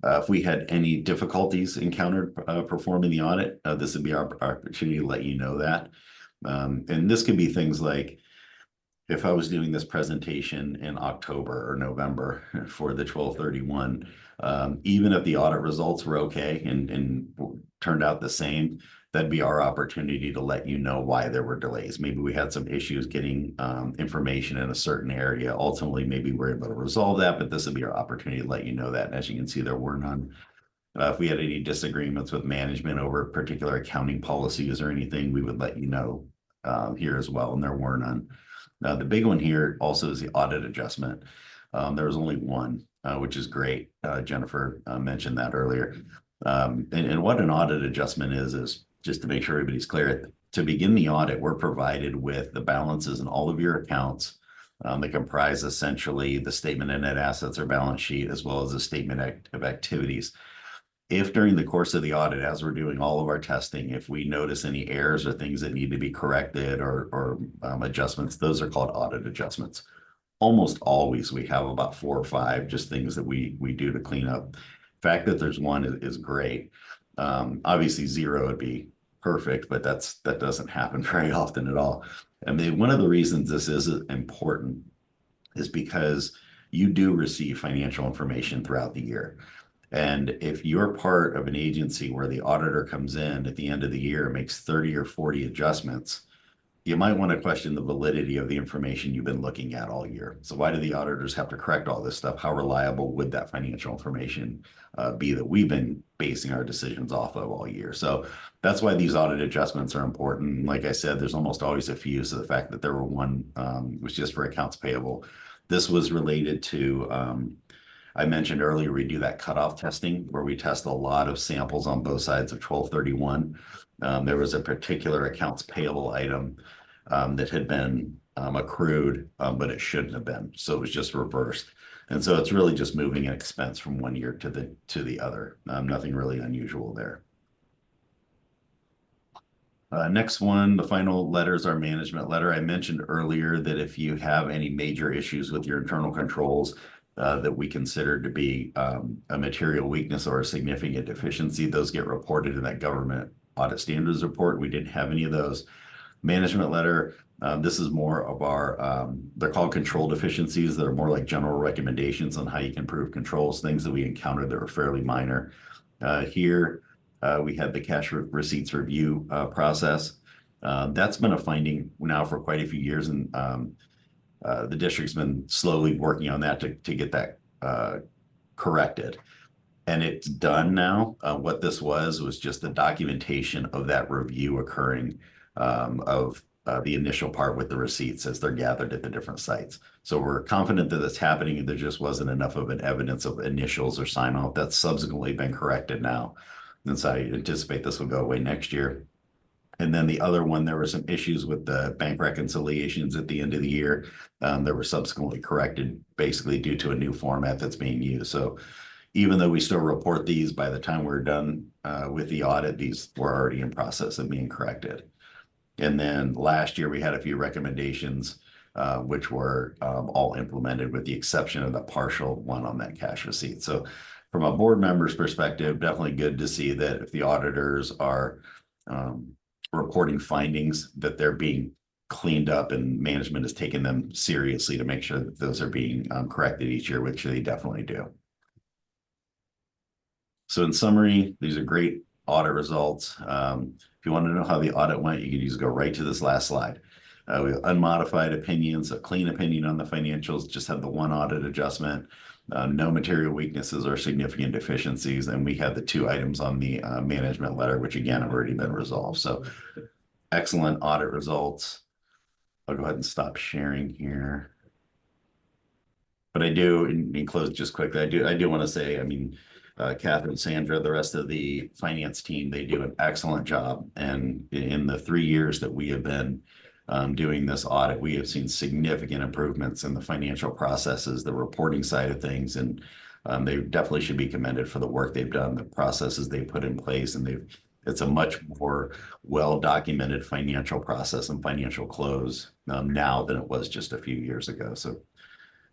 If we had any difficulties encountered performing the audit, this would be our opportunity to let you know that. And this could be things like, if I was doing this presentation in October or November for the 12/31, even if the audit results were okay and turned out the same, that'd be our opportunity to let you know why there were delays. Maybe we had some issues getting information in a certain area. Ultimately, maybe we're able to resolve that, but this would be our opportunity to let you know that. And as you can see, there were none. If we had any disagreements with management over particular accounting policies or anything, we would let you know here as well, and there were none. The big one here also is the audit adjustment. There was only one, which is great. Jennifer mentioned that earlier. And what an audit adjustment is just to make sure everybody's clear. To begin the audit, we're provided with the balances in all of your accounts that comprise essentially the statement of net assets or balance sheet, as well as a statement of activities. If during the course of the audit, as we're doing all of our testing, if we notice any errors or things that need to be corrected or adjustments, those are called audit adjustments. Almost always we have about 4 or 5 just things that we do to clean up. The fact that there's one is great. Obviously 0 would be perfect, but that doesn't happen very often at all. I mean, one of the reasons this is important is because you do receive financial information throughout the year. And if you're part of an agency where the auditor comes in at the end of the year, makes 30 or 40 adjustments, you might want to question the validity of the information you've been looking at all year. So why do the auditors have to correct all this stuff? How reliable would that financial information be that we've been basing our decisions off of all year? So that's why these audit adjustments are important. Like I said, there's almost always a few. So the fact that there were one was just for accounts payable. This was related to I mentioned earlier, we do that cutoff testing where we test a lot of samples on both sides of 1231. There was a particular accounts payable item that had been accrued, but it shouldn't have been. So it was just reversed. And so it's really just moving an expense from one year to the other. Nothing really unusual there. Next one, the final letter is our management letter. I mentioned earlier that if you have any major issues with your internal controls, that we consider to be a material weakness or a significant deficiency, those get reported in that government audit standards report. We didn't have any of those. Management letter, this is more of our, they're called control deficiencies that are more like general recommendations on how you can improve controls, things that we encountered that were fairly minor. Here, we had the cash receipts review process. That's been a finding now for quite a few years, and the district's been slowly working on that to get that corrected. And it's done now. What this was just the documentation of that review occurring of the initial part with the receipts as they're gathered at the different sites. So we're confident that it's happening, and there just wasn't enough of an evidence of initials or sign off. That's subsequently been corrected now. And so I anticipate this will go away next year. And then the other one, there were some issues with the bank reconciliations at the end of the year. They were subsequently corrected basically due to a new format that's being used. So even though we still report these, by the time we're done with the audit, these were already in process of being corrected. And then last year we had a few recommendations which were all implemented with the exception of the partial one on that cash receipt. So from a board member's perspective, definitely good to see that if the auditors are reporting findings, that they're being cleaned up and management is taking them seriously to make sure that those are being corrected each year, which they definitely do. So in summary, these are great audit results. If you want to know how the audit went, you can just go right to this last slide. We have unmodified opinions, a clean opinion on the financials, just had the one audit adjustment, no material weaknesses or significant deficiencies. And we had the 2 items on the management letter, which again have already been resolved. So excellent audit results. I'll go ahead and stop sharing here. But I do, in close just quickly, I do want to say, I mean, Catherine, Sandra, the rest of the finance team, they do an excellent job. And in the 3 years that we have been doing this audit, we have seen significant improvements in the financial processes, the reporting side of things, and they definitely should be commended for the work they've done, the processes they put in place, and it's a much more well-documented financial process and financial close now than it was just a few years ago. So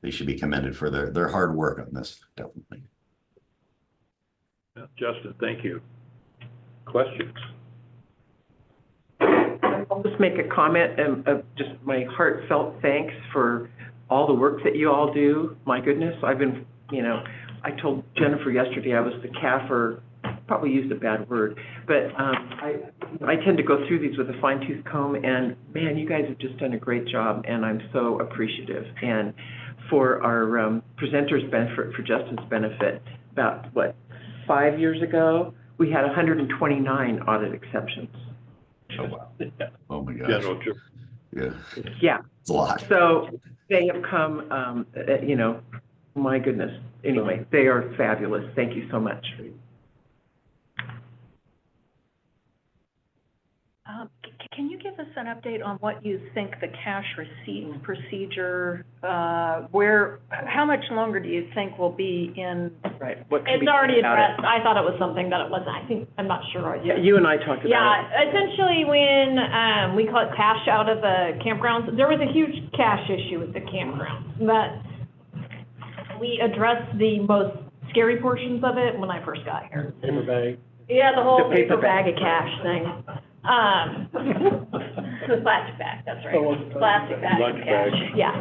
they should be commended for their hard work on this, definitely. Justin, thank you. Questions? I'll just make a comment of just my heartfelt thanks for all the work that you all do. My goodness, I've been, I told Jennifer yesterday I was the CAFR, probably used a bad word, but I tend to go through these with a fine-tooth comb, and man, you guys have just done a great job, and I'm so appreciative. And for our presenters' benefit, for Justin's benefit, about, 5 years ago, we had 129 audit exceptions. Oh, wow. Oh, my gosh. Yeah. Yeah. It's a lot. So they have come, my goodness. Anyway, they are fabulous. Thank you so much. Can you give us an update on what you think the cash receipt procedure, how much longer do you think will be in? Right, what can It's be already done about it? addressed. I thought it was something that it wasn't. I'm not sure. Yeah, you and I talked about it. Yeah, essentially when, we call it cash out of the campgrounds, there was a huge cash issue with the campgrounds. But we addressed the most scary portions of it when I first got here. Paper bag. Yeah, the whole The paper paper bag of cash thing. The plastic bag, that's right. Plastic bag of Lunch cash, bag. yeah.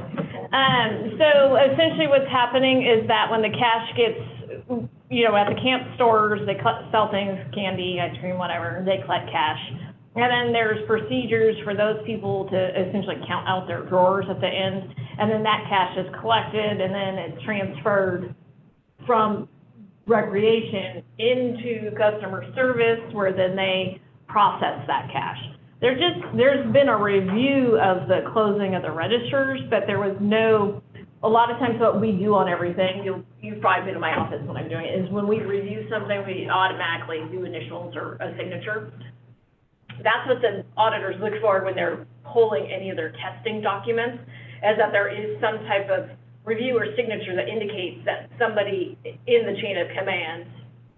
So essentially what's happening is that when the cash gets, at the camp stores, they sell things, candy, ice cream, whatever, they collect cash. And then there's procedures for those people to essentially count out their drawers at the end. And then that cash is collected and then it's transferred from recreation into customer service where then they process that cash. There's been a review of the closing of the registers, but there was a lot of times what we do on everything, you've probably been in my office when I'm doing it, is when we review something, we automatically do initials or a signature. That's what the auditors look for when they're pulling any of their testing documents, is that there is some type of review or signature that indicates that somebody in the chain of command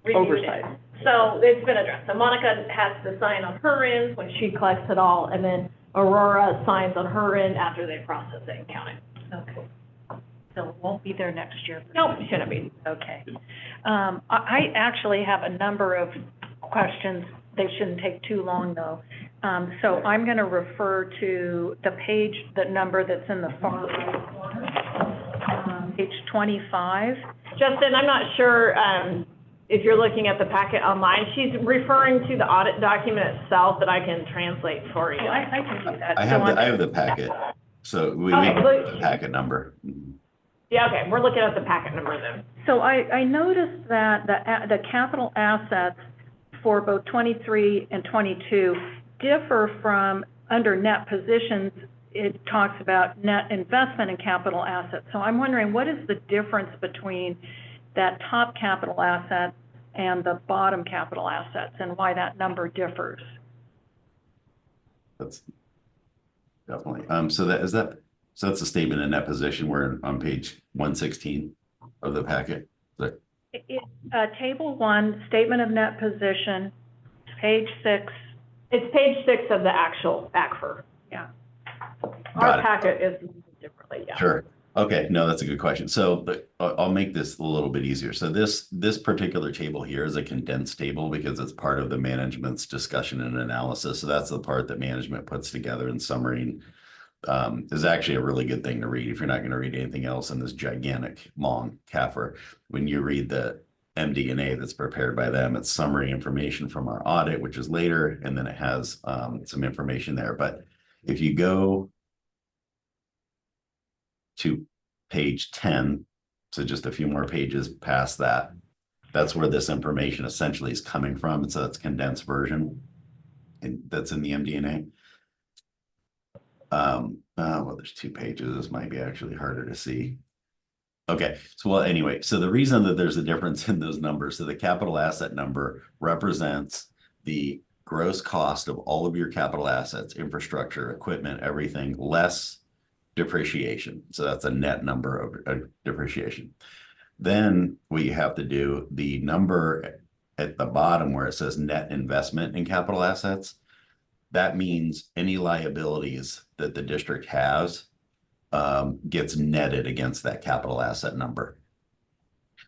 reviewed it. Oversight. So it's been addressed. So Monica has to sign on her end when she collects it all, and then Aurora signs on her end after they process it and count it. Okay. So it won't be there next year? Nope, it shouldn't be. Okay. I actually have a number of questions. They shouldn't take too long, though. So I'm going to refer to the number that's in the far right corner, page 25. Justin, I'm not sure if you're looking at the packet online. She's referring to the audit document itself that I can translate for you. Oh, I can do that. I have the packet, so we Okay, have the packet number. Yeah, okay, we're looking at the packet number then. So I noticed that the capital assets for both 23 and 22 differ from, under net positions, it talks about net investment in capital assets. So I'm wondering, what is the difference between that top capital asset and the bottom capital assets, and why that number differs? That's definitely, so that's a statement in net position. We're on page 116 of the packet. Table 1, statement of net position, page 6. It's page 6 of the actual ACFR. Yeah. Our packet is differently, yeah. Sure. Okay, no, that's a good question. So I'll make this a little bit easier. So this particular table here is a condensed table because it's part of the management's discussion and analysis. So that's the part that management puts together in summary. Is actually a really good thing to read if you're not going to read anything else in this gigantic, long CAFR. When you read the MD&A that's prepared by them, it's summary information from our audit, which is later, and then it has some information there. But if you go to page 10, so just a few more pages past that, that's where this information essentially is coming from. So that's condensed version that's in the MD&A. Well, there's 2 pages. This might be actually harder to see. Okay, so well, anyway, so the reason that there's a difference in those numbers, so the capital asset number represents the gross cost of all of your capital assets, infrastructure, equipment, everything, less depreciation. So that's a net number of depreciation. Then what you have to do, the number at the bottom where it says net investment in capital assets, that means any liabilities that the district has gets netted against that capital asset number.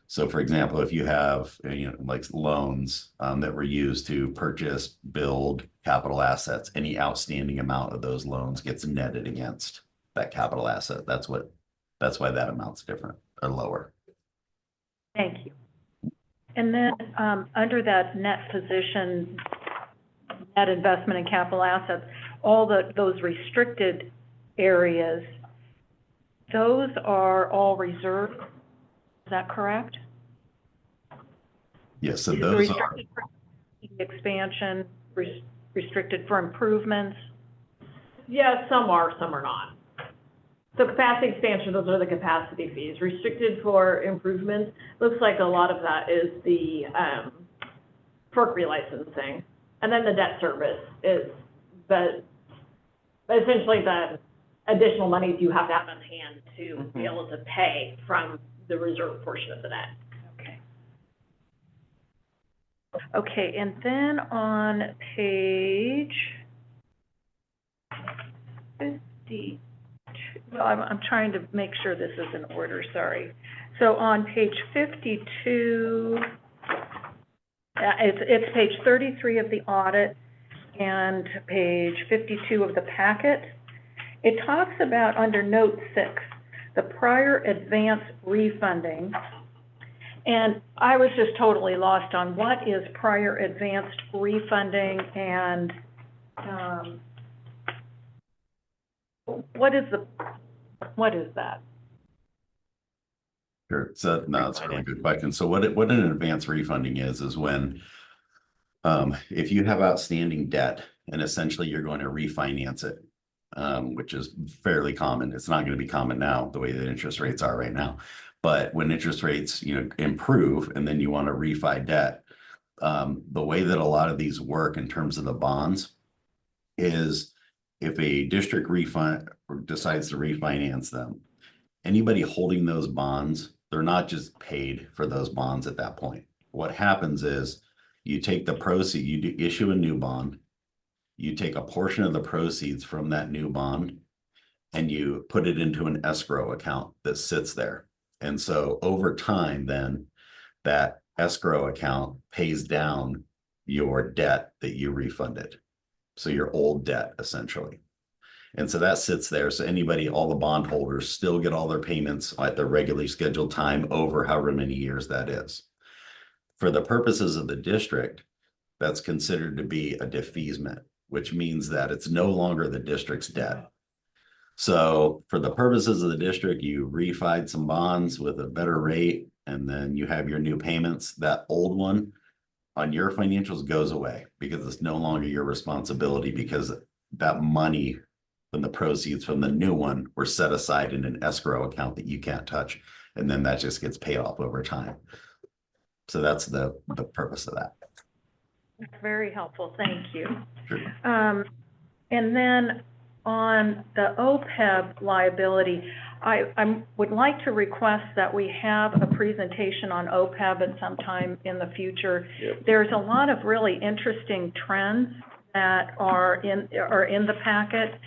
So for example, if you have, like loans that were used to purchase, build capital assets, any outstanding amount of those loans gets netted against that capital asset. That's why that amount's different or lower. Thank you. And then under that net position, net investment in capital assets, all those restricted areas, those are all reserved. Is that correct? Yes, so Is those restricted for expansion, restricted for improvements? Yeah, some are not. So capacity expansion, those are the capacity fees. Restricted for improvements, looks like a lot of that is the FERC relicensing. And then the debt service is the essentially the additional monies you have to have on hand to be able to pay from the reserve portion of the debt. Okay. Okay, and then on page 52, well, I'm trying to make sure this is in order, sorry. So on page 52, it's page 33 of the audit and page 52 of the packet. It talks about under note 6, the prior advance refunding. And I was just totally lost on what is prior advanced refunding and what is that? Sure. So, no, it's a really good question. So what an advance refunding is when, if you have outstanding debt and essentially you're going to refinance it, which is fairly common. It's not going to be common now, the way that interest rates are right now. But when interest rates, improve and then you want to refi debt, the way that a lot of these work in terms of the bonds is if a district decides to refinance them, anybody holding those bonds, they're not just paid for those bonds at that point. What happens is you take the proceeds, you issue a new bond, you take a portion of the proceeds from that new bond and you put it into an escrow account that sits there. And so over time, then that escrow account pays down your debt that you refunded. So your old debt essentially. And so that sits there. So all the bondholders still get all their payments at their regularly scheduled time over however many years that is. For the purposes of the district, that's considered to be a defeasance, which means that it's no longer the district's debt. So for the purposes of the district, you refied some bonds with a better rate, and then you have your new payments. That old one on your financials goes away because it's no longer your responsibility, because that money from the proceeds from the new one were set aside in an escrow account that you can't touch. And then that just gets paid off over time. So that's the purpose of that. That's very helpful, thank you. Sure. And then on the OPEB liability, I would like to request that we have a presentation on OPEB at some time in the future. Yep. There's a lot of really interesting trends that are in the packet.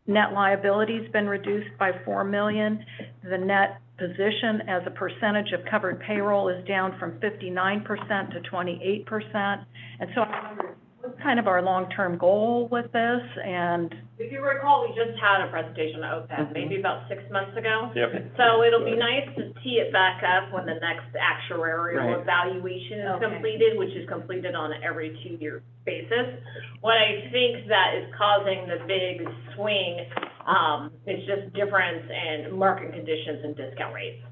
Net liability's been reduced by $4 million. The net position as a percentage of covered payroll is down from 59% to 28%. And so I wonder, what's kind of our long-term goal with this? And If you recall, we just had a presentation on OPEB, maybe about 6 months ago. Yep. So it'll be nice to tee it back up when the next actuarial evaluation is completed, which is completed on an every 2-year basis. What I think that is causing the big swing is just difference in market conditions and discount rates.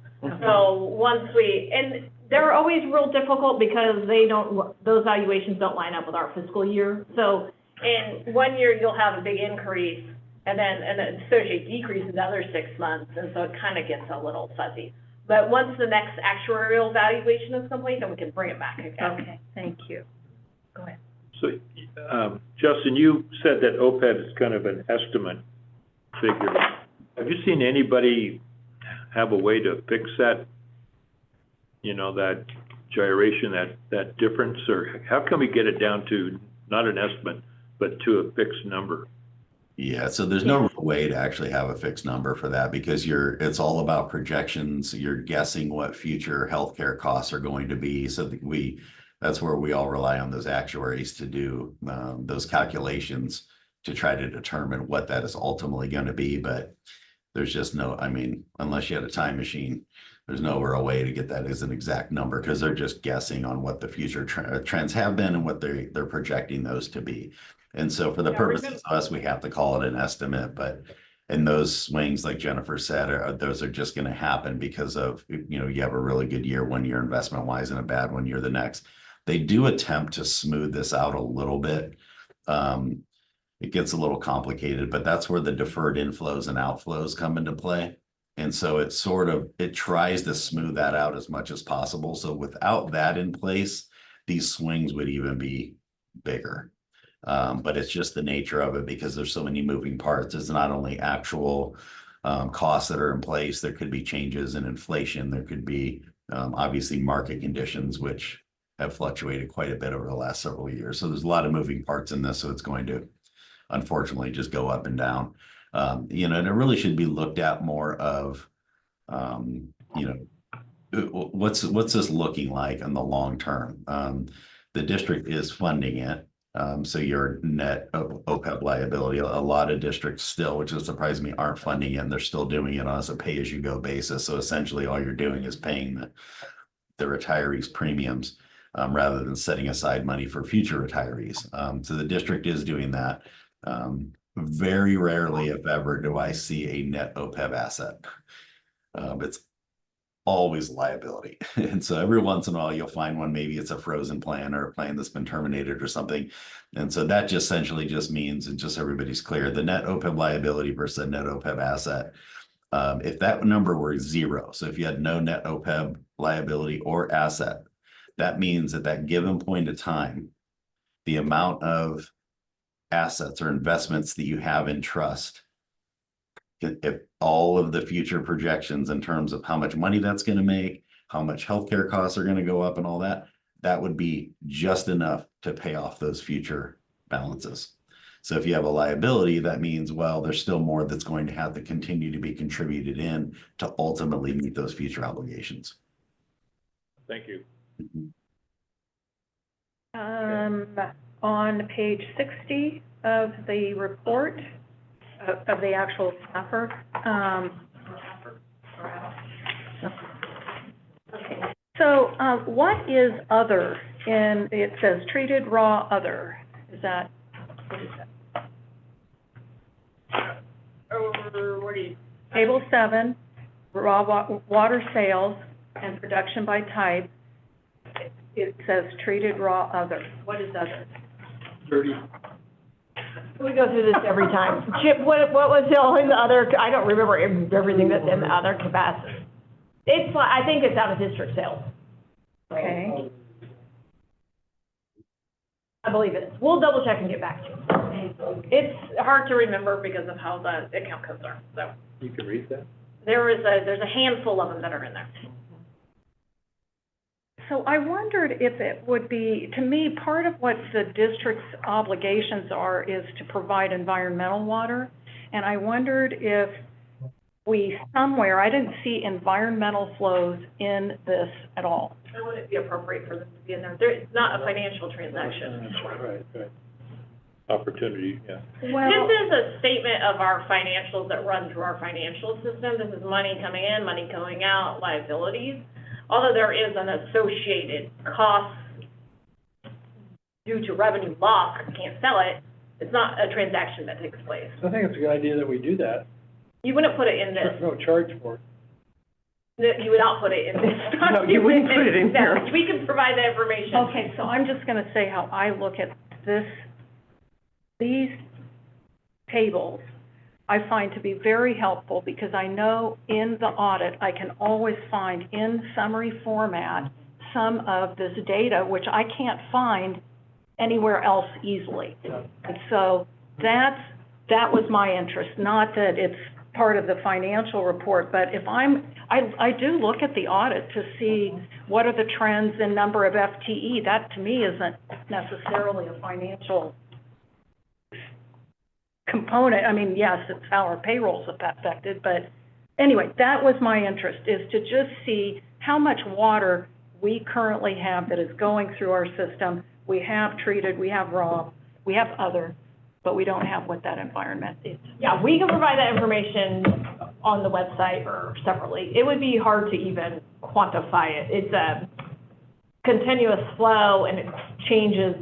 So and they're always real difficult because those valuations don't line up with our fiscal year. So in 1 year, you'll have a big increase and then an associated decrease in the other 6 months. And so it kind of gets a little fuzzy. But once the next actuarial valuation is complete, then we can bring it back again. Okay, thank you. Go ahead. So, Justin, you said that OPEB is kind of an estimate figure. Have you seen anybody have a way to fix that, that gyration, that difference? Or how can we get it down to not an estimate, but to a fixed number? Yeah, so there's no real way to actually have a fixed number for that, because it's all about projections. You're guessing what future healthcare costs are going to be. So that's where we all rely on those actuaries to do those calculations to try to determine what that is ultimately going to be. But there's just unless you had a time machine, there's no real way to get that as an exact number, because they're just guessing on what the future trends have been and what they're projecting those to be. And so for the purposes of us, we have to call it an estimate. But in those swings, like Jennifer said, those are just going to happen because of, you have a really good year 1 year investment wise and a bad 1 year the next. They do attempt to smooth this out a little bit. It gets a little complicated, but that's where the deferred inflows and outflows come into play. And so it tries to smooth that out as much as possible. So without that in place, these swings would even be bigger. But it's just the nature of it because there's so many moving parts. It's not only actual costs that are in place. There could be changes in inflation. There could be obviously market conditions, which have fluctuated quite a bit over the last several years. So there's a lot of moving parts in this. So it's going to unfortunately just go up and down. And it really should be looked at more of, what's this looking like in the long term? The district is funding it. So your net OPEB liability, a lot of districts still, which has surprised me, aren't funding it, and they're still doing it as a pay-as-you-go basis. So essentially all you're doing is paying the retirees' premiums rather than setting aside money for future retirees. So the district is doing that. Very rarely, if ever, do I see a net OPEB asset. It's always liability. And so every once in a while you'll find one, maybe it's a frozen plan or a plan that's been terminated or something. And so that just essentially just means, and just everybody's clear, the net OPEB liability versus the net OPEB asset. If that number were zero, so if you had no net OPEB liability or asset, that means at that given point of time, the amount of assets or investments that you have in trust, if all of the future projections in terms of how much money that's going to make, how much healthcare costs are going to go up and all that, that would be just enough to pay off those future balances. So if you have a liability, that means, well, there's still more that's going to have to continue to be contributed in to ultimately meet those future obligations. Thank you. On page 60 of the report, of the actual staffer, so what is other? And it says treated raw other. Is that, what is that? What do you? Table 7, raw water sales and production by type. It says treated raw other. What is other? Dirty. We go through this every time. Chip, what was all in the other? I don't remember everything that's in the other capacity. I think it's out of district sales. Okay. I believe it is. We'll double check and get back to you. It's hard to remember because of how the account codes are, so. You can read that? There's a handful of them that are in there. So I wondered if it would be, to me, part of what the district's obligations are is to provide environmental water. And I wondered if we somewhere, I didn't see environmental flows in this at all. It wouldn't be appropriate for them to be in there. It's not a financial transaction. Right. Opportunity, yeah. Well, this is a statement of our financials that run through our financial system. This is money coming in, money going out, liabilities. Although there is an associated cost due to revenue loss, you can't sell it, it's not a transaction that takes place. I think it's a good idea that we do that. You wouldn't put it in this. There's no charge for it. You would not put it in this. No, you wouldn't put it in there. No, we can provide that information. okay, so I'm just going to say how I look at these tables. I find to be very helpful because I know in the audit, I can always find in summary format some of this data, which I can't find anywhere else easily. And so that was my interest, not that it's part of the financial report, but if I do look at the audit to see what are the trends in number of FTE. That to me isn't necessarily a financial component. I mean, yes, it's how our payroll's affected, but anyway, that was my interest, is to just see how much water we currently have that is going through our system. We have treated, we have raw, we have other, but we don't have what that environment is. Yeah, we can provide that information on the website or separately. It would be hard to even quantify it. It's a continuous flow and it changes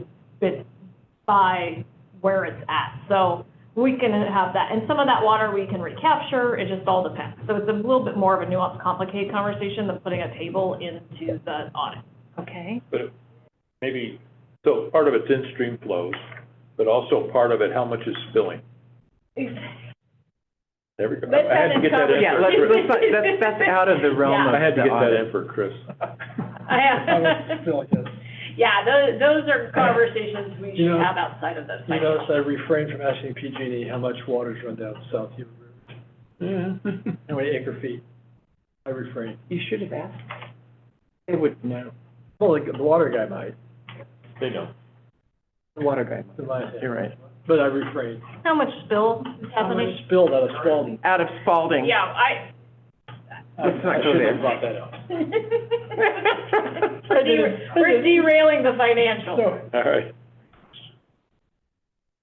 by where it's at. So we can have that. And some of that water we can recapture. It just all depends. So it's a little bit more of a nuanced, complicated conversation than putting a table into the audit. Okay. But maybe, so part of it's in-stream flows, but also part of it, how much is spilling? There we go. I had to get that in. Yeah, that's out of the realm of I had to the get that audit. in for Chris. Yeah, those are conversations we You should know- have outside of the You notice I refrained from asking PG&E how much water's run down South Human River. How many acre feet? I refrained. You should have asked. They would know. Well, the water guy might. They know. The water guy. In my head. You're right. But I refrained. How much spill is How much happening? spilled out of Spalding? Out of Spalding. Yeah, Let's not I go shouldn't there. have brought that up. we're derailing the financials. All right.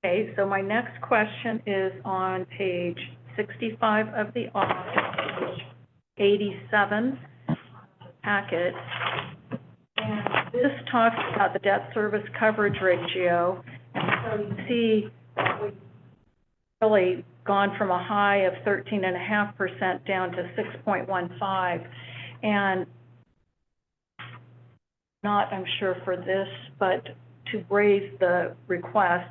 Okay, so my next question is on page 65 of the audit, page 87 packet. And this talks about the debt service coverage ratio. And so you see that we've really gone from a high of 13.5% down to 6.15. And not, I'm sure, for this, but to raise the request,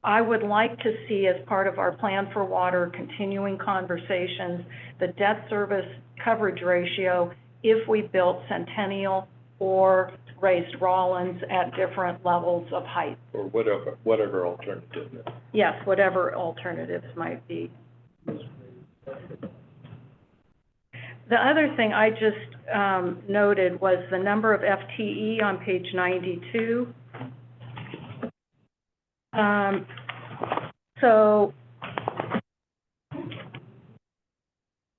I would like to see, as part of our plan for water continuing conversations, the debt service coverage ratio if we built Centennial or raised Rollins at different levels of height. Or whatever alternative. Yes, whatever alternatives might be. The other thing I just noted was the number of FTE on page 92. So,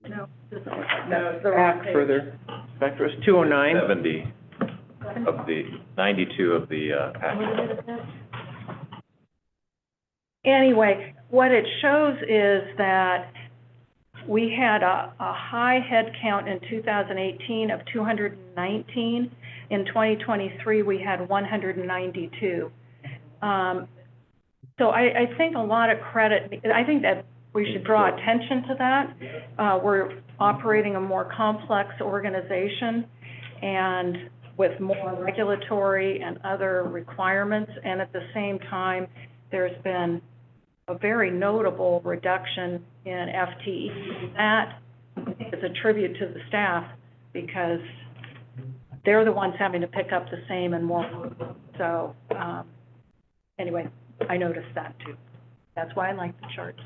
no, this is that's the wrong Back page. further. Back for us, 209. 70 of the, 92 of the package. Anyway, what it shows is that we had a high head count in 2018 of 219. In 2023, we had 192. So I think a lot of credit, I think that we should draw attention to that. We're operating a more complex organization and with more regulatory and other requirements, and at the same time, there's been a very notable reduction in FTE. That is a tribute to the staff because they're the ones having to pick up the same and more work. So, anyway, I noticed that too. That's why I like the charts.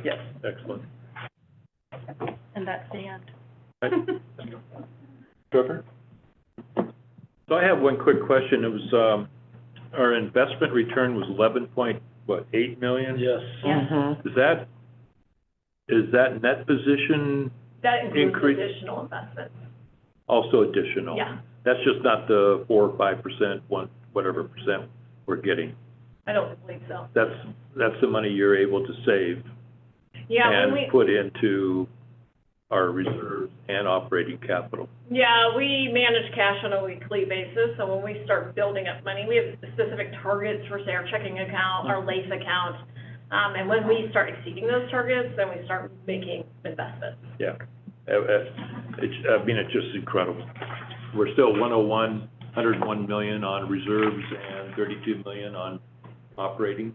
Yes. Excellent. And that's the end. Trevor? So I have one quick question. It was, our investment return was 11.8 million? Yes. Mm-hmm. Is that net position That includes increase? additional investments. Also additional? Yeah. That's just not the 4 or 5%, whatever percent we're getting. I don't believe so. That's the money you're able to save Yeah, when and put into our reserves and operating capital. Yeah, we manage cash on a weekly basis, so when we start building up money, we have specific targets for, say, our checking account, our LACE account, and when we start exceeding those targets, then we start making investments. Yeah. It's just incredible. We're still 101 million on reserves and 32 million on operating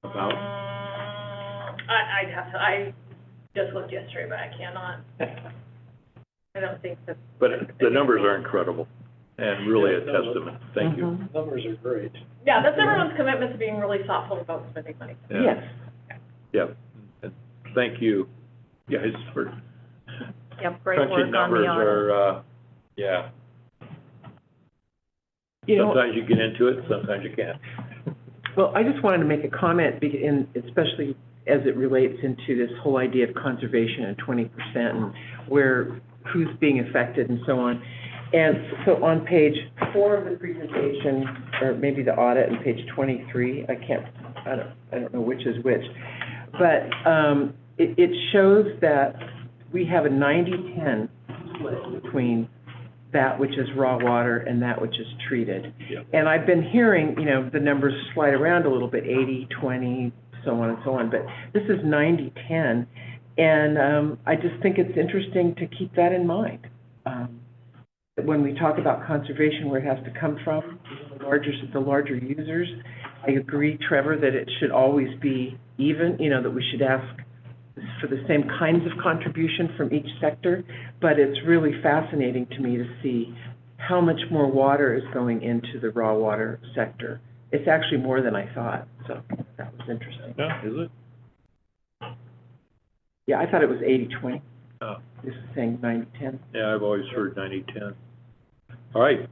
about. I'd have to, I just looked yesterday, but I cannot. I don't think that. But the numbers are incredible and really a testament. Thank you. Numbers are great. Yeah, that's everyone's commitment to being really thoughtful about spending money. Yeah. Yes. Yeah. And thank you guys for Yep, great work crunching on the numbers audit. are, yeah. You know, Sometimes you get into it, sometimes you can't. well, I just wanted to make a comment, especially as it relates into this whole idea of conservation and 20% and who's being affected and so on. And so on page 4 of the presentation, or maybe the audit, and page 23, I don't know which is which, but it shows that we have a 90-10 split between that which is raw water and that which is treated. Yep. And I've been hearing, the numbers slide around a little bit, 80-20, so on and so on, but this is 90-10, and I just think it's interesting to keep that in mind. When we talk about conservation, where it has to come from, the larger users, I agree, Trevor, that it should always be even, that we should ask for the same kinds of contribution from each sector, but it's really fascinating to me to see how much more water is going into the raw water sector. It's actually more than I thought, so that was interesting. Yeah, is it? Yeah, I thought it was 80-20. Oh. This is saying 90-10. Yeah, I've always heard 90-10. All right,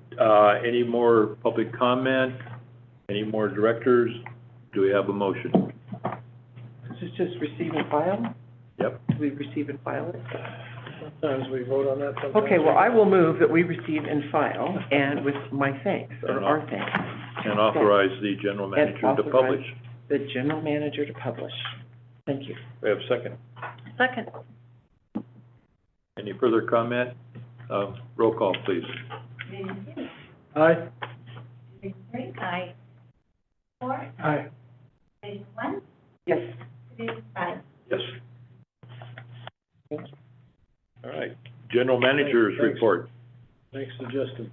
any more public comment? Any more directors? Do we have a motion? This is just receive and file? Yep. Do we receive and file it? Sometimes we vote on that, sometimes. Okay, well, I will move that we receive and file, and with my thanks, or our thanks. And authorize the general manager to authorize publish. The general manager to publish. Thank you. We have a second. Second. Any further comment? Roll call, please. Aye. Aye. Four, Aye. one, Yes. five. Yes. All right, general manager's Thanks. report. Thanks to Justin.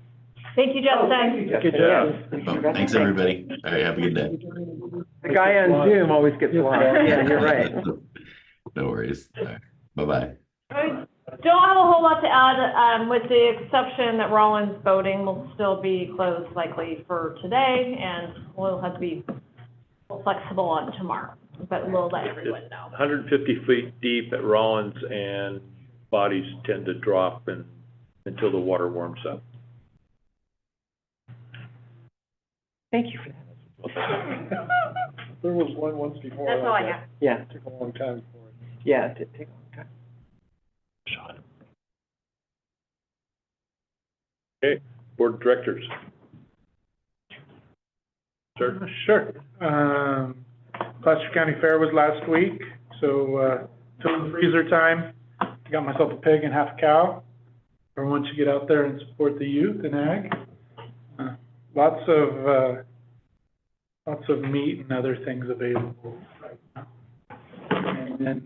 Thank you, Justin. Good job. Well, thanks, everybody. All right, have a good day. The guy on Zoom always gets lost. Yeah, you're right. No worries. All right, bye-bye. Don't have a whole lot to add, with the exception that Rollins voting will still be closed likely for today, and we'll have to be flexible on tomorrow, but we'll let everyone know. 150 feet deep at Rollins, and bodies tend to drop until the water warms up. Thank you for that. There was one once before. That's all I like have. Yeah, that. Took a long time for it. yeah, it did take a long time. Okay, board of directors. Sir? Sure. Placer County Fair was last week, so, till the freezer time, got myself a pig and half a cow. Everyone should get out there and support the youth and ag. Lots of meat and other things available right now. And then,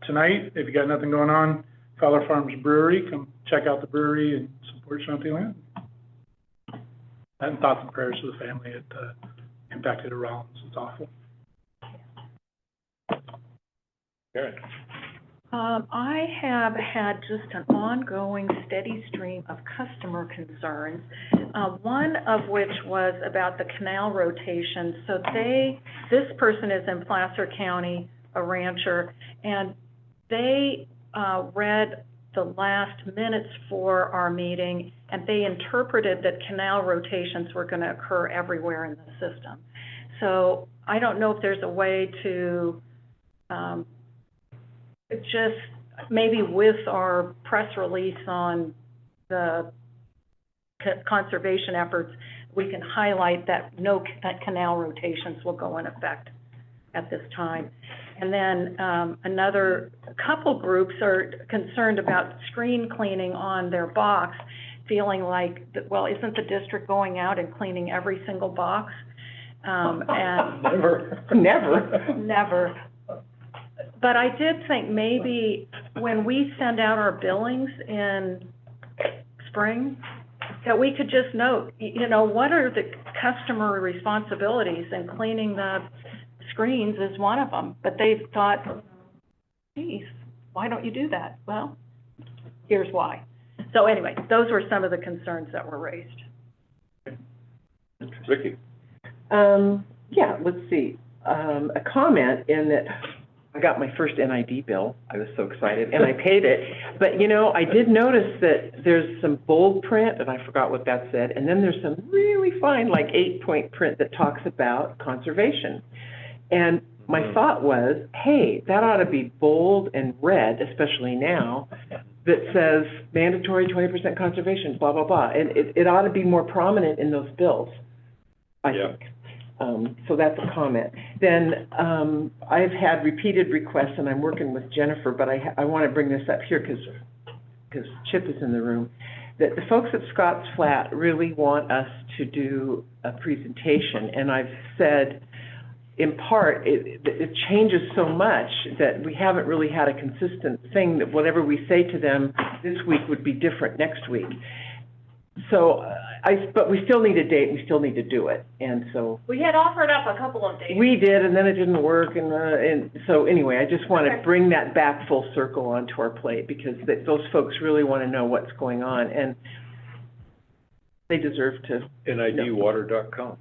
tonight, if you got nothing going on, Fowler Farms Brewery, come check out the brewery and support Shantyland. And thoughts and prayers to the family impacted at Rollins. It's awful. Karen? I have had just an ongoing steady stream of customer concerns, one of which was about the canal rotation. So this person is in Placer County, a rancher, and they read the last minutes for our meeting, and they interpreted that canal rotations were going to occur everywhere in the system. So I don't know if there's a way to just maybe with our press release on the conservation efforts, we can highlight that that canal rotations will go in effect at this time. And then another couple groups are concerned about screen cleaning on their box, feeling like, well, isn't the district going out and cleaning every single box? And Never. But I did think maybe when we send out our billings in spring, that we could just note, what are the customer responsibilities, and cleaning the screens is one of them. But they thought, geez, why don't you do that? Well, here's why. So anyway, those were some of the concerns that were raised. Ricky? Yeah, let's see. A comment in that I got my first NID bill. I was so excited, and I paid it. But, I did notice that there's some bold print, and I forgot what that said, and then there's some really fine, like 8-point print that talks about conservation. And my thought was, hey, that ought to be bold and red, especially now, that says mandatory 20% conservation, blah, blah, blah. And it ought to be more prominent in those bills, I think. So that's a comment. Then I've had repeated requests, and I'm working with Jennifer, but I want to bring this up here because Chip is in the room, that the folks at Scotts Flat really want us to do a presentation. And I've said, in part, it changes so much that we haven't really had a consistent thing that whatever we say to them this week would be different next week. So, but we still need a date, we still need to do it, and so. We had offered up a couple of dates. We did, and then it didn't work, and so anyway, I just want to bring that back full circle onto our plate, because those folks really want to know what's going on. And They deserve to. NIDwater.com.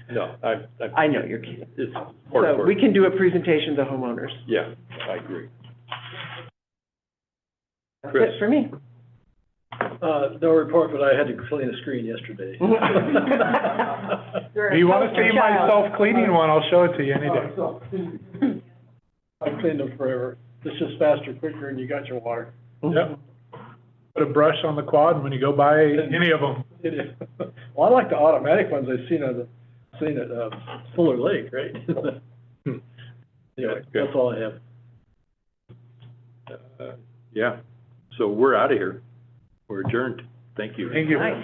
No, I know, you're kidding. It's So we can do a presentation to homeowners. Yeah, I agree. That's Chris? it for me. No report, but I had to clean a screen yesterday. If you want to see my self-cleaning one, I'll show it to you any day. I've cleaned them forever. It's just faster, quicker, and you got your water. Yep. Put a brush on the quad and when you go by any of them. It is. Well, I like the automatic ones I've seen at Fuller Lake, right? Anyway, that's all I have. Yeah, so we're out of here. We're adjourned. Thank you. Thank you. Nice.